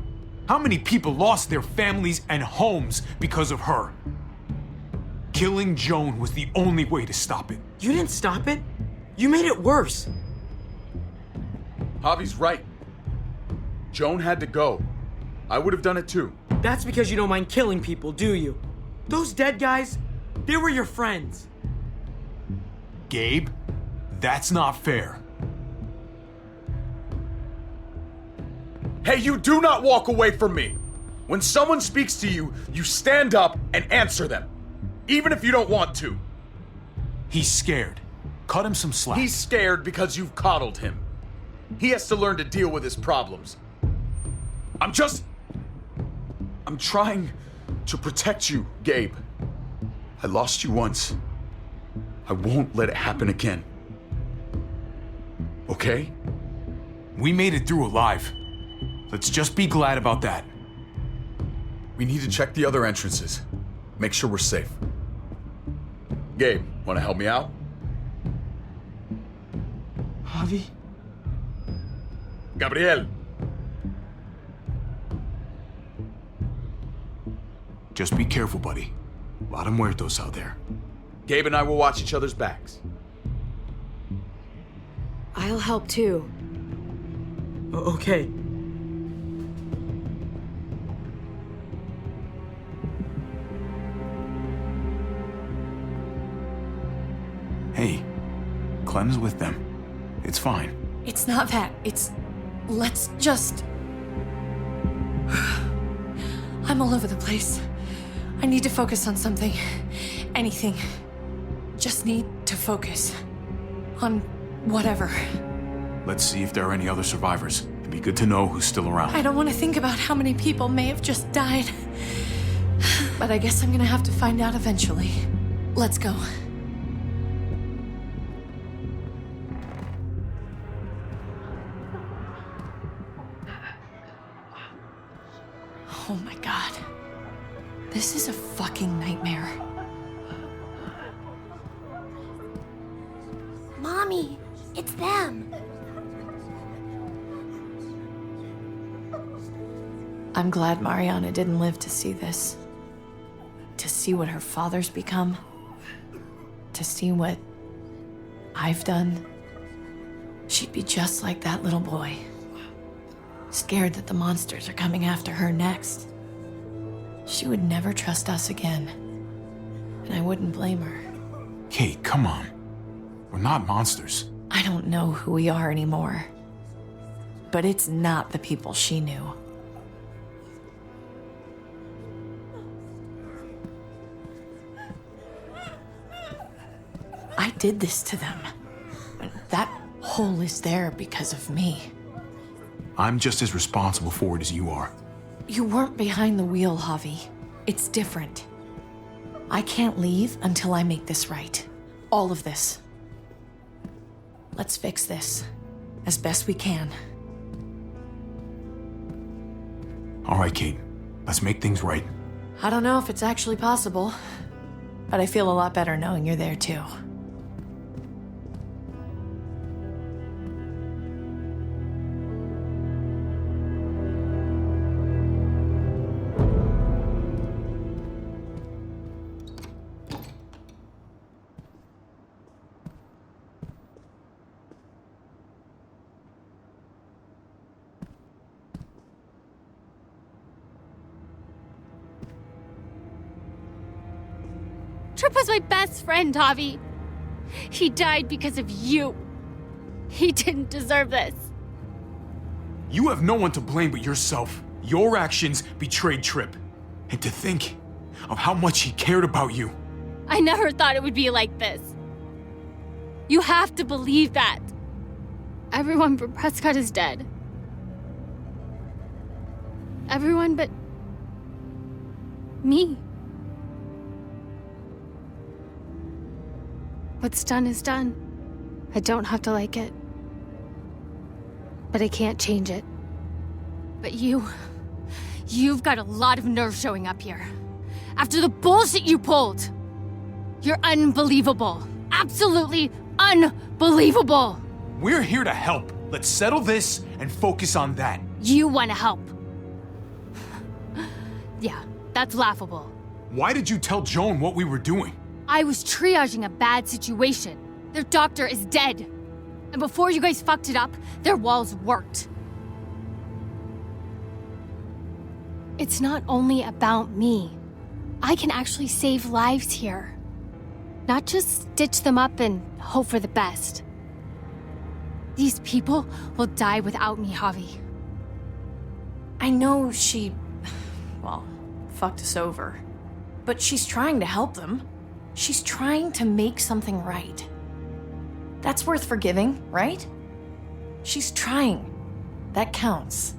How many people lost their families and homes because of her. Killing Joan was the only way to stop it. You didn't stop it. You made it worse. Javi's right. Joan had to go. I would have done it too. That's because you don't mind killing people, do you? Those dead guys, they were your friends. Gabe, that's not fair. Hey, you do not walk away from me. When someone speaks to you, you stand up and answer them. Even if you don't want to. He's scared. Cut him some slack. He's scared because you've coddled him. He has to learn to deal with his problems. I'm trying to protect you, Gabe. I lost you once. I won't let it happen again. Okay? We made it through alive. Let's just be glad about that. We need to check the other entrances. Make sure we're safe. Gabe, wanna help me out? Javi? Gabriel! Just be careful, buddy. A lot of muertos out there. Gabe and I will watch each other's backs. I'll help too. Okay. Hey, Clem's with them. It's fine. It's not that. It's... Let's just... I'm all over the place. I need to focus on something. Anything. Just need to focus. On whatever. Let's see if there are any other survivors. It'd be good to know who's still around. I don't want to think about how many people may have just died. But I guess I'm gonna have to find out eventually. Let's go. Oh my god. This is a fucking nightmare. Mommy, it's them. I'm glad Mariana didn't live to see this. To see what her father's become. To see what I've done. She'd be just like that little boy. Scared that the monsters are coming after her next. She would never trust us again. And I wouldn't blame her. Kate, come on. We're not monsters. I don't know who we are anymore. But it's not the people she knew. I did this to them. That hole is there because of me. I'm just as responsible for it as you are. You weren't behind the wheel, Javi. It's different. I can't leave until I make this right. All of this. Let's fix this. As best we can. All right, Kate. Let's make things right. I don't know if it's actually possible, but I feel a lot better knowing you're there too. Tripp was my best friend, Javi. He died because of you. He didn't deserve this. You have no one to blame but yourself. Your actions betrayed Tripp. And to think of how much he cared about you. I never thought it would be like this. You have to believe that. Everyone but Prescott is dead. Everyone but me. What's done is done. I don't have to like it. But I can't change it. But you've got a lot of nerve showing up here. After the bullshit you pulled. You're unbelievable. Absolutely unbelievable. We're here to help. Let's settle this and focus on that. You want to help. Yeah, that's laughable. Why did you tell Joan what we were doing? I was triaging a bad situation. Their doctor is dead. And before you guys fucked it up, their walls worked. It's not only about me. I can actually save lives here. Not just stitch them up and hope for the best. These people will die without me, Javi. I know she, well, fucked us over. But she's trying to help them. She's trying to make something right. That's worth forgiving, right? She's trying. That counts.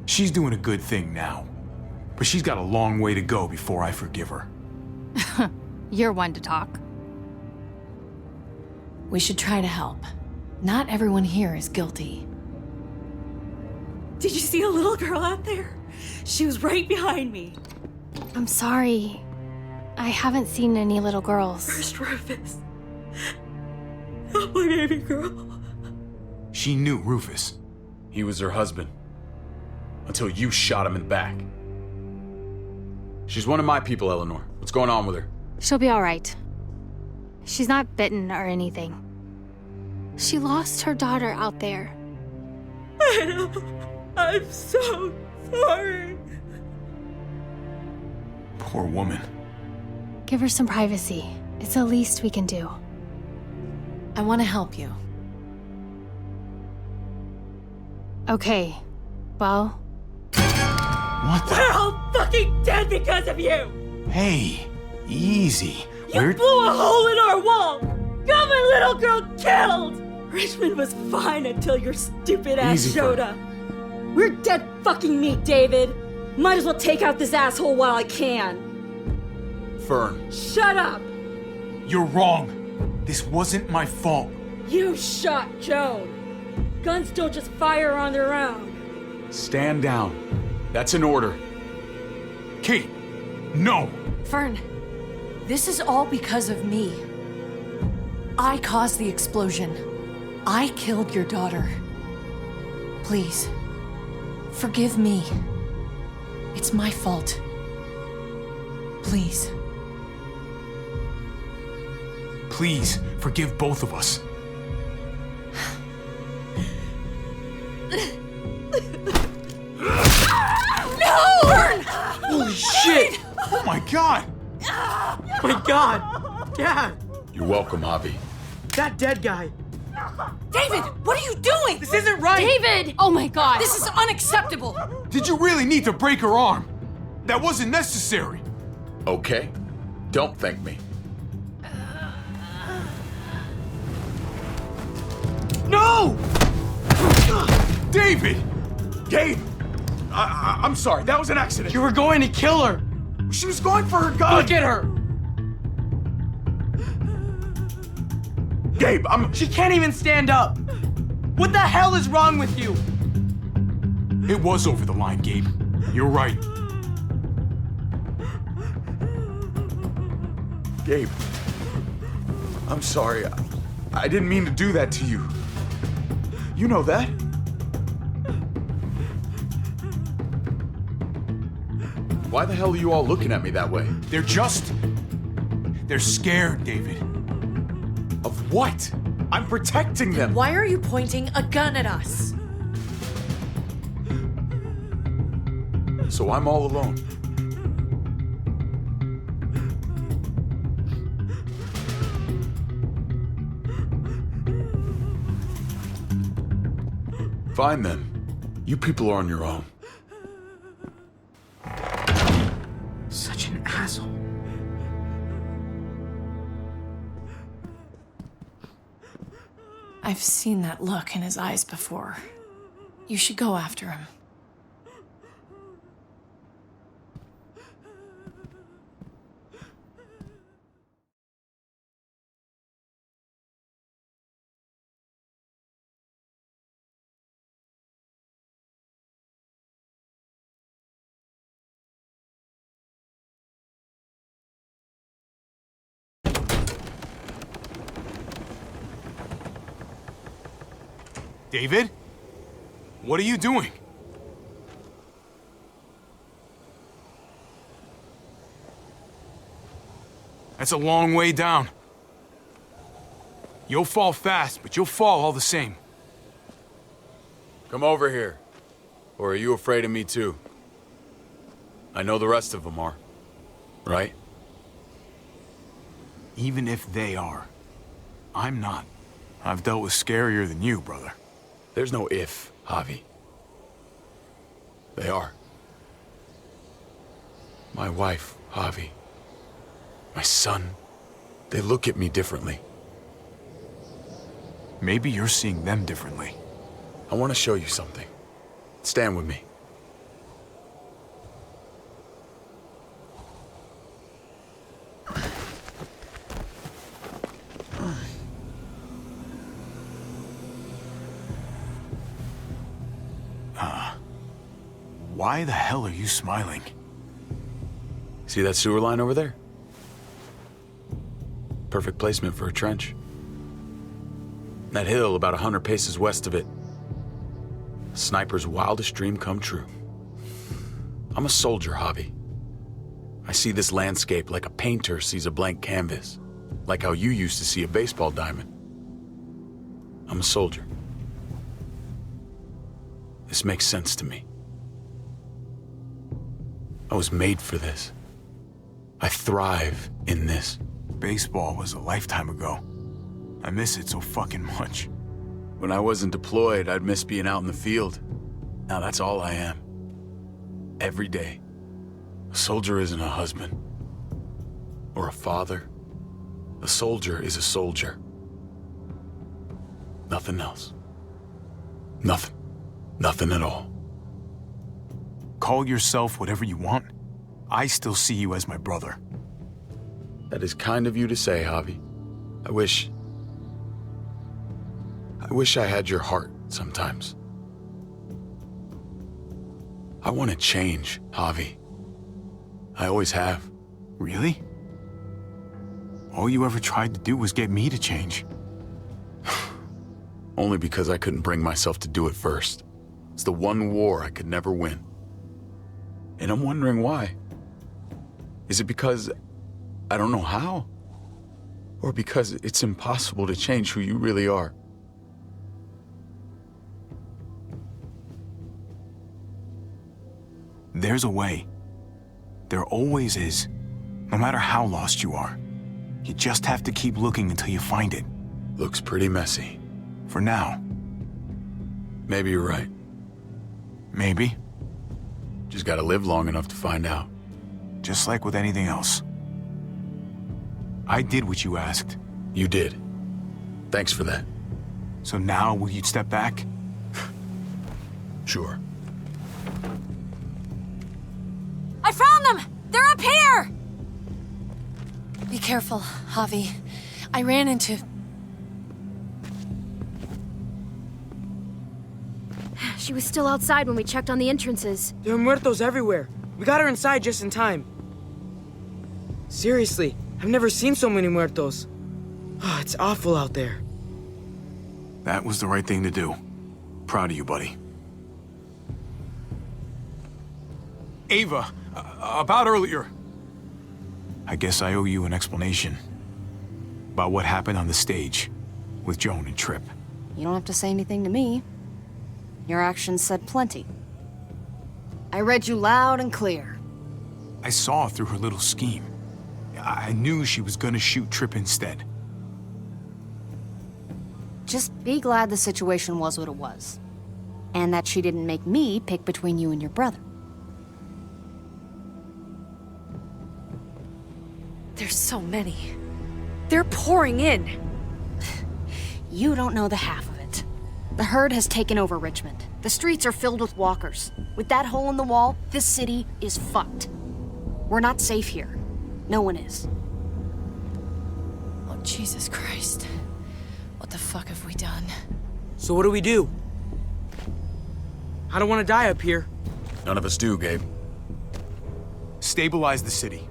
She's doing a good thing now. But she's got a long way to go before I forgive her. You're one to talk. We should try to help. Not everyone here is guilty. Did you see a little girl out there? She was right behind me. I'm sorry. I haven't seen any little girls. First Rufus. Oh, my baby girl. She knew Rufus. He was her husband. Until you shot him in the back. She's one of my people, Eleanor. What's going on with her? She'll be all right. She's not bitten or anything. She lost her daughter out there. I know. I'm so sorry. Poor woman. Give her some privacy. It's the least we can do. I want to help you. Okay. Well... What the? We're all fucking dead because of you! Hey, easy. You blew a hole in our wall! Got my little girl killed! Richmond was fine until your stupid ass Easy, showed Fern. up. We're dead fucking meat, David. Might as well take out this asshole while I can. Fern, Shut up! You're wrong. This wasn't my fault. You shot Joan. Guns don't just fire on their own. stand down. That's an order. Kate, no! Fern, this is all because of me. I caused the explosion. I killed your daughter. Please, forgive me. It's my fault. Please. Please, forgive both of us. No! Fern! Holy shit! Oh my god! My god! Dad! You're welcome, Javi. That dead guy. David, what are you doing? This isn't right! David! Oh my god! This is unacceptable! Did you really need to break her arm? That wasn't necessary. Okay. Don't thank me. No! David! Gabe! I'm sorry, that was an accident. You were going to kill her. She was going for her gun. Look at her. Gabe, She can't even stand up. What the hell is wrong with you? It was over the line, Gabe. You're right. Gabe, I'm sorry. I didn't mean to do that to you. You know that. Why the hell are you all looking at me that way? They're scared, David. Of what? I'm protecting them. Why are you pointing a gun at us? So I'm all alone. Fine then. You people are on your own. Such an asshole. I've seen that look in his eyes before. You should go after him. David? What are you doing? That's a long way down. You'll fall fast, but you'll fall all the same. Come over here. Or are you afraid of me too? I know the rest of them are. Right? Even if they are, I'm not. I've dealt with scarier than you, brother. There's no if, Javi. They are. My wife, Javi. My son. They look at me differently. Maybe you're seeing them differently. I want to show you something. Stand with me. Why the hell are you smiling? See that sewer line over there? Perfect placement for a trench. That hill about 100 paces west of it. A sniper's wildest dream come true. I'm a soldier, Javi. I see this landscape like a painter sees a blank canvas. Like how you used to see a baseball diamond. I'm a soldier. This makes sense to me. I was made for this. I thrive in this. Baseball was a lifetime ago. I miss it so fucking much. When I wasn't deployed, I'd miss being out in the field. Now that's all I am. Every day. A soldier isn't a husband. Or a father. A soldier is a soldier. Nothing else. Nothing. Nothing at all. Call yourself whatever you want. I still see you as my brother. That is kind of you to say, Javi. I wish I had your heart sometimes. I want to change, Javi. I always have. Really? All you ever tried to do was get me to change. Only because I couldn't bring myself to do it first. It's the one war I could never win. And I'm wondering why. Is it because I don't know how? Or because it's impossible to change who you really are? There's a way. There always is. No matter how lost you are. You just have to keep looking until you find it. Looks pretty messy. For now. Maybe you're right. Maybe. Just gotta live long enough to find out. Just like with anything else. I did what you asked. You did. Thanks for that. So now, will you step back? Sure. I found them! They're up here! Be careful, Javi. I ran into... She was still outside when we checked on the entrances. There are muertos everywhere. We got her inside just in time. Seriously, I've never seen so many muertos. Oh, it's awful out there. That was the right thing to do. Proud of you, buddy. Ava, about earlier. I guess I owe you an explanation. About what happened on the stage with Joan and Tripp. You don't have to say anything to me. Your actions said plenty. I read you loud and clear. I saw through her little scheme. I knew she was gonna shoot Tripp instead. Just be glad the situation was what it was. And that she didn't make me pick between you and your brother. There's so many. They're pouring in. You don't know the half of it. The herd has taken over Richmond. The streets are filled with walkers. With that hole in the wall, this city is fucked. We're not safe here. No one is. Oh, Jesus Christ. What the fuck have we done? So what do? I don't want to die up here. None of us do, Gabe. Stabilize the city.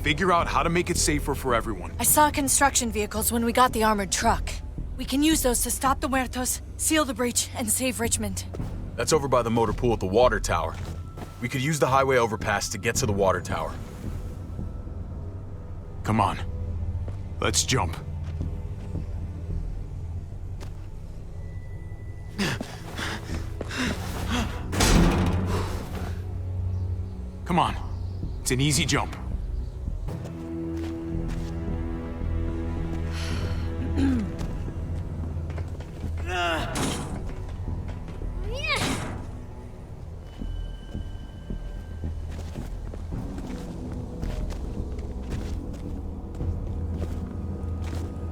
Figure out how to make it safer for everyone. I saw construction vehicles when we got the armored truck. We can use those to stop the muertos, seal the breach, and save Richmond. That's over by the motor pool at the water tower. We could use the highway overpass to get to the water tower. Come on. Let's jump. Come on. It's an easy jump.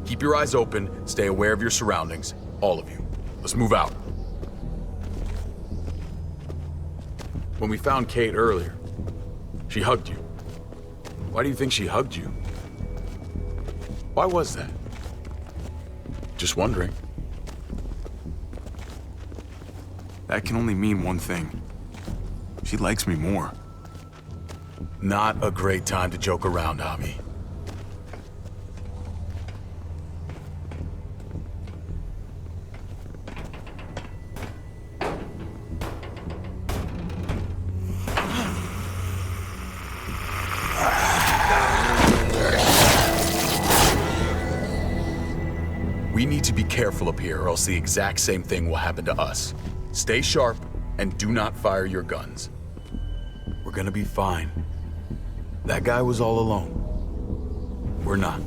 Keep your eyes open, stay aware of your surroundings. All of you. Let's move out. When we found Kate earlier, she hugged you. Why do you think she hugged you? Why was that? Just wondering. That can only mean one thing. She likes me more. Not a great time to joke around, Javi. We need to be careful up here, or else the exact same thing will happen to us. Stay sharp, and do not fire your guns. We're gonna be fine. That guy was all alone. We're not.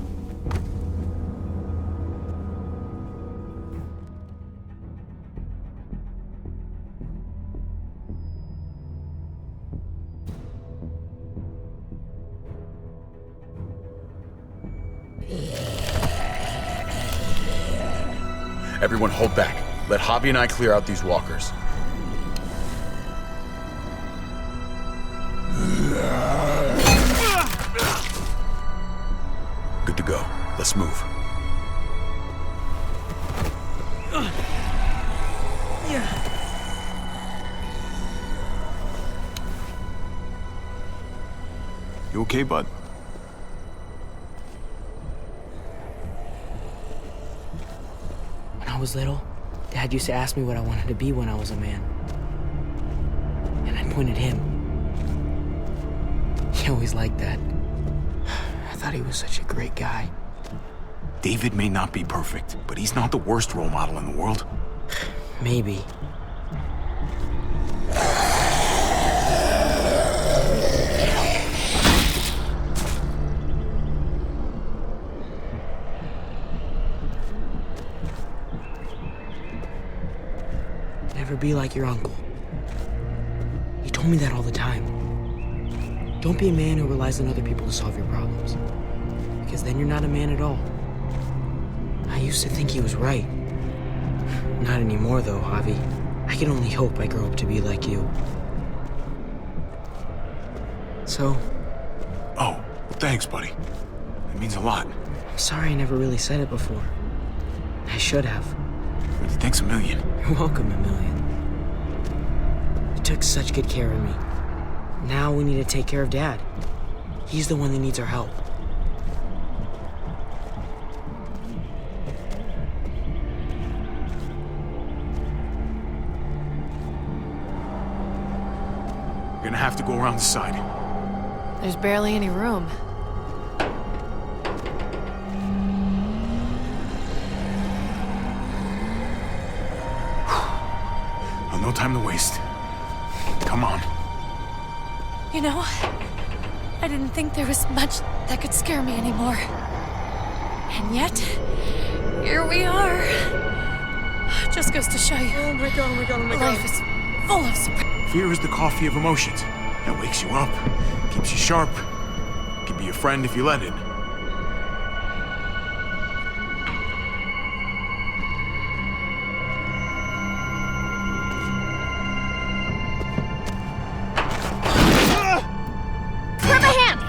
Everyone hold back. Let Javi and I clear out these walkers. Good to go. Let's move. You okay, bud? When I was little, Dad used to ask me what I wanted to be when I was a man. And I'd point at him. He always liked that. I thought he was such a great guy. David may not be perfect, but he's not the worst role model in the world. Maybe. Never be like your uncle. He told me that all the time. Don't be a man who relies on other people to solve your problems. Because then you're not a man at all. I used to think he was right. Not anymore, though, Javi. I can only hope I grow up to be like you. So... Oh, well, thanks, buddy. It means a lot. I'm sorry I never really said it before. I should have. Thanks a million. You're welcome, Emilian. You took such good care of me. Now we need to take care of Dad. He's the one that needs our help. We're gonna have to go around the side. There's barely any room. Well, no time to waste. Come on. You know, I didn't think there was much that could scare me anymore. And yet, here we are. Just goes to show you. Oh my god, oh my god, oh my god. Life is full of surprises. Fear is the coffee of emotions. It wakes you up, keeps you sharp, can be a friend if you let it. Grab a hand!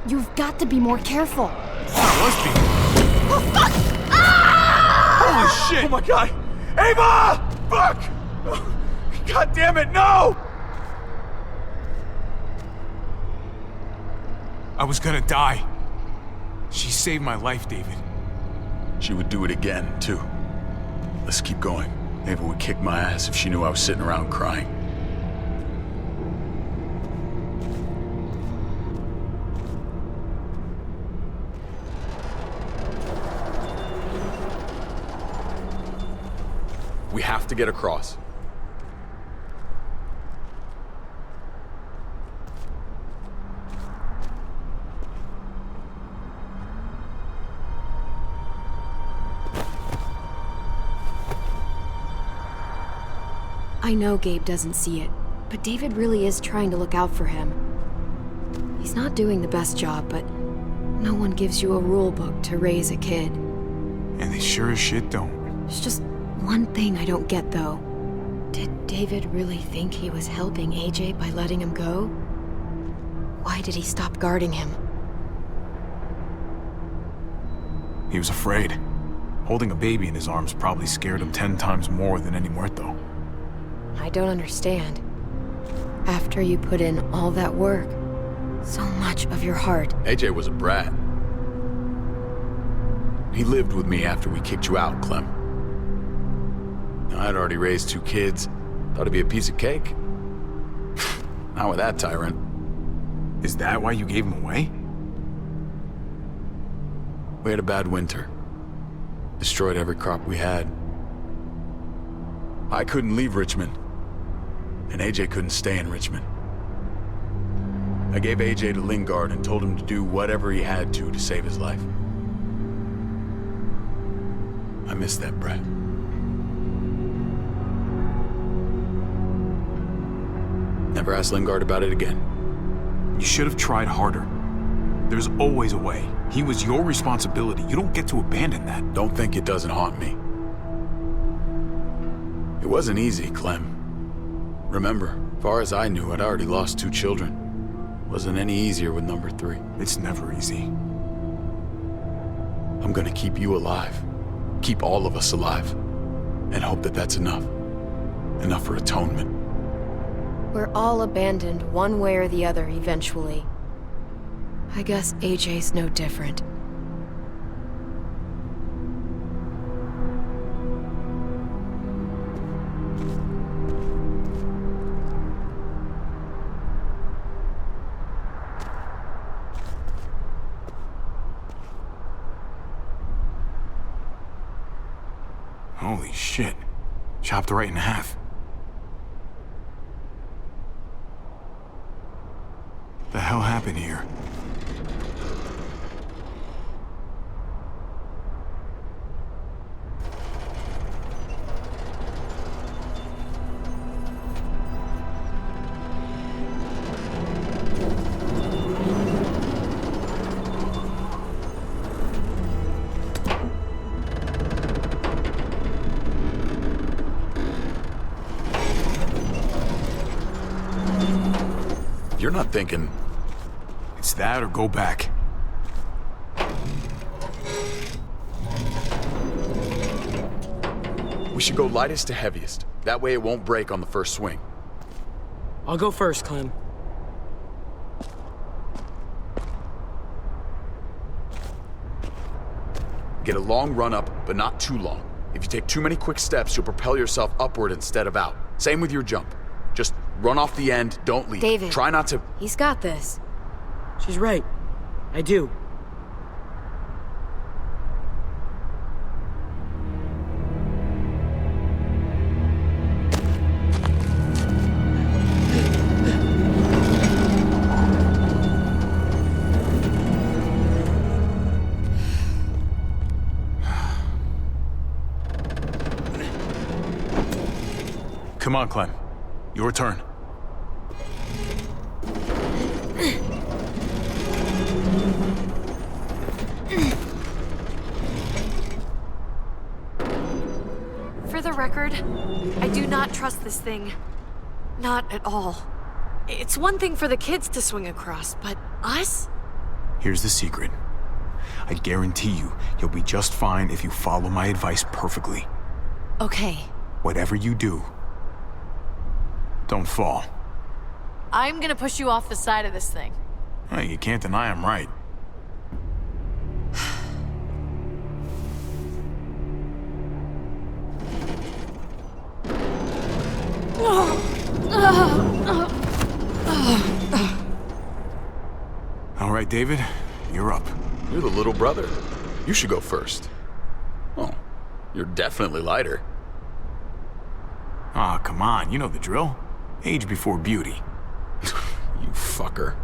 You've got to be more careful. Oh, fuck! Holy shit! Oh my god! Ava! Fuck! God damn it, no! I was gonna die. She saved my life, David. She would do it again, too. Let's keep going. Ava would kick my ass if she knew I was sitting around crying. We have to get across. I know Gabe doesn't see it, but David really is trying to look out for him. He's not doing the best job, but no one gives you a rule book to raise a kid. And they sure as shit don't. There's just one thing I don't get, though. Did David really think he was helping AJ by letting him go? Why did he stop guarding him? He was afraid. Holding a baby in his arms probably scared him 10 times more than any muerto. I don't understand. After you put in all that work, so much of your heart. AJ was a brat. He lived with me after we kicked you out, Clem. I'd already raised 2 kids. Thought it'd be a piece of cake. Not with that tyrant. Is that why you gave him away? We had a bad winter. Destroyed every crop we had. I couldn't leave Richmond. And AJ couldn't stay in Richmond. I gave AJ to Lingard and told him to do whatever he had to save his life. I miss that brat. Never ask Lingard about it again. You should have tried harder. There's always a way. He was your responsibility. You don't get to abandon that. Don't think it doesn't haunt me. It wasn't easy, Clem. Remember, far as I knew, I'd already lost 2 children. Wasn't any easier with number 3. It's never easy. I'm gonna keep you alive. Keep all of us alive. And hope that that's enough. Enough for atonement. We're all abandoned one way or the other eventually. I guess AJ's no different. Holy shit. Chopped right in half. The hell happened here? You're not thinking... It's that or go back. We should go lightest to heaviest. That way it won't break on the first swing. I'll go first, Clem. Get a long run up, but not too long. If you take too many quick steps, you'll propel yourself upward instead of out. Same with your jump. Just run off the end, don't leave. David. Try not to... He's got this. She's right. I do. Come on, Clem. Your turn. For the record, I do not trust this thing. Not at all. It's one thing for the kids to swing across, but us? Here's the secret. I guarantee you'll be just fine if you follow my advice perfectly. Okay. Whatever you do, don't fall. I'm gonna push you off the side of this thing. Hey, you can't deny I'm right. All right, David, you're up. You're the little brother. You should go first. Oh, you're definitely lighter. Ah, come on, you know the drill. Age before beauty. You fucker.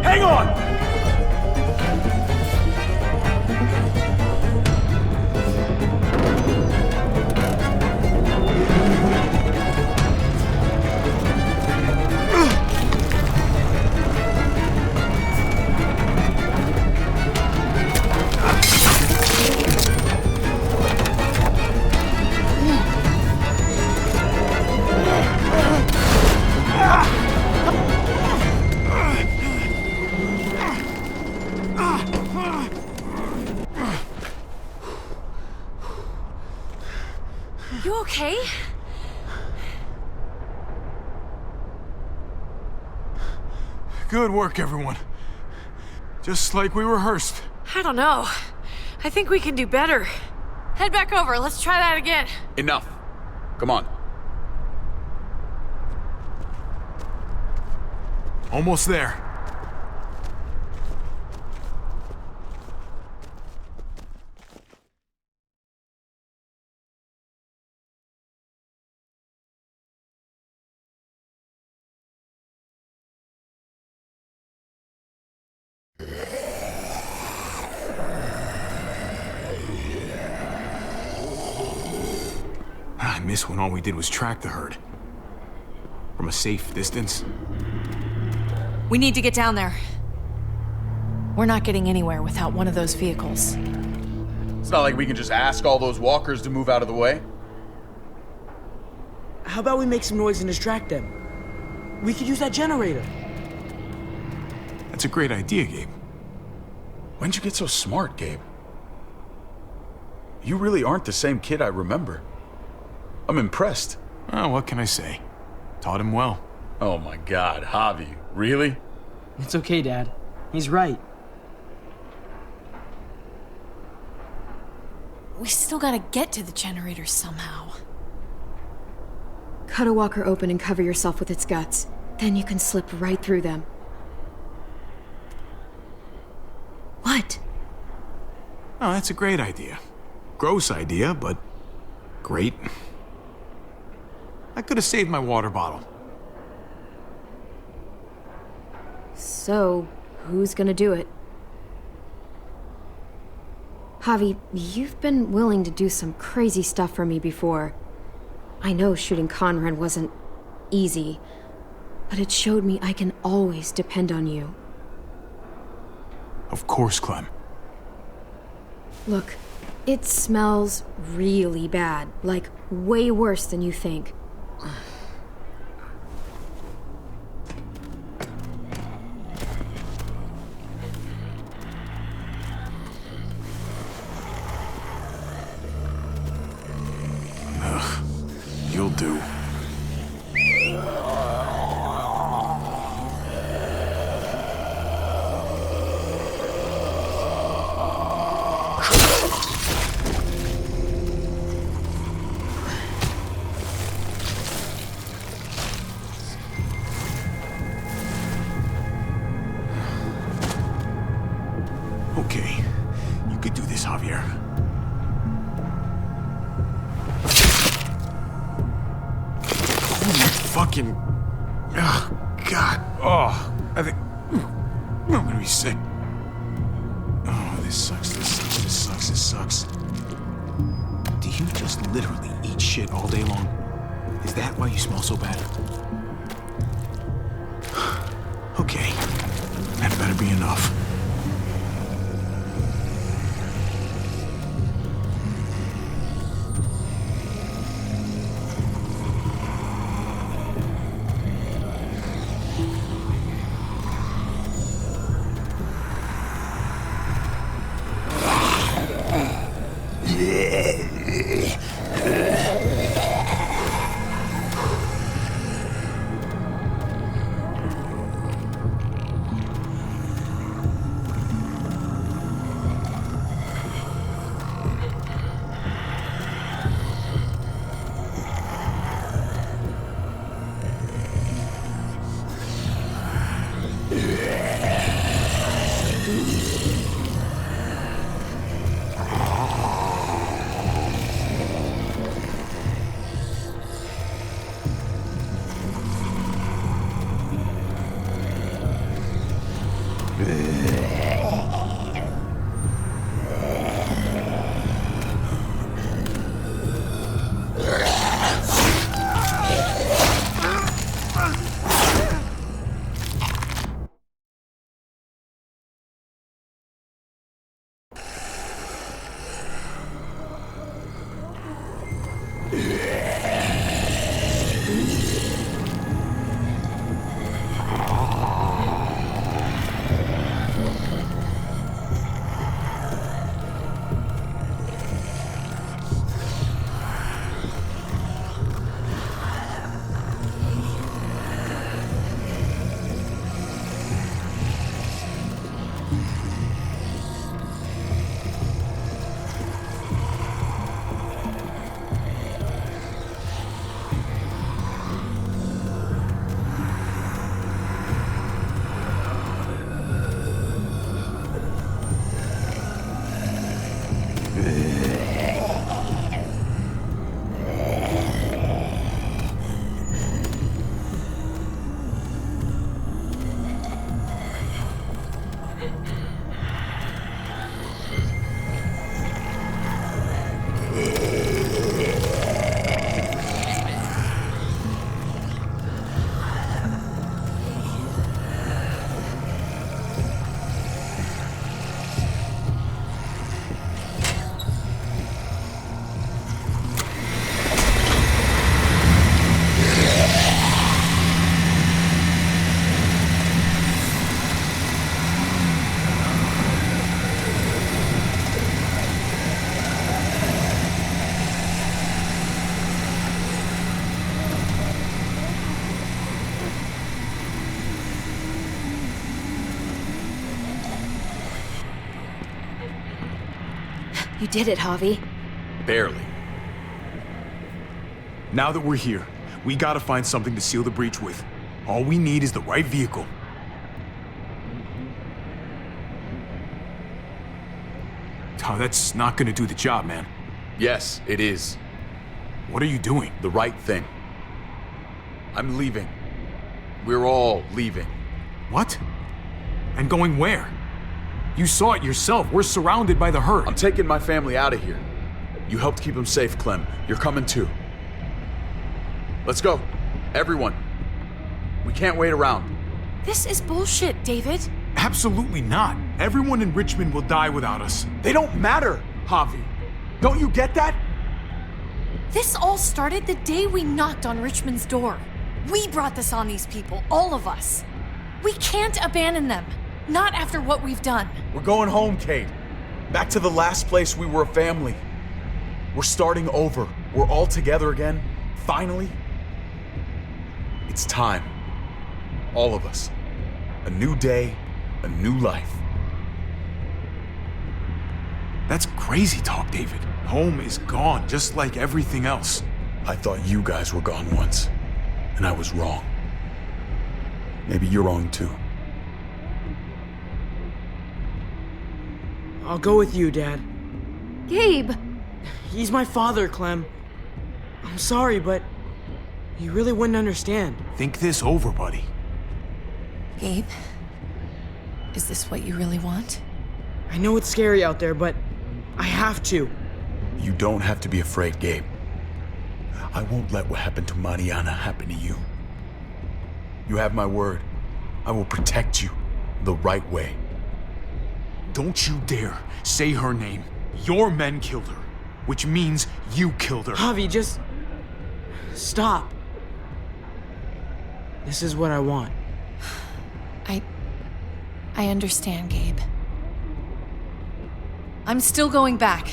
Hang on! You okay? Good work, everyone. Just like we rehearsed. I don't know. I think we can do better. Head back over. Let's try that again. Enough. Come on. Almost there. I miss when all we did was track the herd. From a safe distance. We need to get down there. We're not getting anywhere without one of those vehicles. It's not like we can just ask all those walkers to move out of the way. How about we make some noise and distract them? We could use that generator. That's a great idea, Gabe. When'd you get so smart, Gabe? You really aren't the same kid I remember. I'm impressed. Oh, what can I say? Taught him well. Oh my God, Javi, really? It's okay, Dad. He's right. We still gotta get to the generator somehow. Cut a walker open and cover yourself with its guts. Then you can slip right through them. What? Oh, that's a great idea. Gross idea, but great. I could have saved my water bottle. So, who's gonna do it? Javi, you've been willing to do some crazy stuff for me before. I know shooting Conrad wasn't easy, but it showed me I can always depend on you. Of course, Clem. Look, it smells really bad, like way worse than you think. You'll do. Okay, you could do this, Javier. Fucking... Oh, God. Oh, I think... I'm gonna be sick. Oh, this sucks, this sucks, this sucks, this sucks. Do you just literally eat shit all day long? Is that why you smell so bad? Okay, that better be enough. You did it, Javi. Barely. Now that we're here, we gotta find something to seal the breach with. All we need is the right vehicle. Oh, that's not gonna do the job, man. Yes, it is. What are you doing? The right thing. I'm leaving. We're all leaving. What? And going where? You saw it yourself. We're surrounded by the herd. I'm taking my family out of here. You helped keep them safe, Clem. You're coming too. Let's go. Everyone. We can't wait around. This is bullshit, David. Absolutely not. Everyone in Richmond will die without us. They don't matter, Javi. Don't you get that? This all started the day we knocked on Richmond's door. We brought this on these people, all of us. We can't abandon them. Not after what we've done. We're going home, Kate. Back to the last place we were a family. We're starting over. We're all together again. Finally. It's time. All of us. A new day, a new life. That's crazy talk, David. Home is gone, just like everything else. I thought you guys were gone once, and I was wrong. Maybe you're wrong too. I'll go with you, Dad. Gabe! He's my father, Clem. I'm sorry, but he really wouldn't understand. Think this over, buddy. Gabe, is this what you really want? I know it's scary out there, but I have to. You don't have to be afraid, Gabe. I won't let what happened to Mariana happen to you. You have my word. I will protect you the right way. Don't you dare say her name. Your men killed her, which means you killed her. Javi, just stop. This is what I want. I understand, Gabe. I'm still going back.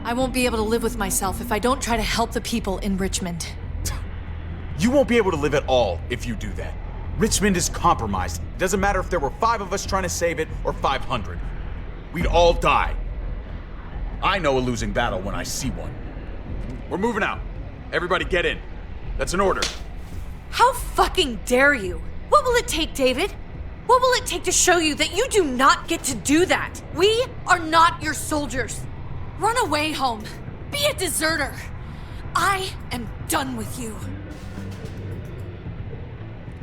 I won't be able to live with myself if I don't try to help the people in Richmond. You won't be able to live at all if you do that. Richmond is compromised. It doesn't matter if there were 5 of us trying to save it or 500. We'd all die. I know a losing battle when I see one. We're moving out. Everybody get in. That's an order. How fucking dare you? What will it take, David? What will it take to show you that you do not get to do that? We are not your soldiers. Run away home. Be a deserter. I am done with you.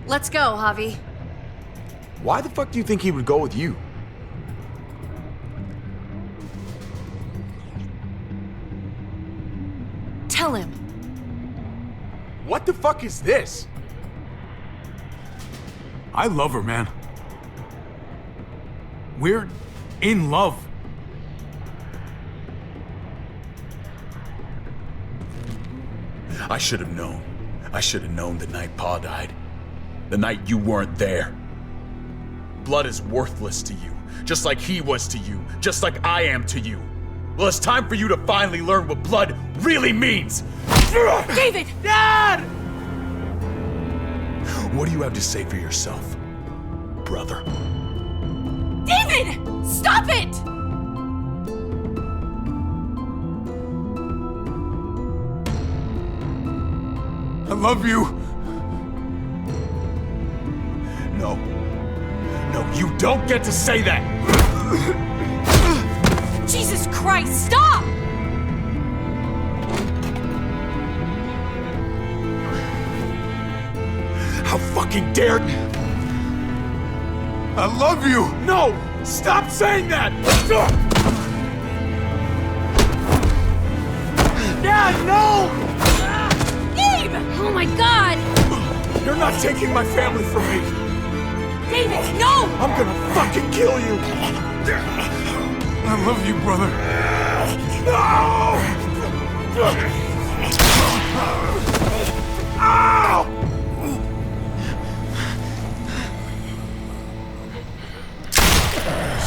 Let's go, Javi. Why the fuck do you think he would go with you? Tell him. What the fuck is this? I love her, man. We're in love. I should have known. I should have known the night Pa died. The night you weren't there. Blood is worthless to you, just like he was to you, just like I am to you. Well, it's time for you to finally learn what blood really means. David! Dad! What do you have to say for yourself, brother? David! Stop it! I love you. No. No, you don't get to say that! Jesus Christ, stop! How fucking dare you! I love you! No! Stop saying that! Dad, no! Gabe! Oh my God! You're not taking my family from me! David, no! I'm gonna fucking kill you! I love you, brother. No! Ow!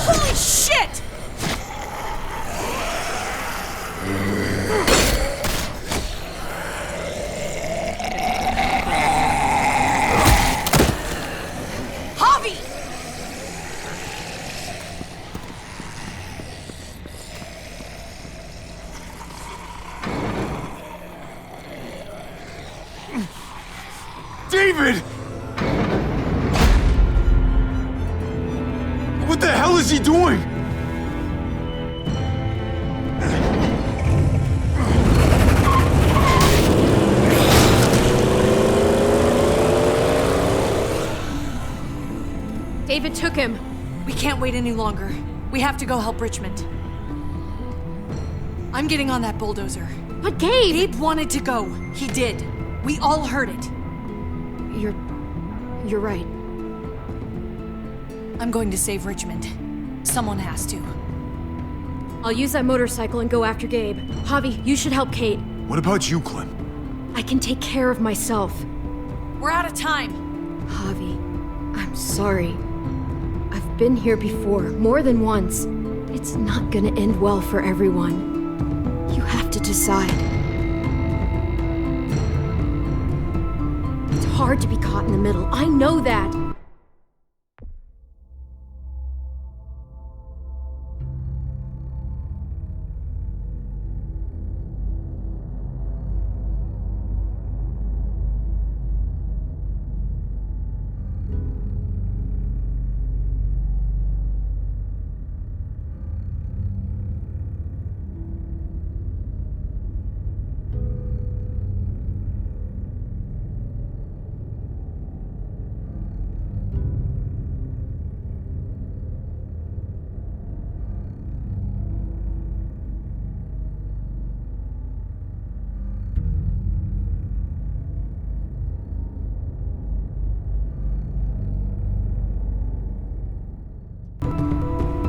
Holy shit! Javi! David! What the hell is he doing? David took him. We can't wait any longer. We have to go help Richmond. I'm getting on that bulldozer. But Gabe! Gabe wanted to go. He did. We all heard it. You're right. I'm going to save Richmond. Someone has to. I'll use that motorcycle and go after Gabe. Javi, you should help Kate. What about you, Clem? I can take care of myself. We're out of time. Javi, I'm sorry. I've been here before, more than once. It's not gonna end well for everyone. You have to decide. It's hard to be caught in the middle. I know that.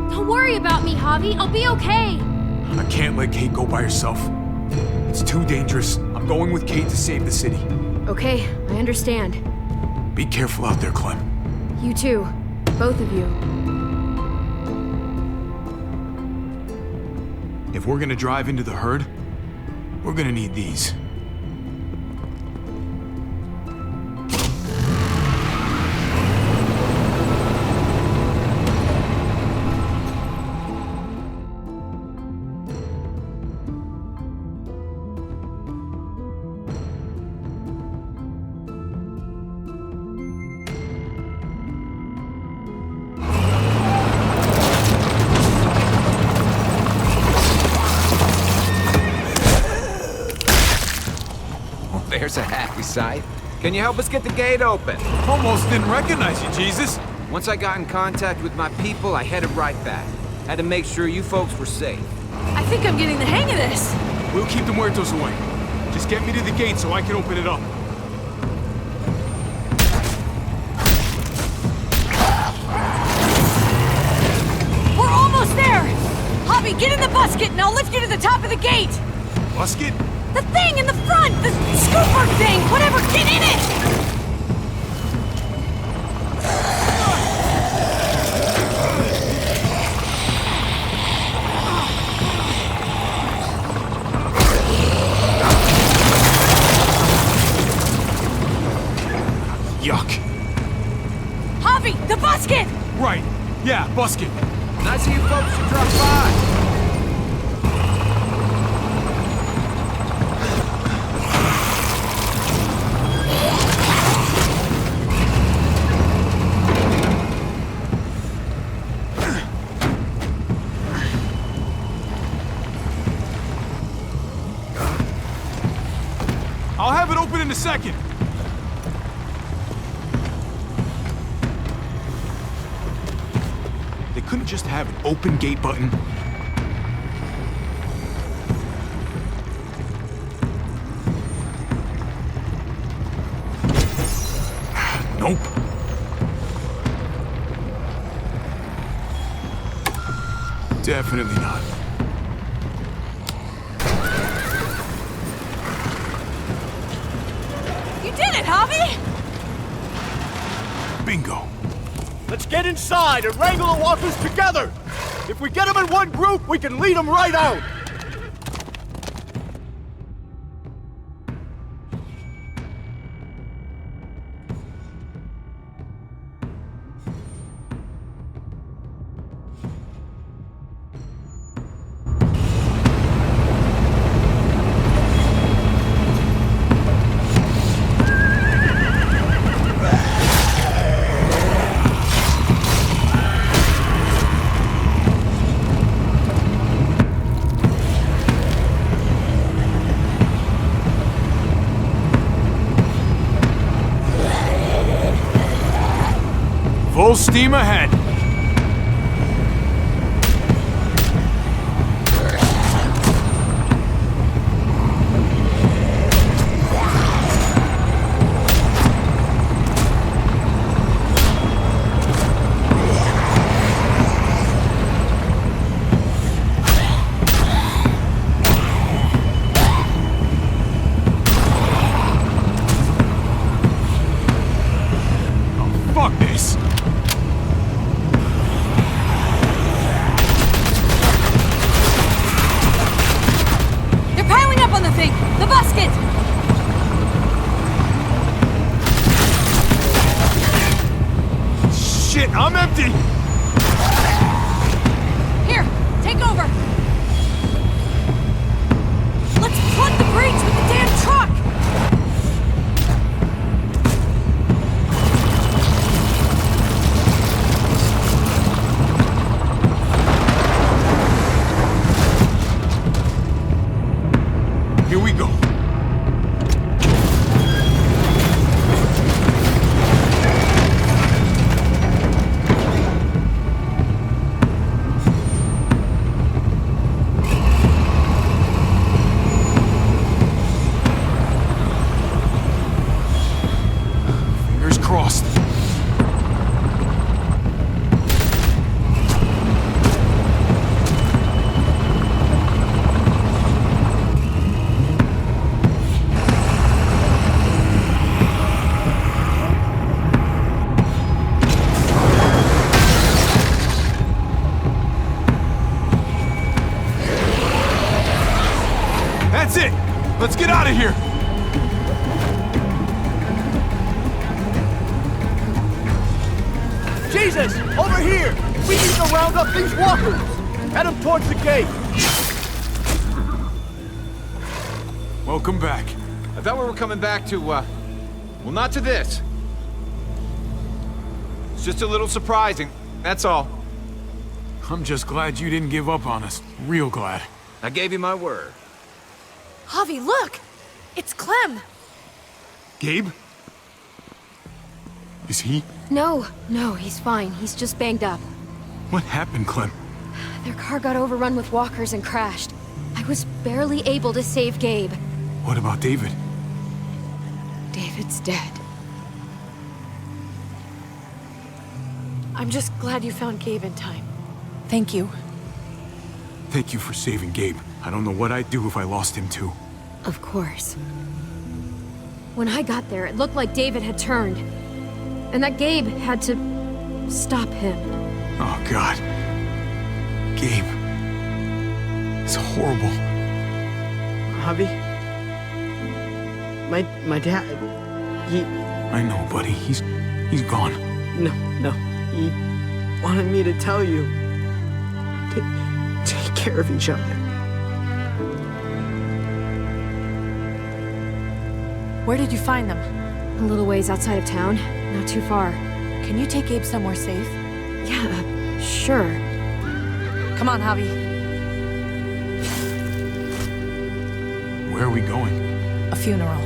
Don't worry about me, Javi. I'll be okay. I can't let Kate go by herself. It's too dangerous. I'm going with Kate to save the city. Okay, I understand. Be careful out there, Clem. You too. Both of you. If we're gonna drive into the herd, we're gonna need these. There's a happy sight. Can you help us get the gate open? Almost didn't recognize you, Jesus. Once I got in contact with my people, I headed right back. Had to make sure you folks were safe. I think I'm getting the hang of this. We'll keep the muertos away. Just get me to the gate so I can open it up. We're almost there! Javi, get in the busket and I'll lift you to the top of the gate! Busket? The thing in the front! The scooper thing! Whatever, get in it! Yuck. Javi, the busket! Right. Yeah, busket. Nice of you folks to drop by. I'll have it open in a second. They couldn't just have an open gate button. Nope. Definitely not. You did it, Javi! Bingo. Let's get inside and wrangle the walkers together! If we get them in one group, we can lead them right out! Full steam ahead. Fuck this! They're piling up on the thing! The basket! Shit, I'm empty! Here, take over! Let's flood the breach with the damn truck! Here we go. Fingers crossed. That's it! Let's get out of here! Jesus! Over here! We need to round up these walkers! Head them towards the gate! Welcome back. I thought we were coming back to, well, not to this. It's just a little surprising, that's all. I'm just glad you didn't give up on us. Real glad. I gave you my word. Javi, look! It's Clem! Gabe? Is he? No, he's fine. He's just banged up. What happened, Clem? Their car got overrun with walkers and crashed. I was barely able to save Gabe. What about David? David's dead. I'm just glad you found Gabe in time. Thank you. Thank you for saving Gabe. I don't know what I'd do if I lost him too. Of course. When I got there, it looked like David had turned. And that Gabe had to stop him. Oh, God. Gabe. It's horrible. Javi? My dad, he... I know, buddy. He's gone. No. He wanted me to tell you. Take care of each other. Where did you find them? A little ways outside of town. Not too far. Can you take Gabe somewhere safe? Yeah, sure. Come on, Javi. Where are we going? A funeral.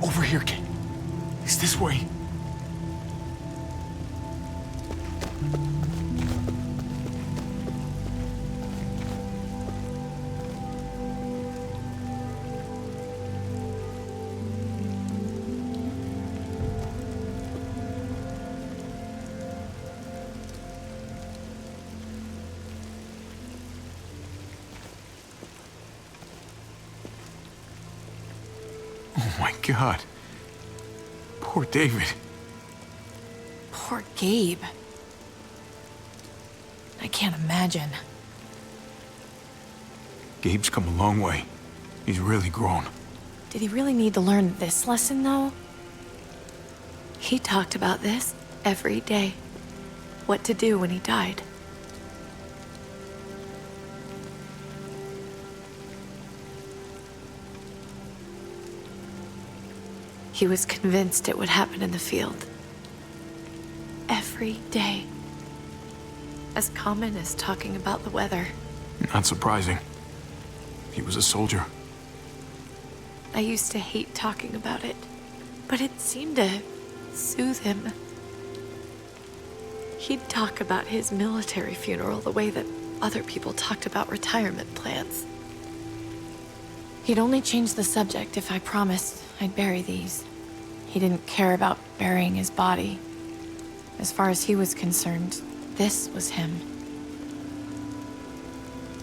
Over here, Kate. It's this way. Oh my God. Poor David. Poor Gabe. I can't imagine. Gabe's come a long way. He's really grown. Did he really need to learn this lesson, though? He talked about this every day. What to do when he died. He was convinced it would happen in the field. Every day. As common as talking about the weather. Not surprising. He was a soldier. I used to hate talking about it, but it seemed to soothe him. He'd talk about his military funeral the way that other people talked about retirement plans. He'd only change the subject if I promised I'd bury these. He didn't care about burying his body. As far as he was concerned, this was him.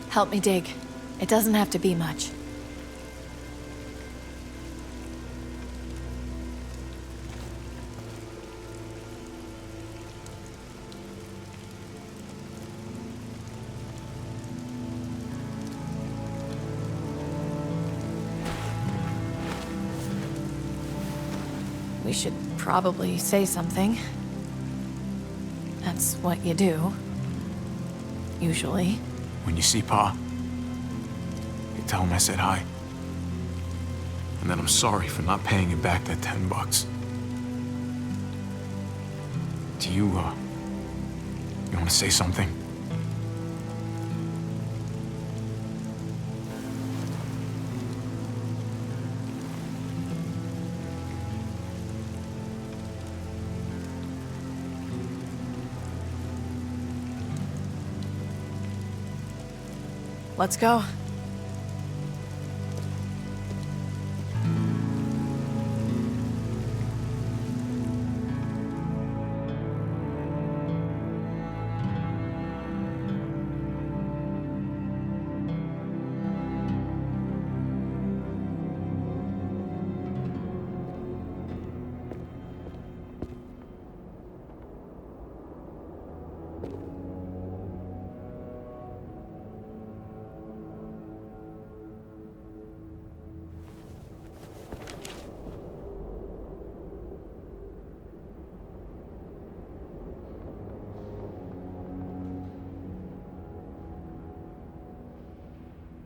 Help me dig. It doesn't have to be much. We should probably say something. That's what you do. Usually. When you see Pa, you tell him I said hi. And that I'm sorry for not paying him back that $10. Do you want to say something? Let's go.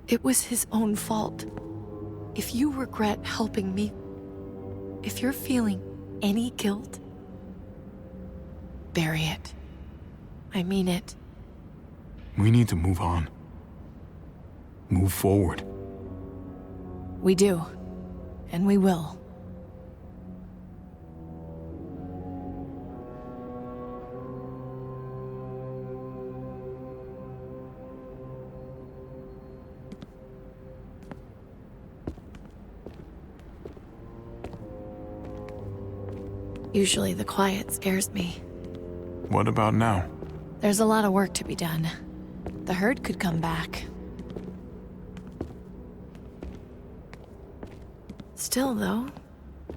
It was his own fault. If you regret helping me, if you're feeling any guilt, bury it. I mean it. We need to move on. Move forward. We do. And we will. Usually the quiet scares me. What about now? There's a lot of work to be done. The herd could come back. Still, though,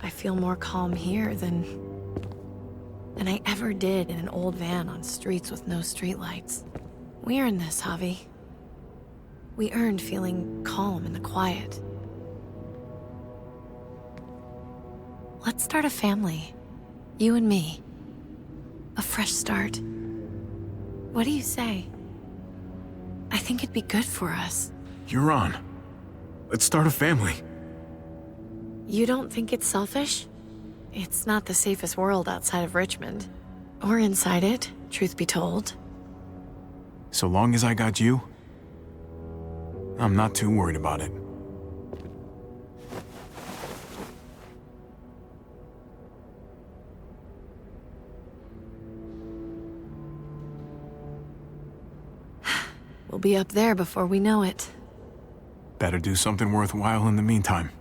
I feel more calm here than I ever did in an old van on streets with no streetlights. We earned this, Javi. We earned feeling calm in the quiet. Let's start a family. You and me. A fresh start. What do you say? I think it'd be good for us. You're on. Let's start a family. You don't think it's selfish? It's not the safest world outside of Richmond. Or inside it, truth be told. So long as I got you, I'm not too worried about it. We'll be up there before we know it. Better do something worthwhile in the meantime.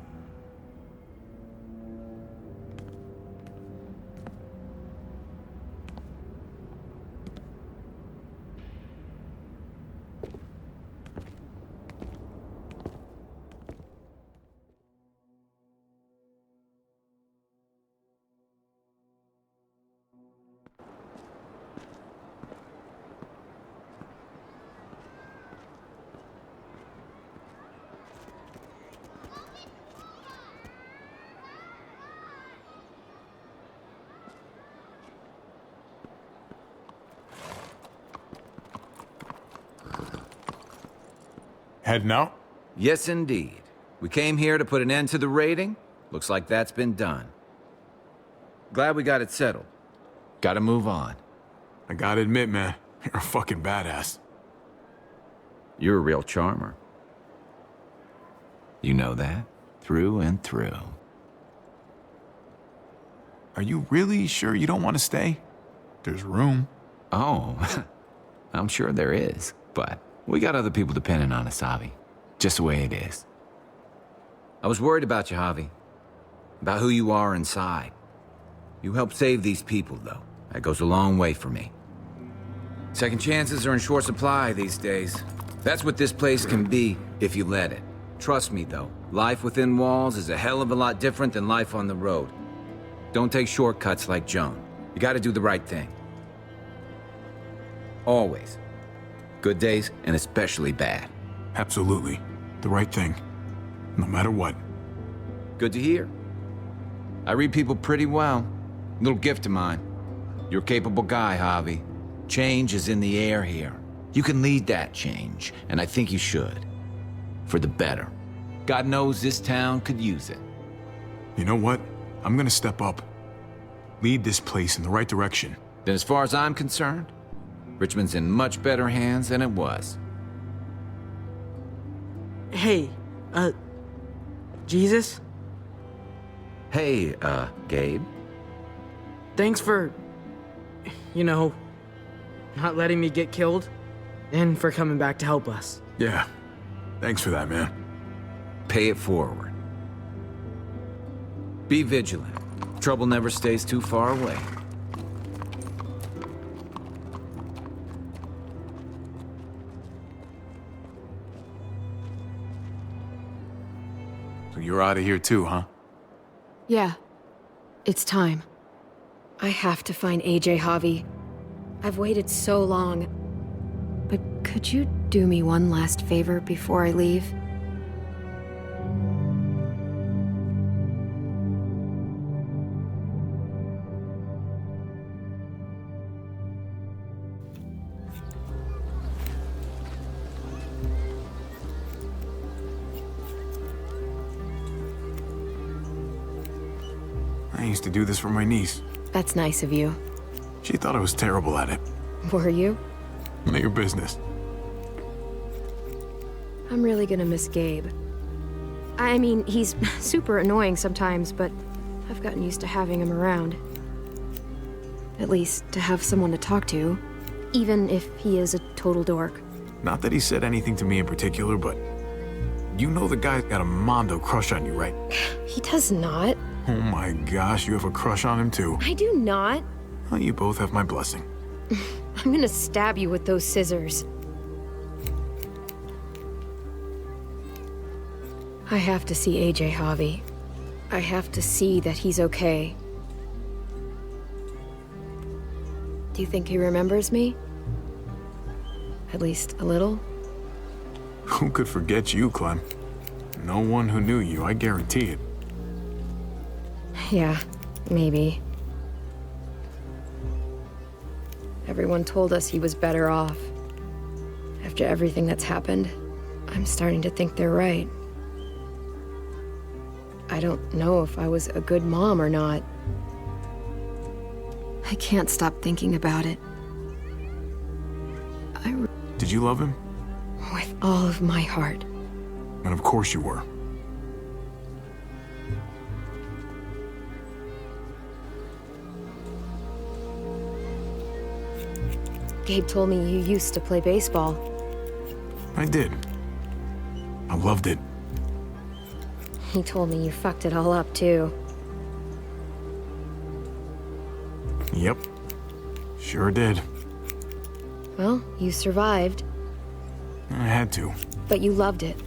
Heading out? Yes, indeed. We came here to put an end to the raiding. Looks like that's been done. Glad we got it settled. Gotta move on. I gotta admit, man, you're a fucking badass. You're a real charmer. You know that? Through and through. Are you really sure you don't want to stay? There's room. Oh, I'm sure there is, but we got other people depending on us, Javi. Just the way it is. I was worried about you, Javi. About who you are inside. You helped save these people, though. That goes a long way for me. Second chances are in short supply these days. That's what this place can be if you let it. Trust me, though, life within walls is a hell of a lot different than life on the road. Don't take shortcuts like Joan. You gotta do the right thing. Always. Good days, and especially bad. Absolutely. The right thing. No matter what. Good to hear. I read people pretty well. Little gift of mine. You're a capable guy, Javi. Change is in the air here. You can lead that change, and I think you should. For the better. God knows this town could use it. You know what? I'm gonna step up. Lead this place in the right direction. Then as far as I'm concerned, Richmond's in much better hands than it was. Hey, Jesus? Hey, Gabe. Thanks for, not letting me get killed, and for coming back to help us. Yeah. Thanks for that, man. Pay it forward. Be vigilant. Trouble never stays too far away. So you're out of here too, huh? Yeah. It's time. I have to find AJ, Javi. I've waited so long. But could you do me one last favor before I leave? I used to do this for my niece. That's nice of you. She thought I was terrible at it. Were you? None of your business. I'm really gonna miss Gabe. I mean, he's super annoying sometimes, but I've gotten used to having him around. At least, to have someone to talk to, even if he is a total dork. Not that he said anything to me in particular, but you know the guy's got a Mondo crush on you, right? He does not. Oh my gosh, you have a crush on him too. I do not. Well, you both have my blessing. I'm gonna stab you with those scissors. I have to see AJ, Javi. I have to see that he's okay. Do you think he remembers me? At least a little? Who could forget you, Clem? No one who knew you, I guarantee it. Yeah, maybe. Everyone told us he was better off. After everything that's happened, I'm starting to think they're right. I don't know if I was a good mom or not. I can't stop thinking about it. Did you love him? With all of my heart. And of course you were. Gabe told me you used to play baseball. I did. I loved it. He told me you fucked it all up, too. Yep. Sure did. Well, you survived. I had to. But you loved it.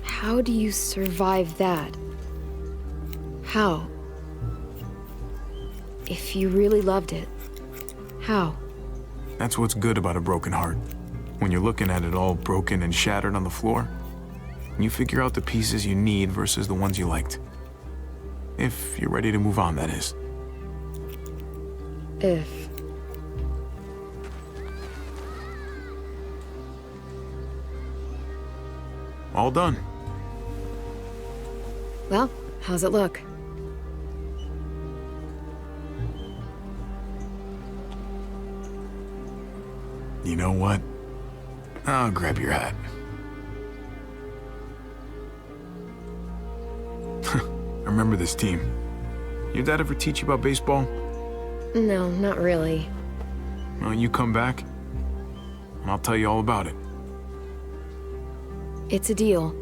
How do you survive that? How? If you really loved it, how? That's what's good about a broken heart. When you're looking at it all broken and shattered on the floor, you figure out the pieces you need versus the ones you liked. If you're ready to move on, that is. If. All done. Well, how's it look? You know what? I'll grab your hat. I remember this team. Your dad ever teach you about baseball? No, not really. Well, you come back, and I'll tell you all about it. It's a deal.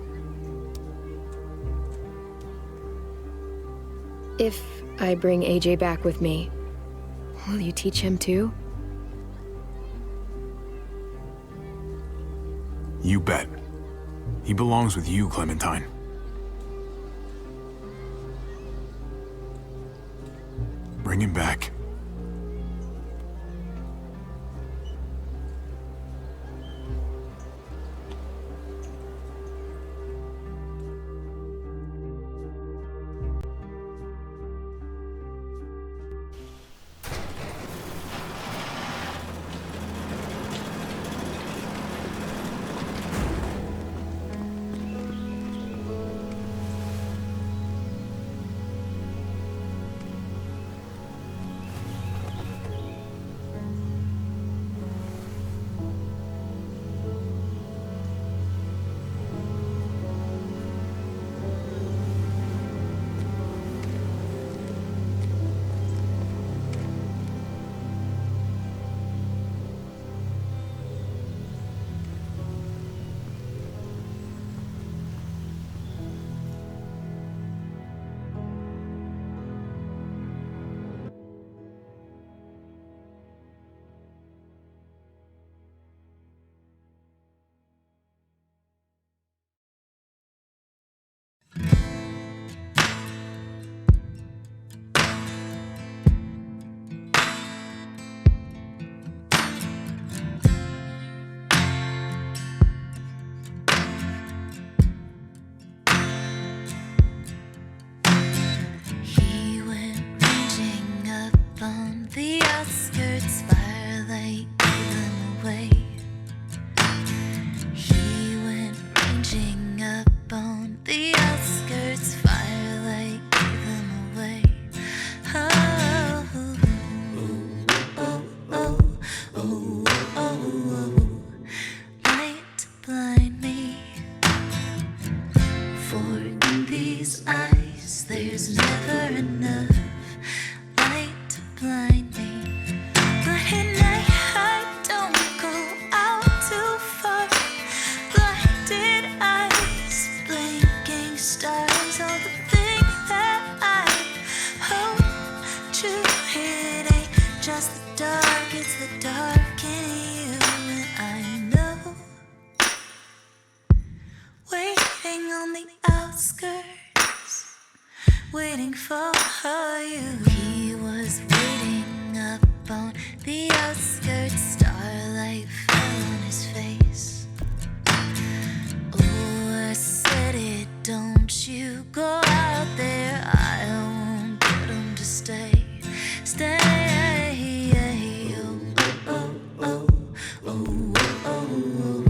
If I bring AJ back with me, will you teach him too? You bet. He belongs with you, Clementine. Bring him back. Waiting for you. He was waiting up on the outskirts. Starlight fell on his face. Oh, I said it, don't you go out there. I won't get him to stay. Stay. Oh, oh, oh, oh, oh, oh.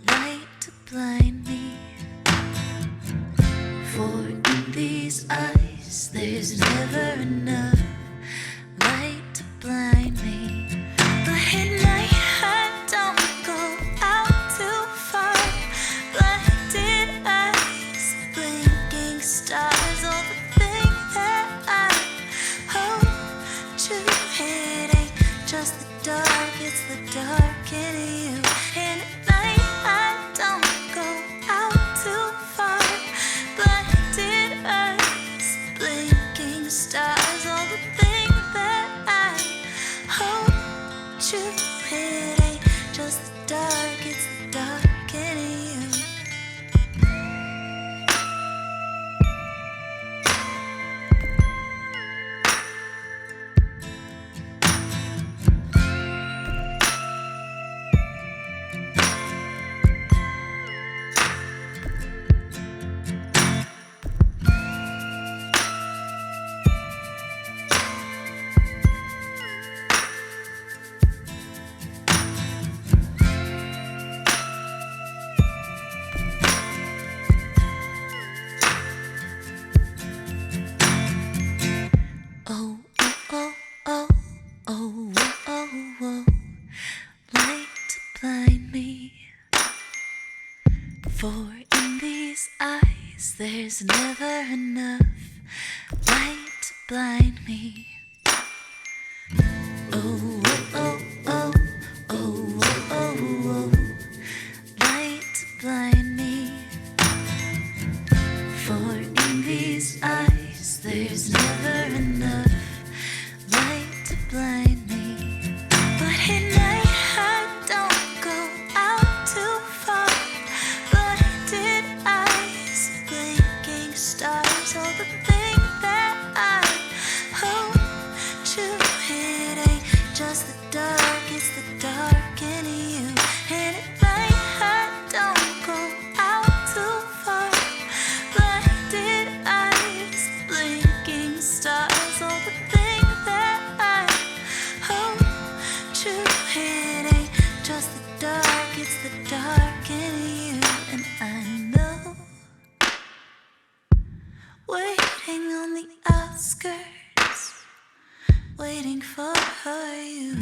Light to blind me. For in these eyes, there's never enough light to blind me. But at night, I don't go out too far. Blinded eyes, blinking stars, all the things that I hope to hit ain't just the dark, it's the dark in you. And at night, I don't go out too far. Blinded eyes, blinking stars, all the things that I hope to hit ain't just the dark, it's the dark in you. For in these eyes, there's never enough light to blind me. Oh, oh, oh, oh, oh, oh, oh, light to blind me. For in these eyes, there's never enough light to blind me. But at night, I don't go out too far. Blinded eyes, blinking stars, all the thing that I hope to. It ain't just the dark, it's the dark in you. And at night, I don't go out too far. Blinded eyes, blinking stars, all the thing that I hope true. It ain't just the dark, it's the dark in you. And I know, waiting on the outskirts, waiting for you.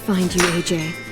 Find you, AJ.